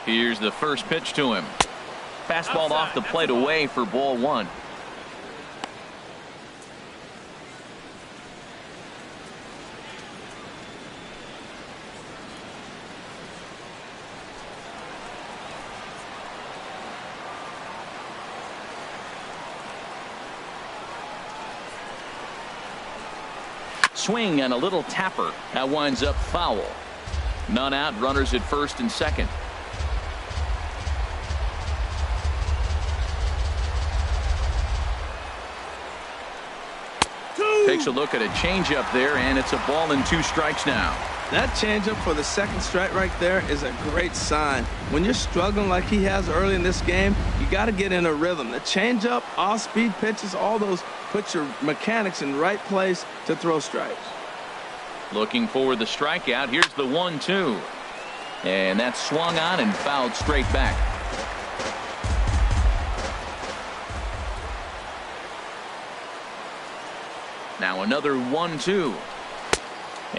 Here's the first pitch to him. Fastball off the plate away for ball one. Swing and a little tapper. That winds up foul. None out, runners at first and second. Takes a look at a changeup there, and it's a ball and 2 strikes now. That changeup for the second strike right there is a great sign. When you're struggling like he has early in this game, you got to get in a rhythm. The changeup, off-speed pitches, all those put your mechanics in the right place to throw strikes. Looking for the strikeout. Here's the 1-2. And that's swung on and fouled straight back. Now another 1-2.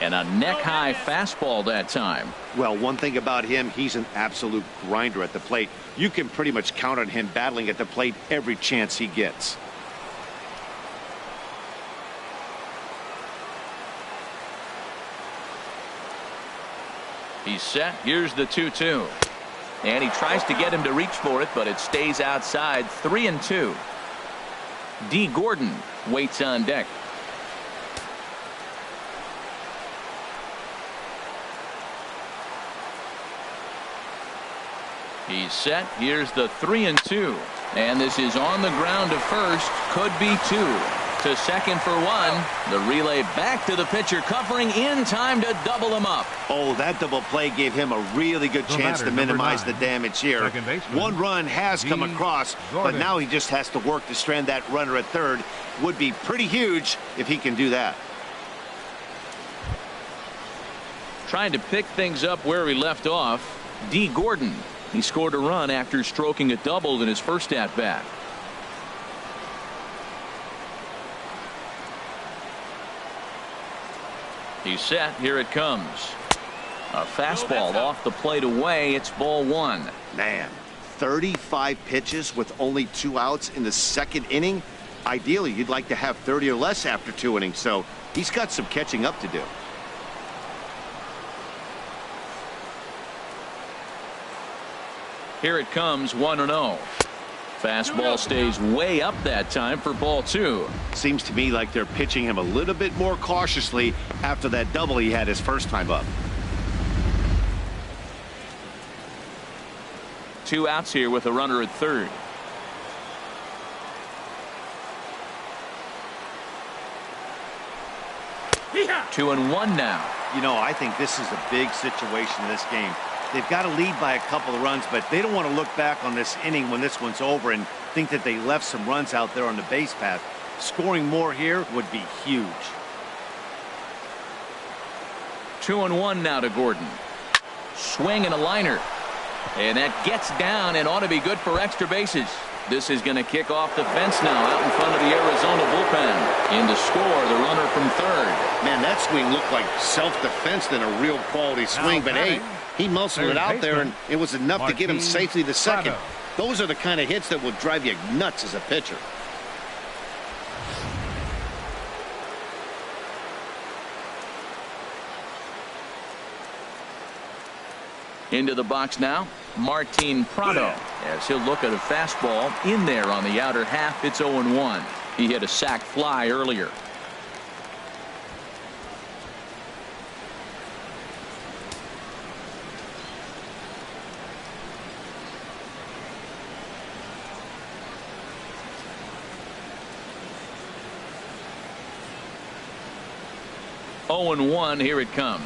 And a neck-high fastball that time. Well, one thing about him, he's an absolute grinder at the plate. You can pretty much count on him battling at the plate every chance he gets. He's set. Here's the 2-2. And he tries to get him to reach for it, but it stays outside. 3-2. D. Gordon waits on deck. He's set. Here's the 3-2. And this is on the ground to first. Could be 2. To second for 1. The relay back to the pitcher, covering in time to double him up. Oh, that double play gave him a really good chance to minimize the damage here. 1 run has come across, but now he just has to work to strand that runner at third. Would be pretty huge if he can do that. Trying to pick things up where he left off. D. Gordon. He scored a run after stroking a double in his first at-bat. He's set. Here it comes. A fastball off the plate away. It's ball 1. Man, 35 pitches with only 2 outs in the second inning. Ideally, you'd like to have 30 or less after 2 innings, so he's got some catching up to do. Here it comes, 1-0. Fastball stays way up that time for ball 2. Seems to me like they're pitching him a little bit more cautiously after that double he had his first time up. 2 outs here with a runner at third. Yeah. 2-1 now. You know, I think this is a big situation in this game. They've got to lead by a couple of runs, but they don't want to look back on this inning when this one's over and think that they left some runs out there on the base path. Scoring more here would be huge. 2-1 now to Gordon. Swing and a liner. And that gets down and ought to be good for extra bases. This is going to kick off the fence now out in front of the Arizona bullpen. In to score, the runner from third. Man, that swing looked like self-defense than a real quality swing, but hey, he muscled it out there, and it was enough to get him safely to second. Those are the kind of hits that will drive you nuts as a pitcher. Into the box now, Martin Prado, as he'll look at a fastball in there on the outer half. It's 0-1. He hit a sac fly earlier. Oh and 1. Here it comes.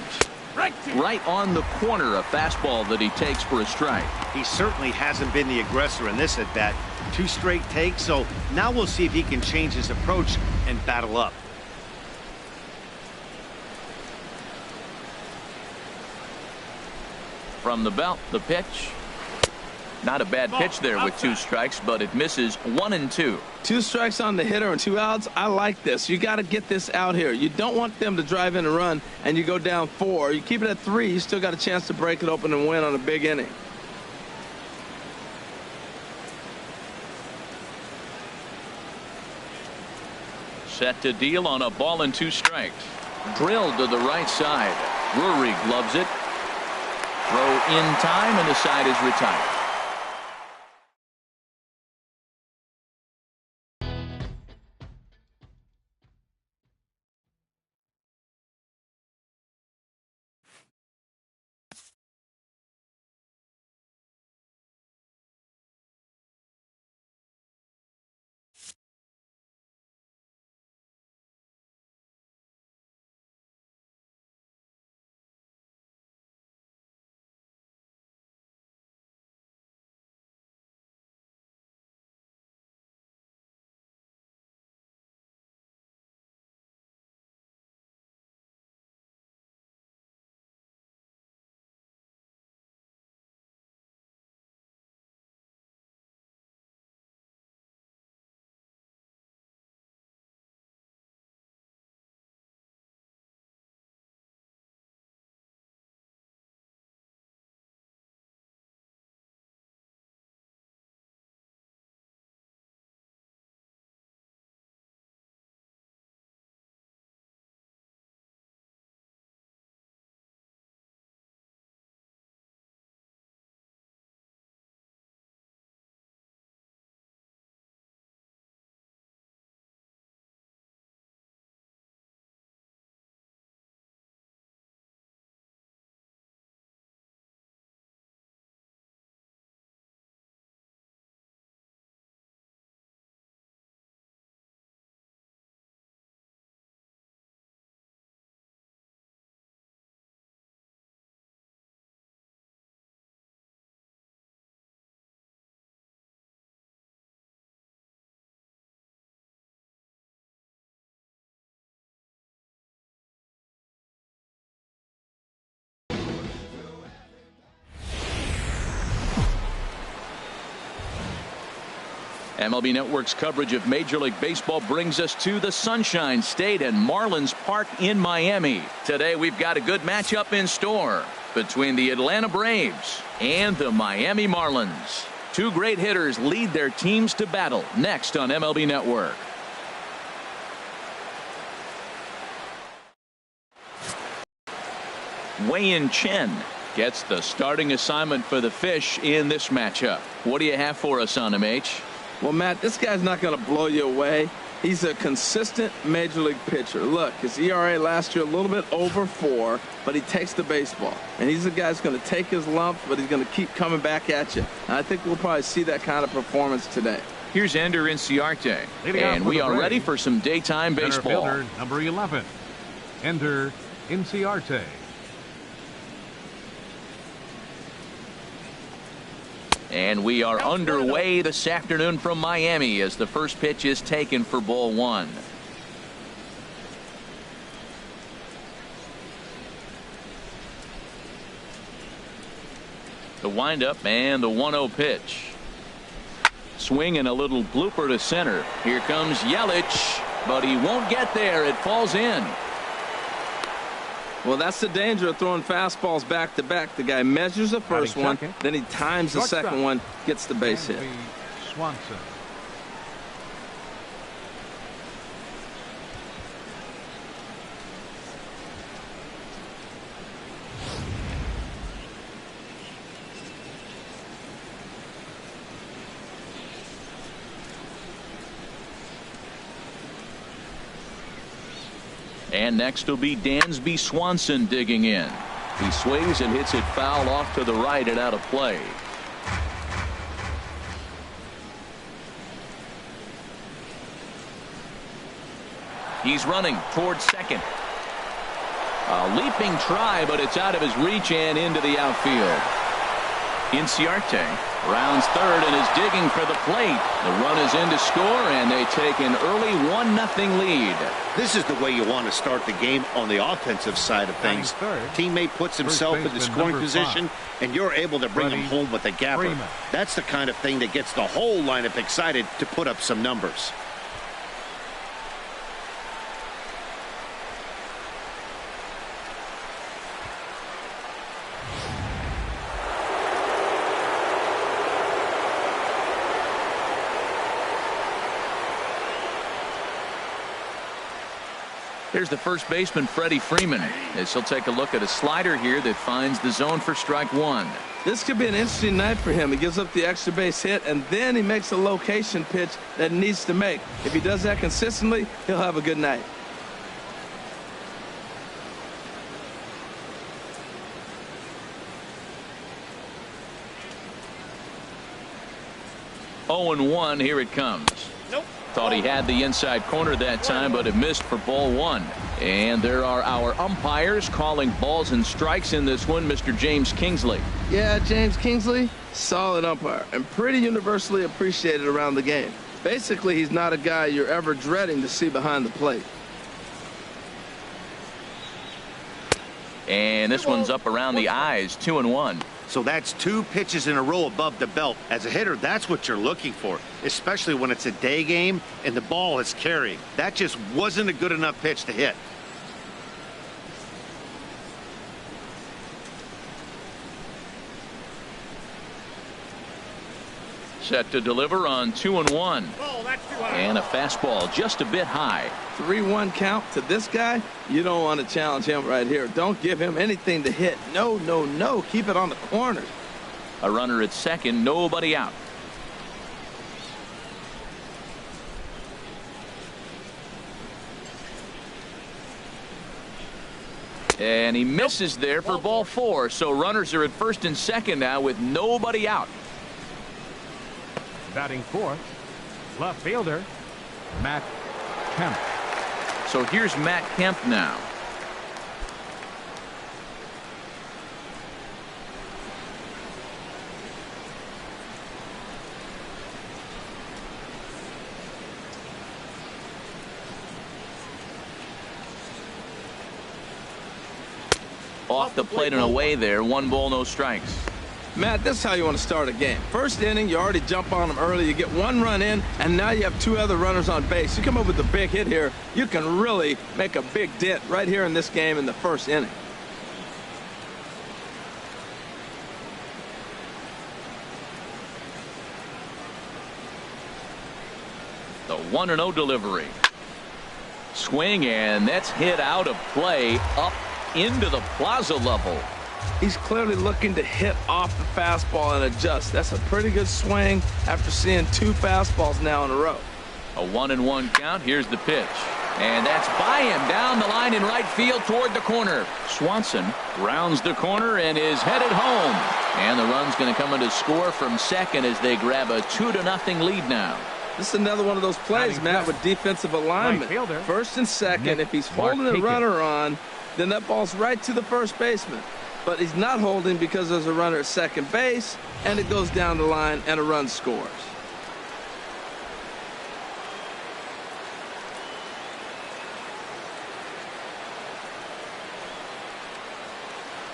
Right on the corner, a fastball that he takes for a strike. He certainly hasn't been the aggressor in this at bat. 2 straight takes, so now we'll see if he can change his approach and battle up. From the belt, the pitch. Not a bad pitch there with 2 strikes, but it misses. 1-2. 2 strikes on the hitter and 2 outs. I like this. You got to get this out here. You don't want them to drive in a run and you go down 4. You keep it at 3. You still got a chance to break it open and win on a big inning. Set to deal on a ball and 2 strikes. Drilled to the right side. Drury gloves it. Throw in time, and the side is retired. MLB Network's coverage of Major League Baseball brings us to the Sunshine State and Marlins Park in Miami. Today we've got a good matchup in store between the Atlanta Braves and the Miami Marlins. 2 great hitters lead their teams to battle next on MLB Network. Wei-Yin Chen gets the starting assignment for the Fish in this matchup. What do you have for us on him, H? Well, Matt, this guy's not going to blow you away. He's a consistent major league pitcher. Look, his ERA last year a little bit over 4, but he takes the baseball. And he's a guy that's going to take his lumps, but he's going to keep coming back at you. And I think we'll probably see that kind of performance today. Here's Ender Inciarte, and we are ready for some daytime baseball. Center fielder, number 11, Ender Inciarte. And we are underway this afternoon from Miami as the first pitch is taken for ball 1. The windup and the 1-0 pitch. Swing and a little blooper to center. Here comes Yelich, but he won't get there. It falls in. Well, that's the danger of throwing fastballs back to back. The guy measures the first one, then he times the second one, gets the base hit. Swanson. And next will be Dansby Swanson digging in. He swings and hits it foul off to the right and out of play. He's running towards second. A leaping try, but it's out of his reach and into the outfield. Inciarte rounds third and is digging for the plate. The run is in to score, and they take an early 1-0 lead. This is the way you want to start the game on the offensive side of things. Teammate puts himself in the scoring position, and you're able to bring him home with a gapper. That's the kind of thing that gets the whole lineup excited to put up some numbers. Here's the first baseman, Freddie Freeman, as he'll take a look at a slider here that finds the zone for strike one. This could be an interesting night for him. He gives up the extra base hit, and then he makes a location pitch that he needs to make. If he does that consistently, he'll have a good night. Oh and 1, here it comes. Thought he had the inside corner that time, but it missed for ball one. And there are our umpires calling balls and strikes in this one, Mr. James Kingsley. Yeah, James Kingsley, solid umpire, and pretty universally appreciated around the game. Basically, he's not a guy you're ever dreading to see behind the plate. And this one's up around the eyes, 2-1. So that's 2 pitches in a row above the belt. As a hitter, that's what you're looking for, especially when it's a day game and the ball is carrying. That just wasn't a good enough pitch to hit. Set to deliver on 2-1. And a fastball just a bit high. 3-1 count to this guy. You don't want to challenge him right here. Don't give him anything to hit. No, no, no. Keep it on the corners. A runner at second, nobody out. And he misses there for ball 4. So runners are at first and second now with nobody out. Batting fourth, left fielder, Matt Kemp. So here's Matt Kemp now. Off the plate and away there. 1 ball, no strikes. Matt, this is how you want to start a game. First inning, you already jump on them early. You get 1 run in, and now you have 2 other runners on base. You come up with a big hit here, you can really make a big dent right here in this game in the first inning. The 1-0 delivery. Swing, and that's hit out of play up into the plaza level. He's clearly looking to hit off the fastball and adjust. That's a pretty good swing after seeing 2 fastballs now in a row. A 1-1 count. Here's the pitch. And that's by him down the line in right field toward the corner. Swanson rounds the corner and is headed home. And the run's going to come in to score from second as they grab a 2-0 lead now. This is another one of those plays, Matt, with defensive alignment. First and second, if he's holding the runner on, then that ball's right to the first baseman. But he's not holding because there's a runner at second base, and it goes down the line, and a run scores.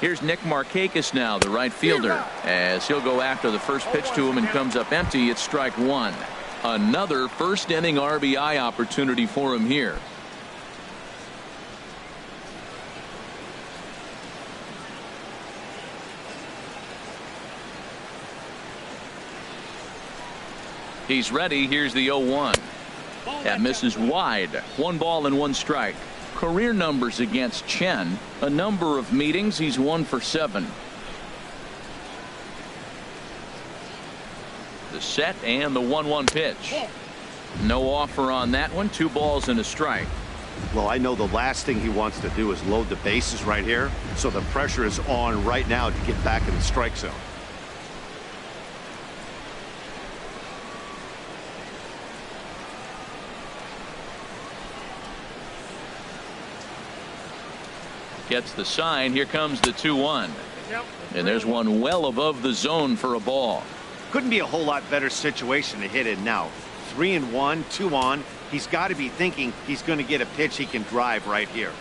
Here's Nick Markakis now, the right fielder, as he'll go after the first pitch to him and comes up empty. It's strike 1. Another first inning RBI opportunity for him here. He's ready. Here's the 0-1. That misses wide. 1 ball and 1 strike. Career numbers against Chen. A number of meetings. He's 1 for 7. The set and the 1-1 pitch. No offer on that one. 2 balls and a strike. Well, I know the last thing he wants to do is load the bases right here. So the pressure is on right now to get back in the strike zone. Gets the sign. Here comes the 2-1. And there's one well above the zone for a ball. Couldn't be a whole lot better situation to hit in now. 3-1, 2 on. He's got to be thinking he's going to get a pitch he can drive right here.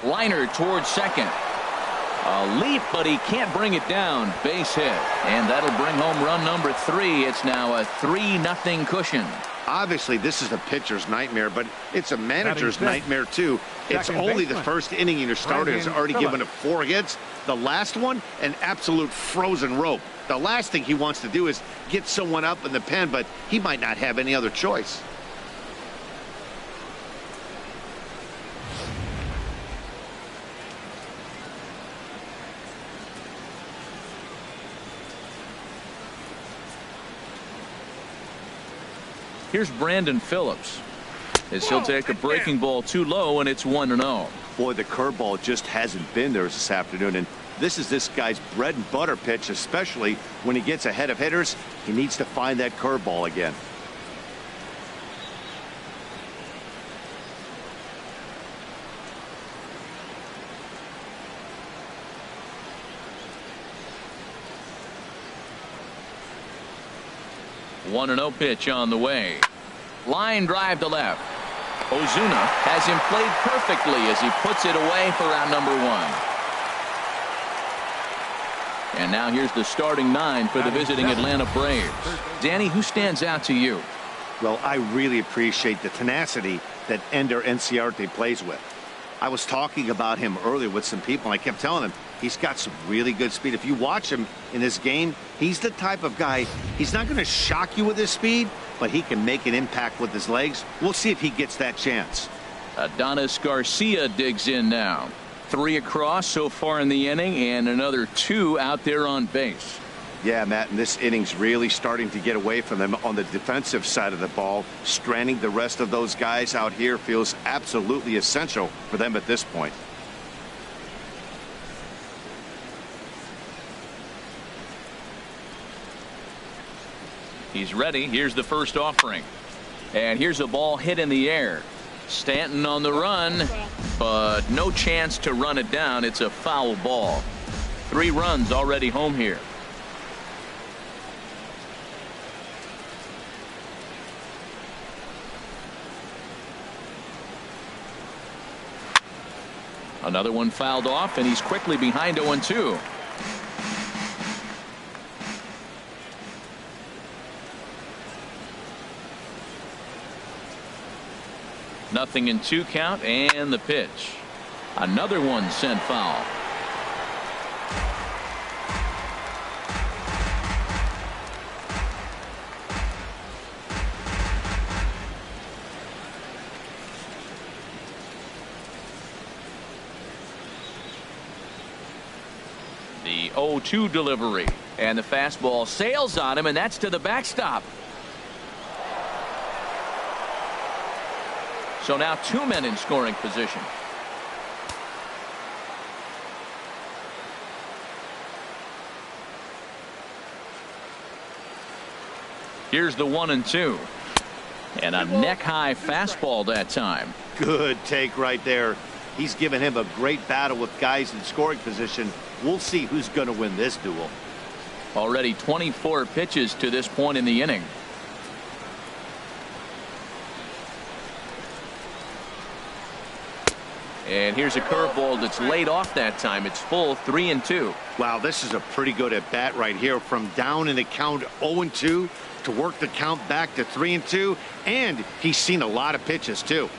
Liner towards second. A leap, but he can't bring it down. Base hit. And that'll bring home run number 3. It's now a 3-0 cushion. Obviously, this is a pitcher's nightmare, but it's a manager's nightmare, too. It's only the first inning, and your starter has already given up 4 hits. The last one, an absolute frozen rope. The last thing he wants to do is get someone up in the pen, but he might not have any other choice. Here's Brandon Phillips as he'll take a breaking ball too low, and it's 1-0. Boy, the curveball just hasn't been there this afternoon, and this is this guy's bread and butter pitch, especially when he gets ahead of hitters. He needs to find that curveball again. One 1-0 pitch on the way. Line drive to left. Ozuna has him played perfectly as he puts it away for out number 1. And now here's the starting 9 for the visiting Atlanta Braves. Danny, who stands out to you? Well, I really appreciate the tenacity that Ender Enciarte plays with. I was talking about him earlier with some people, and I kept telling them he's got some really good speed. If you watch him in this game, he's the type of guy, he's not going to shock you with his speed, but he can make an impact with his legs. We'll see if he gets that chance. Adonis Garcia digs in now. 3 across so far in the inning, and another 2 out there on base. Yeah, Matt, and this inning's really starting to get away from them on the defensive side of the ball. Stranding the rest of those guys out here feels absolutely essential for them at this point. He's ready. Here's the first offering. And here's a ball hit in the air. Stanton on the run, but no chance to run it down. It's a foul ball. 3 runs already home here. Another one fouled off, and he's quickly behind 0-2. Nothing in 2 count, and the pitch. Another one sent foul. The 0-2 delivery, and the fastball sails on him, and that's to the backstop. So now 2 men in scoring position. Here's the 1-2. And a neck-high fastball that time. Good take right there. He's given him a great battle with guys in scoring position. We'll see who's going to win this duel. Already 24 pitches to this point in the inning. And here's a curveball that's laid off that time. It's full, 3-2. Wow, this is a pretty good at bat right here. From down in the count 0-2 to work the count back to 3-2. And he's seen a lot of pitches, too.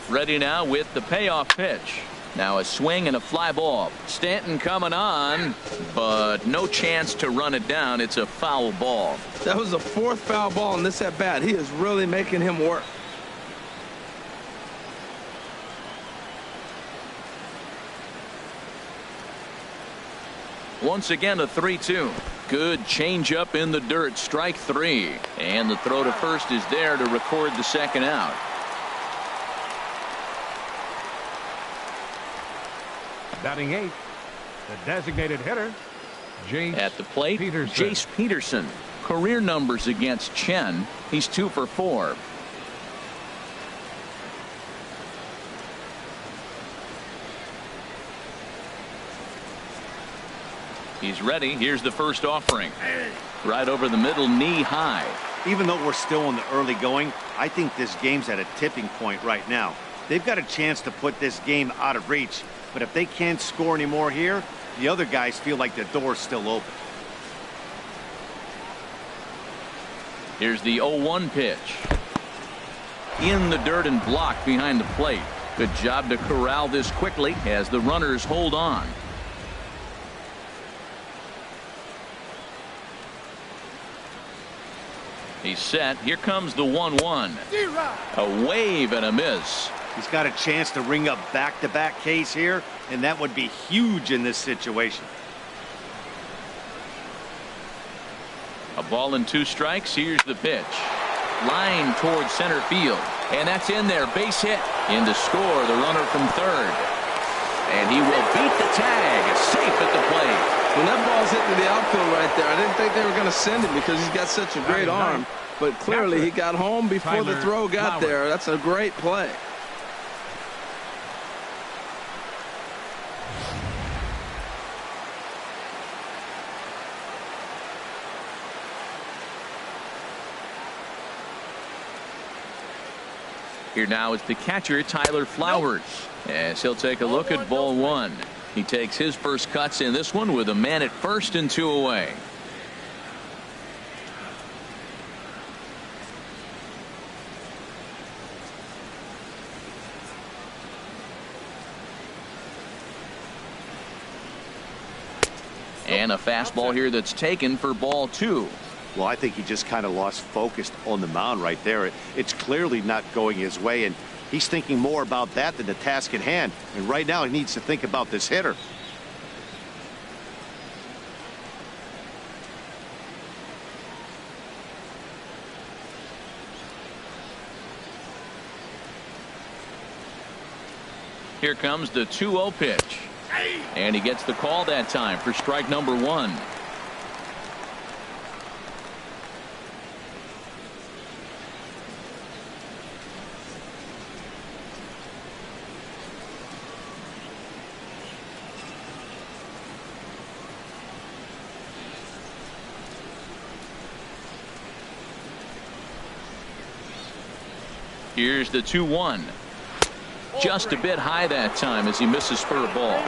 Ready now with the payoff pitch. Now a swing and a fly ball. Stanton coming on, but no chance to run it down. It's a foul ball. That was the 4th foul ball in this at bat. He is really making him work. Once again a 3-2. Good changeup in the dirt. Strike 3. And the throw to first is there to record the second out. Batting 8th, the designated hitter, Jace at the plate, Peterson. Jace Peterson. Career numbers against Chen. He's 2 for 4. He's ready. Here's the first offering. Right over the middle, knee high. Even though we're still in the early going, I think this game's at a tipping point right now. They've got a chance to put this game out of reach, but if they can't score anymore here, the other guys feel like the door's still open. Here's the 0-1 pitch. In the dirt and blocked behind the plate. Good job to corral this quickly as the runners hold on. He's set. Here comes the 1-1. A wave and a miss. He's got a chance to ring up back-to-back Ks here, and that would be huge in this situation. A ball and 2 strikes. Here's the pitch. Line towards center field. And that's in there. Base hit. In to score the runner from third. And he will beat the tag. Safe at the plate. When that ball's hitting the outfield right there, I didn't think they were going to send him because he's got such a great arm. But clearly he got home before the throw got there. That's a great play. Here now is the catcher, Tyler Flowers, as he'll take a look at ball 1. He takes his first cuts in this one with a man at first and 2 away. And a fastball here that's taken for ball 2. Well, I think he just kind of lost focus on the mound right there. It's clearly not going his way, and he's thinking more about that than the task at hand. And right now he needs to think about this hitter. Here comes the 2-0 pitch. And he gets the call that time for strike number 1. Here's the 2-1. Just a bit high that time as he misses for a ball.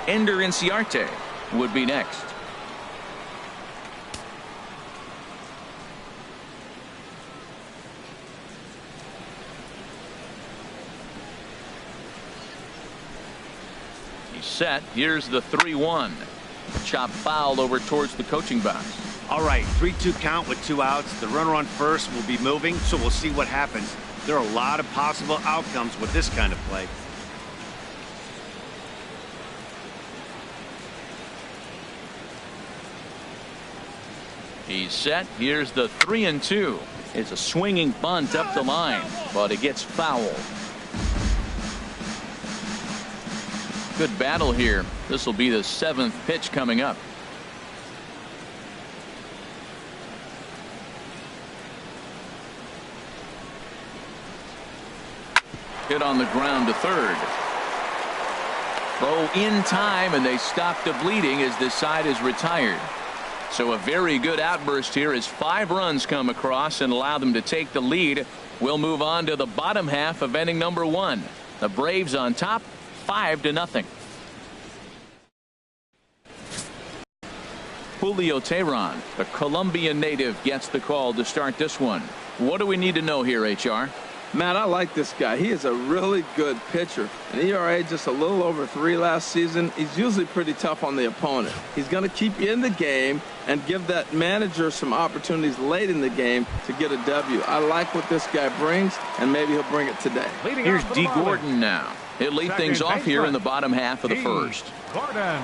Ender Inciarte would be next. He's set. Here's the 3-1. Chop foul over towards the coaching box. All right, 3-2 count with 2 outs. The runner on first will be moving, so we'll see what happens. There are a lot of possible outcomes with this kind of play. He's set. Here's the 3-2. It's a swinging bunt up the line, but it gets fouled. Good battle here. This will be the 7th pitch coming up. Hit on the ground to third. Throw in time, and they stop the bleeding as this side is retired. So a very good outburst here as 5 runs come across and allow them to take the lead. We'll move on to the bottom half of inning number 1. The Braves on top, 5-0. Julio Teheran, the Colombian native, gets the call to start this one. What do we need to know here, HR? Matt, I like this guy. He is a really good pitcher. An ERA just a little over 3 last season. He's usually pretty tough on the opponent. He's going to keep you in the game and give that manager some opportunities late in the game to get a W. I like what this guy brings, and maybe he'll bring it today. Here's D. Gordon now. He'll lead things off here in the bottom half of the first. Gordon.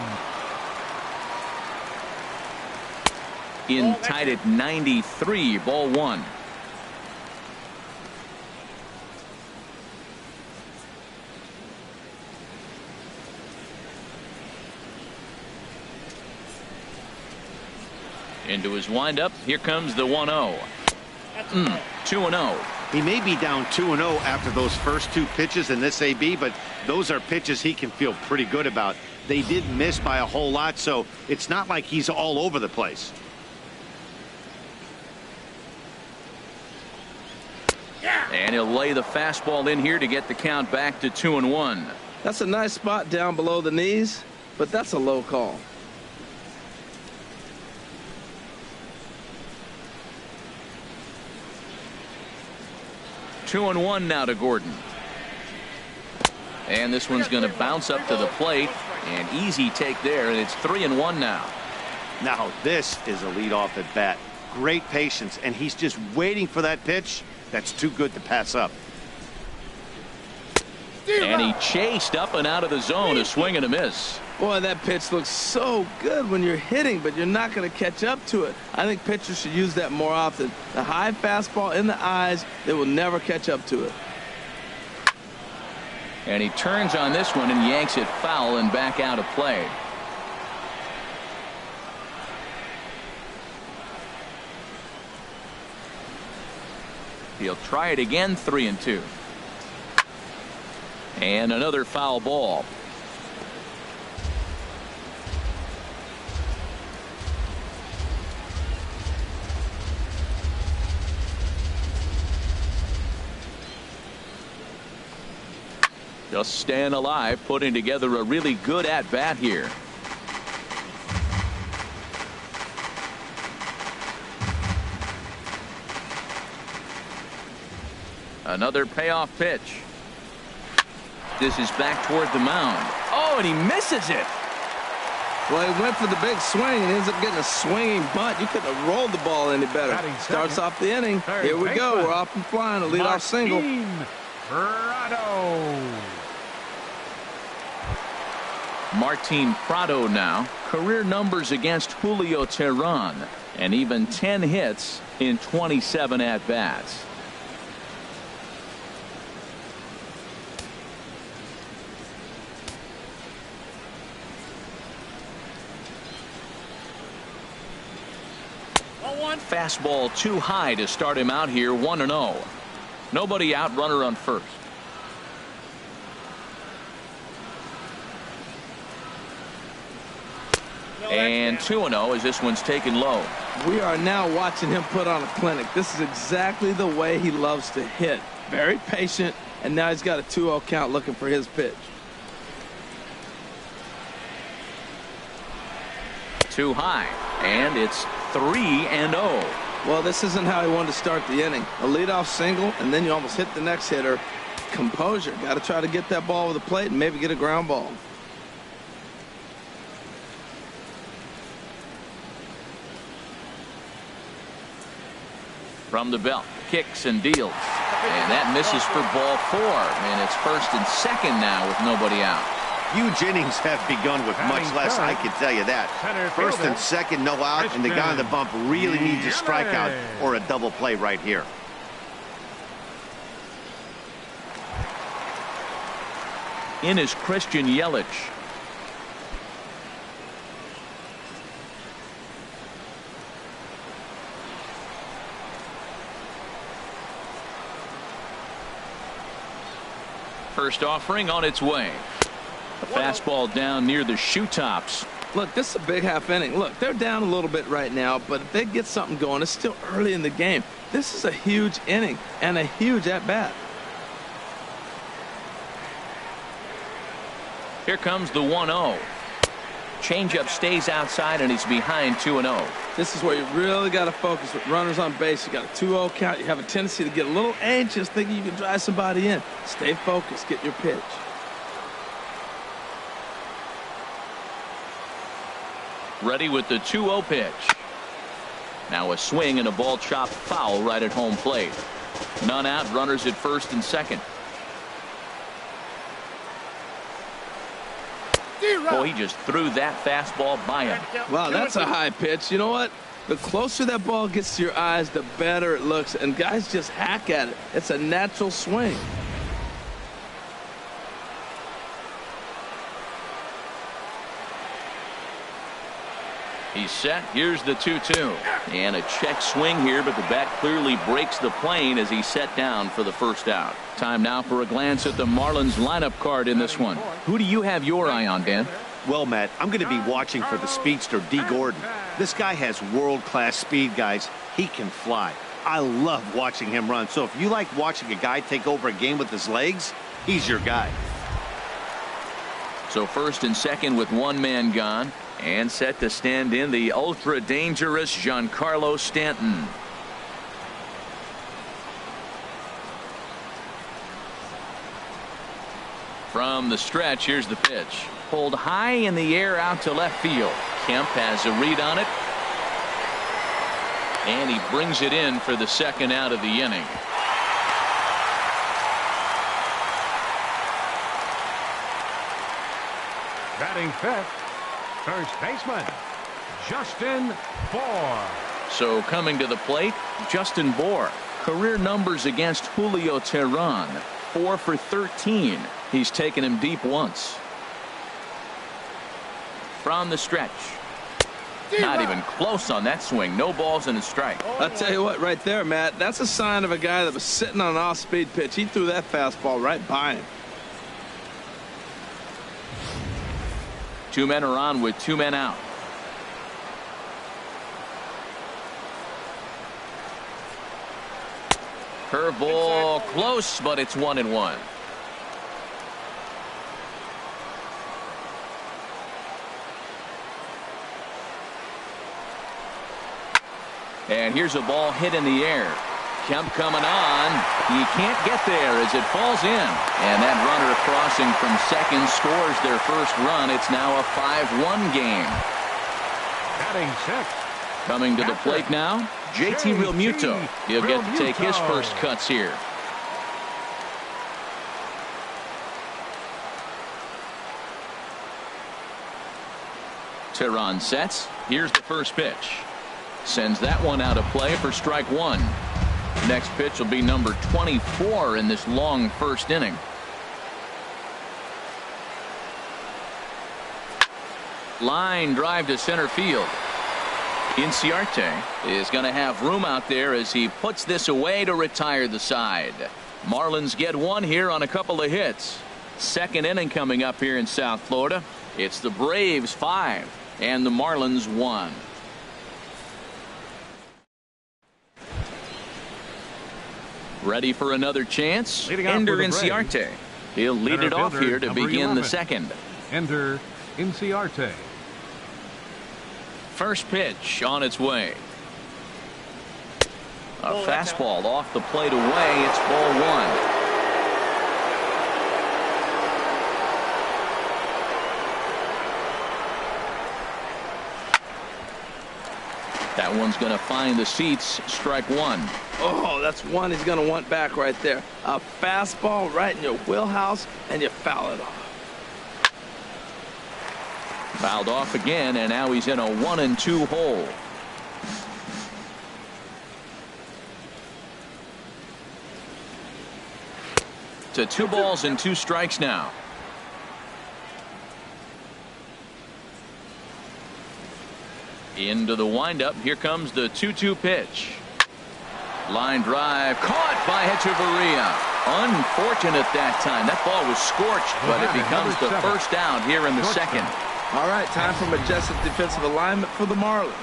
In tied at 93, ball 1. Into his windup. Here comes the 1-0. 2-0. He may be down 2-0 after those first 2 pitches in this AB, but those are pitches he can feel pretty good about. They did miss by a whole lot, so it's not like he's all over the place. And he'll lay the fastball in here to get the count back to 2-1. That's a nice spot down below the knees, but that's a low call. Two and one now to Gordon. And this one's going to bounce up to the plate. An easy take there, and it's 3-1 now. Now this is a leadoff at bat. Great patience, and he's just waiting for that pitch. That's too good to pass up. And he chased up and out of the zone, a swing and a miss. Boy, that pitch looks so good when you're hitting, but you're not going to catch up to it. I think pitchers should use that more often. The high fastball in the eyes, they will never catch up to it. And he turns on this one and yanks it foul and back out of play. He'll try it again, 3-2. And another foul ball. Just staying alive, putting together a really good at-bat here. Another payoff pitch. This is back toward the mound. Oh, and he misses it. Well, he went for the big swing and ends up getting a swinging bunt. You couldn't have rolled the ball any better. Starts off the inning. Here we go. We're off and flying. A leadoff single. Martin Prado now. Career numbers against Julio Teheran. And even 10 hits in 27 at-bats. Fastball too high to start him out here. 1-0. Nobody out, runner on first. And 2-0 as this one's taken low. We are now watching him put on a clinic. This is exactly the way he loves to hit. Very patient, and now he's got a 2-0 count looking for his pitch. Too high, and it's 3-0. Well, this isn't how he wanted to start the inning. A leadoff single, and then you almost hit the next hitter. Composure. Got to try to get that ball over the plate and maybe get a ground ball. From the belt, kicks and deals. And that misses for ball 4. And it's first and second now with nobody out. Huge innings have begun with much less, I can tell you that. First and second, no out, and the guy on the bump really needs a strikeout or a double play right here. In is Christian Yelich. First offering on its way. A fastball down near the shoe tops. Look, this is a big half inning. Look, they're down a little bit right now, but if they get something going, it's still early in the game. This is a huge inning and a huge at-bat. Here comes the 1-0. Changeup stays outside, and he's behind 2-0. This is where you really got to focus with runners on base. You got a 2-0 count. You have a tendency to get a little anxious thinking you can drive somebody in. Stay focused. Get your pitch. Ready with the 2-0 pitch. Now a swing and a ball chopped foul right at home plate. None out, runners at first and second. Oh, he just threw that fastball by him. Wow, that's a high pitch. You know what? The closer that ball gets to your eyes, the better it looks. And guys just hack at it. It's a natural swing. He's set. Here's the 2-2. And a check swing here, but the bat clearly breaks the plane as he's set down for the first out. Time now for a glance at the Marlins lineup card in this one. Who do you have your eye on, Dan? Well, Matt, I'm going to be watching for the speedster, D. Gordon. This guy has world-class speed, guys. He can fly. I love watching him run. So if you like watching a guy take over a game with his legs, he's your guy. So first and second with one man gone, and set to stand in the ultra dangerous Giancarlo Stanton. From the stretch, here's the pitch. Pulled high in the air out to left field. Kemp has a read on it. And he brings it in for the second out of the inning. Batting fifth, first baseman, Justin Bour. So coming to the plate, Justin Bour. Career numbers against Julio Teheran, 4 for 13. He's taken him deep once. From the stretch. Not even close on that swing. No balls and a strike. I'll tell you what, right there, Matt, that's a sign of a guy that was sitting on an off-speed pitch. He threw that fastball right by him. 2 men are on with 2 men out. Curveball close, but it's 1-1. And here's a ball hit in the air. Kemp coming on. He can't get there as it falls in. And that runner crossing from second scores their first run. It's now a 5-1 game. Batting sixth. Coming to the plate now, JT Realmuto. He'll get to take his first cuts here. Teheran sets. Here's the first pitch. Sends that one out of play for strike one. Next pitch will be number 24 in this long first inning. Line drive to center field. Inciarte is going to have room out there as he puts this away to retire the side. Marlins get one here on a couple of hits. Second inning coming up here in South Florida. It's the Braves 5 and the Marlins 1. Ready for another chance? Ender Inciarte. He'll lead it off here to begin the second. Ender Inciarte. First pitch on its way. A fastball off the plate away. It's ball one. That one's going to find the seats. Strike one. Oh, that's one he's going to want back right there. A fastball right in your wheelhouse, and you foul it off. Fouled off again, and now he's in a 1-2 hole. To 2 balls and 2 strikes now. Into the windup. Here comes the 2-2 pitch. Line drive caught by Hechavarria. Unfortunate that time. That ball was scorched, but it becomes the first out here in the second. All right, time for majestic defensive alignment for the Marlins.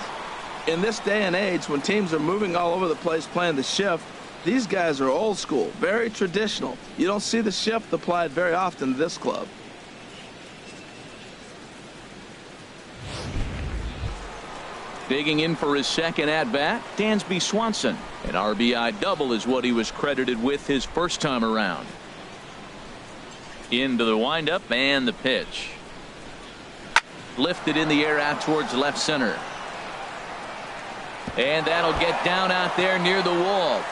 In this day and age, when teams are moving all over the place playing the shift, these guys are old school, very traditional. You don't see the shift applied very often to this club. Digging in for his second at-bat, Dansby Swanson. An RBI double is what he was credited with his first time around. Into the windup and the pitch. Lifted in the air out towards left center. And that'll get down out there near the wall.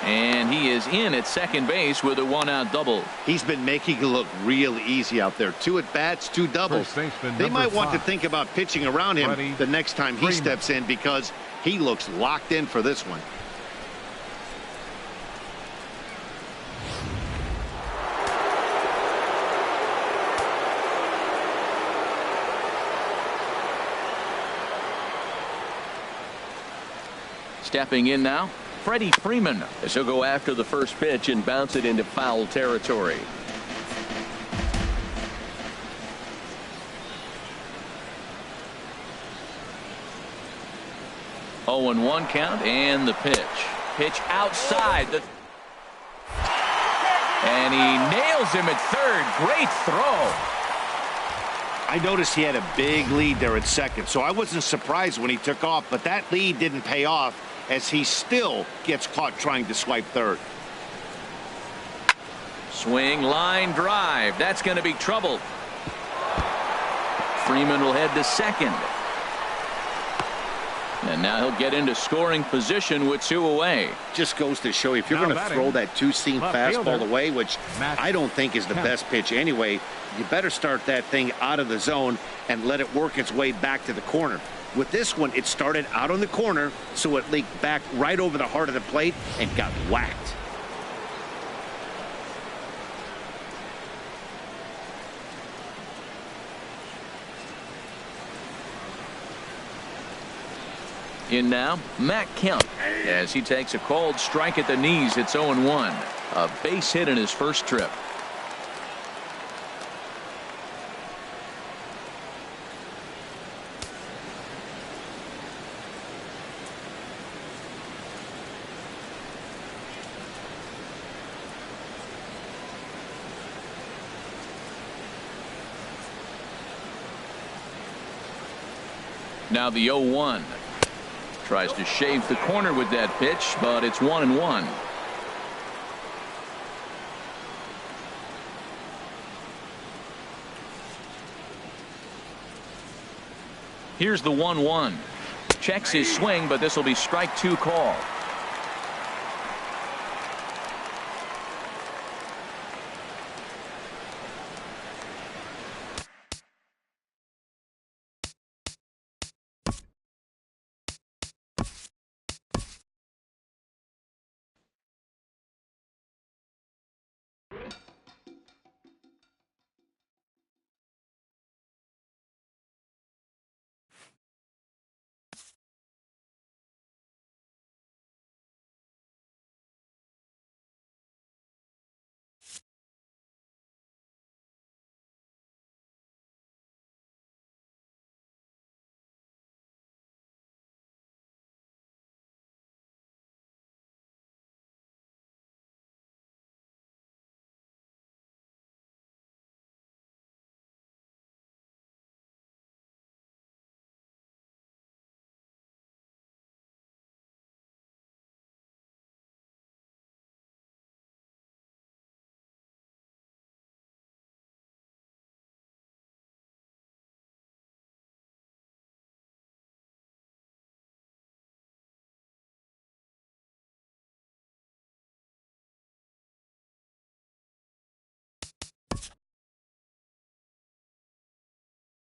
And he is in at second base with a 1-out double. He's been making it look real easy out there. 2 at-bats, 2 doubles. They might want to think about pitching around him the next time he steps in, because he looks locked in for this one. Stepping in now, Freddie Freeman, as he'll go after the first pitch and bounce it into foul territory. 0-1 count and the pitch. Pitch outside. And he nails him at third. Great throw. I noticed he had a big lead there at second, so I wasn't surprised when he took off, but that lead didn't pay off as he still gets caught trying to swipe third. Swing, line drive. That's going to be trouble. Freeman will head to second. And now he'll get into scoring position with 2 away. Just goes to show you, if you're going to throw that two-seam fastball away, which I don't think is the best pitch anyway, you better start that thing out of the zone and let it work its way back to the corner. With this one, it started out on the corner, so it leaked back right over the heart of the plate and got whacked. In now, Matt Kemp, as he takes a cold strike at the knees. It's 0-1. A base hit in his first trip. Now the 0-1. Tries to shave the corner with that pitch, but it's 1-1. Here's the 1-1. Checks his swing, but this will be strike 2 call.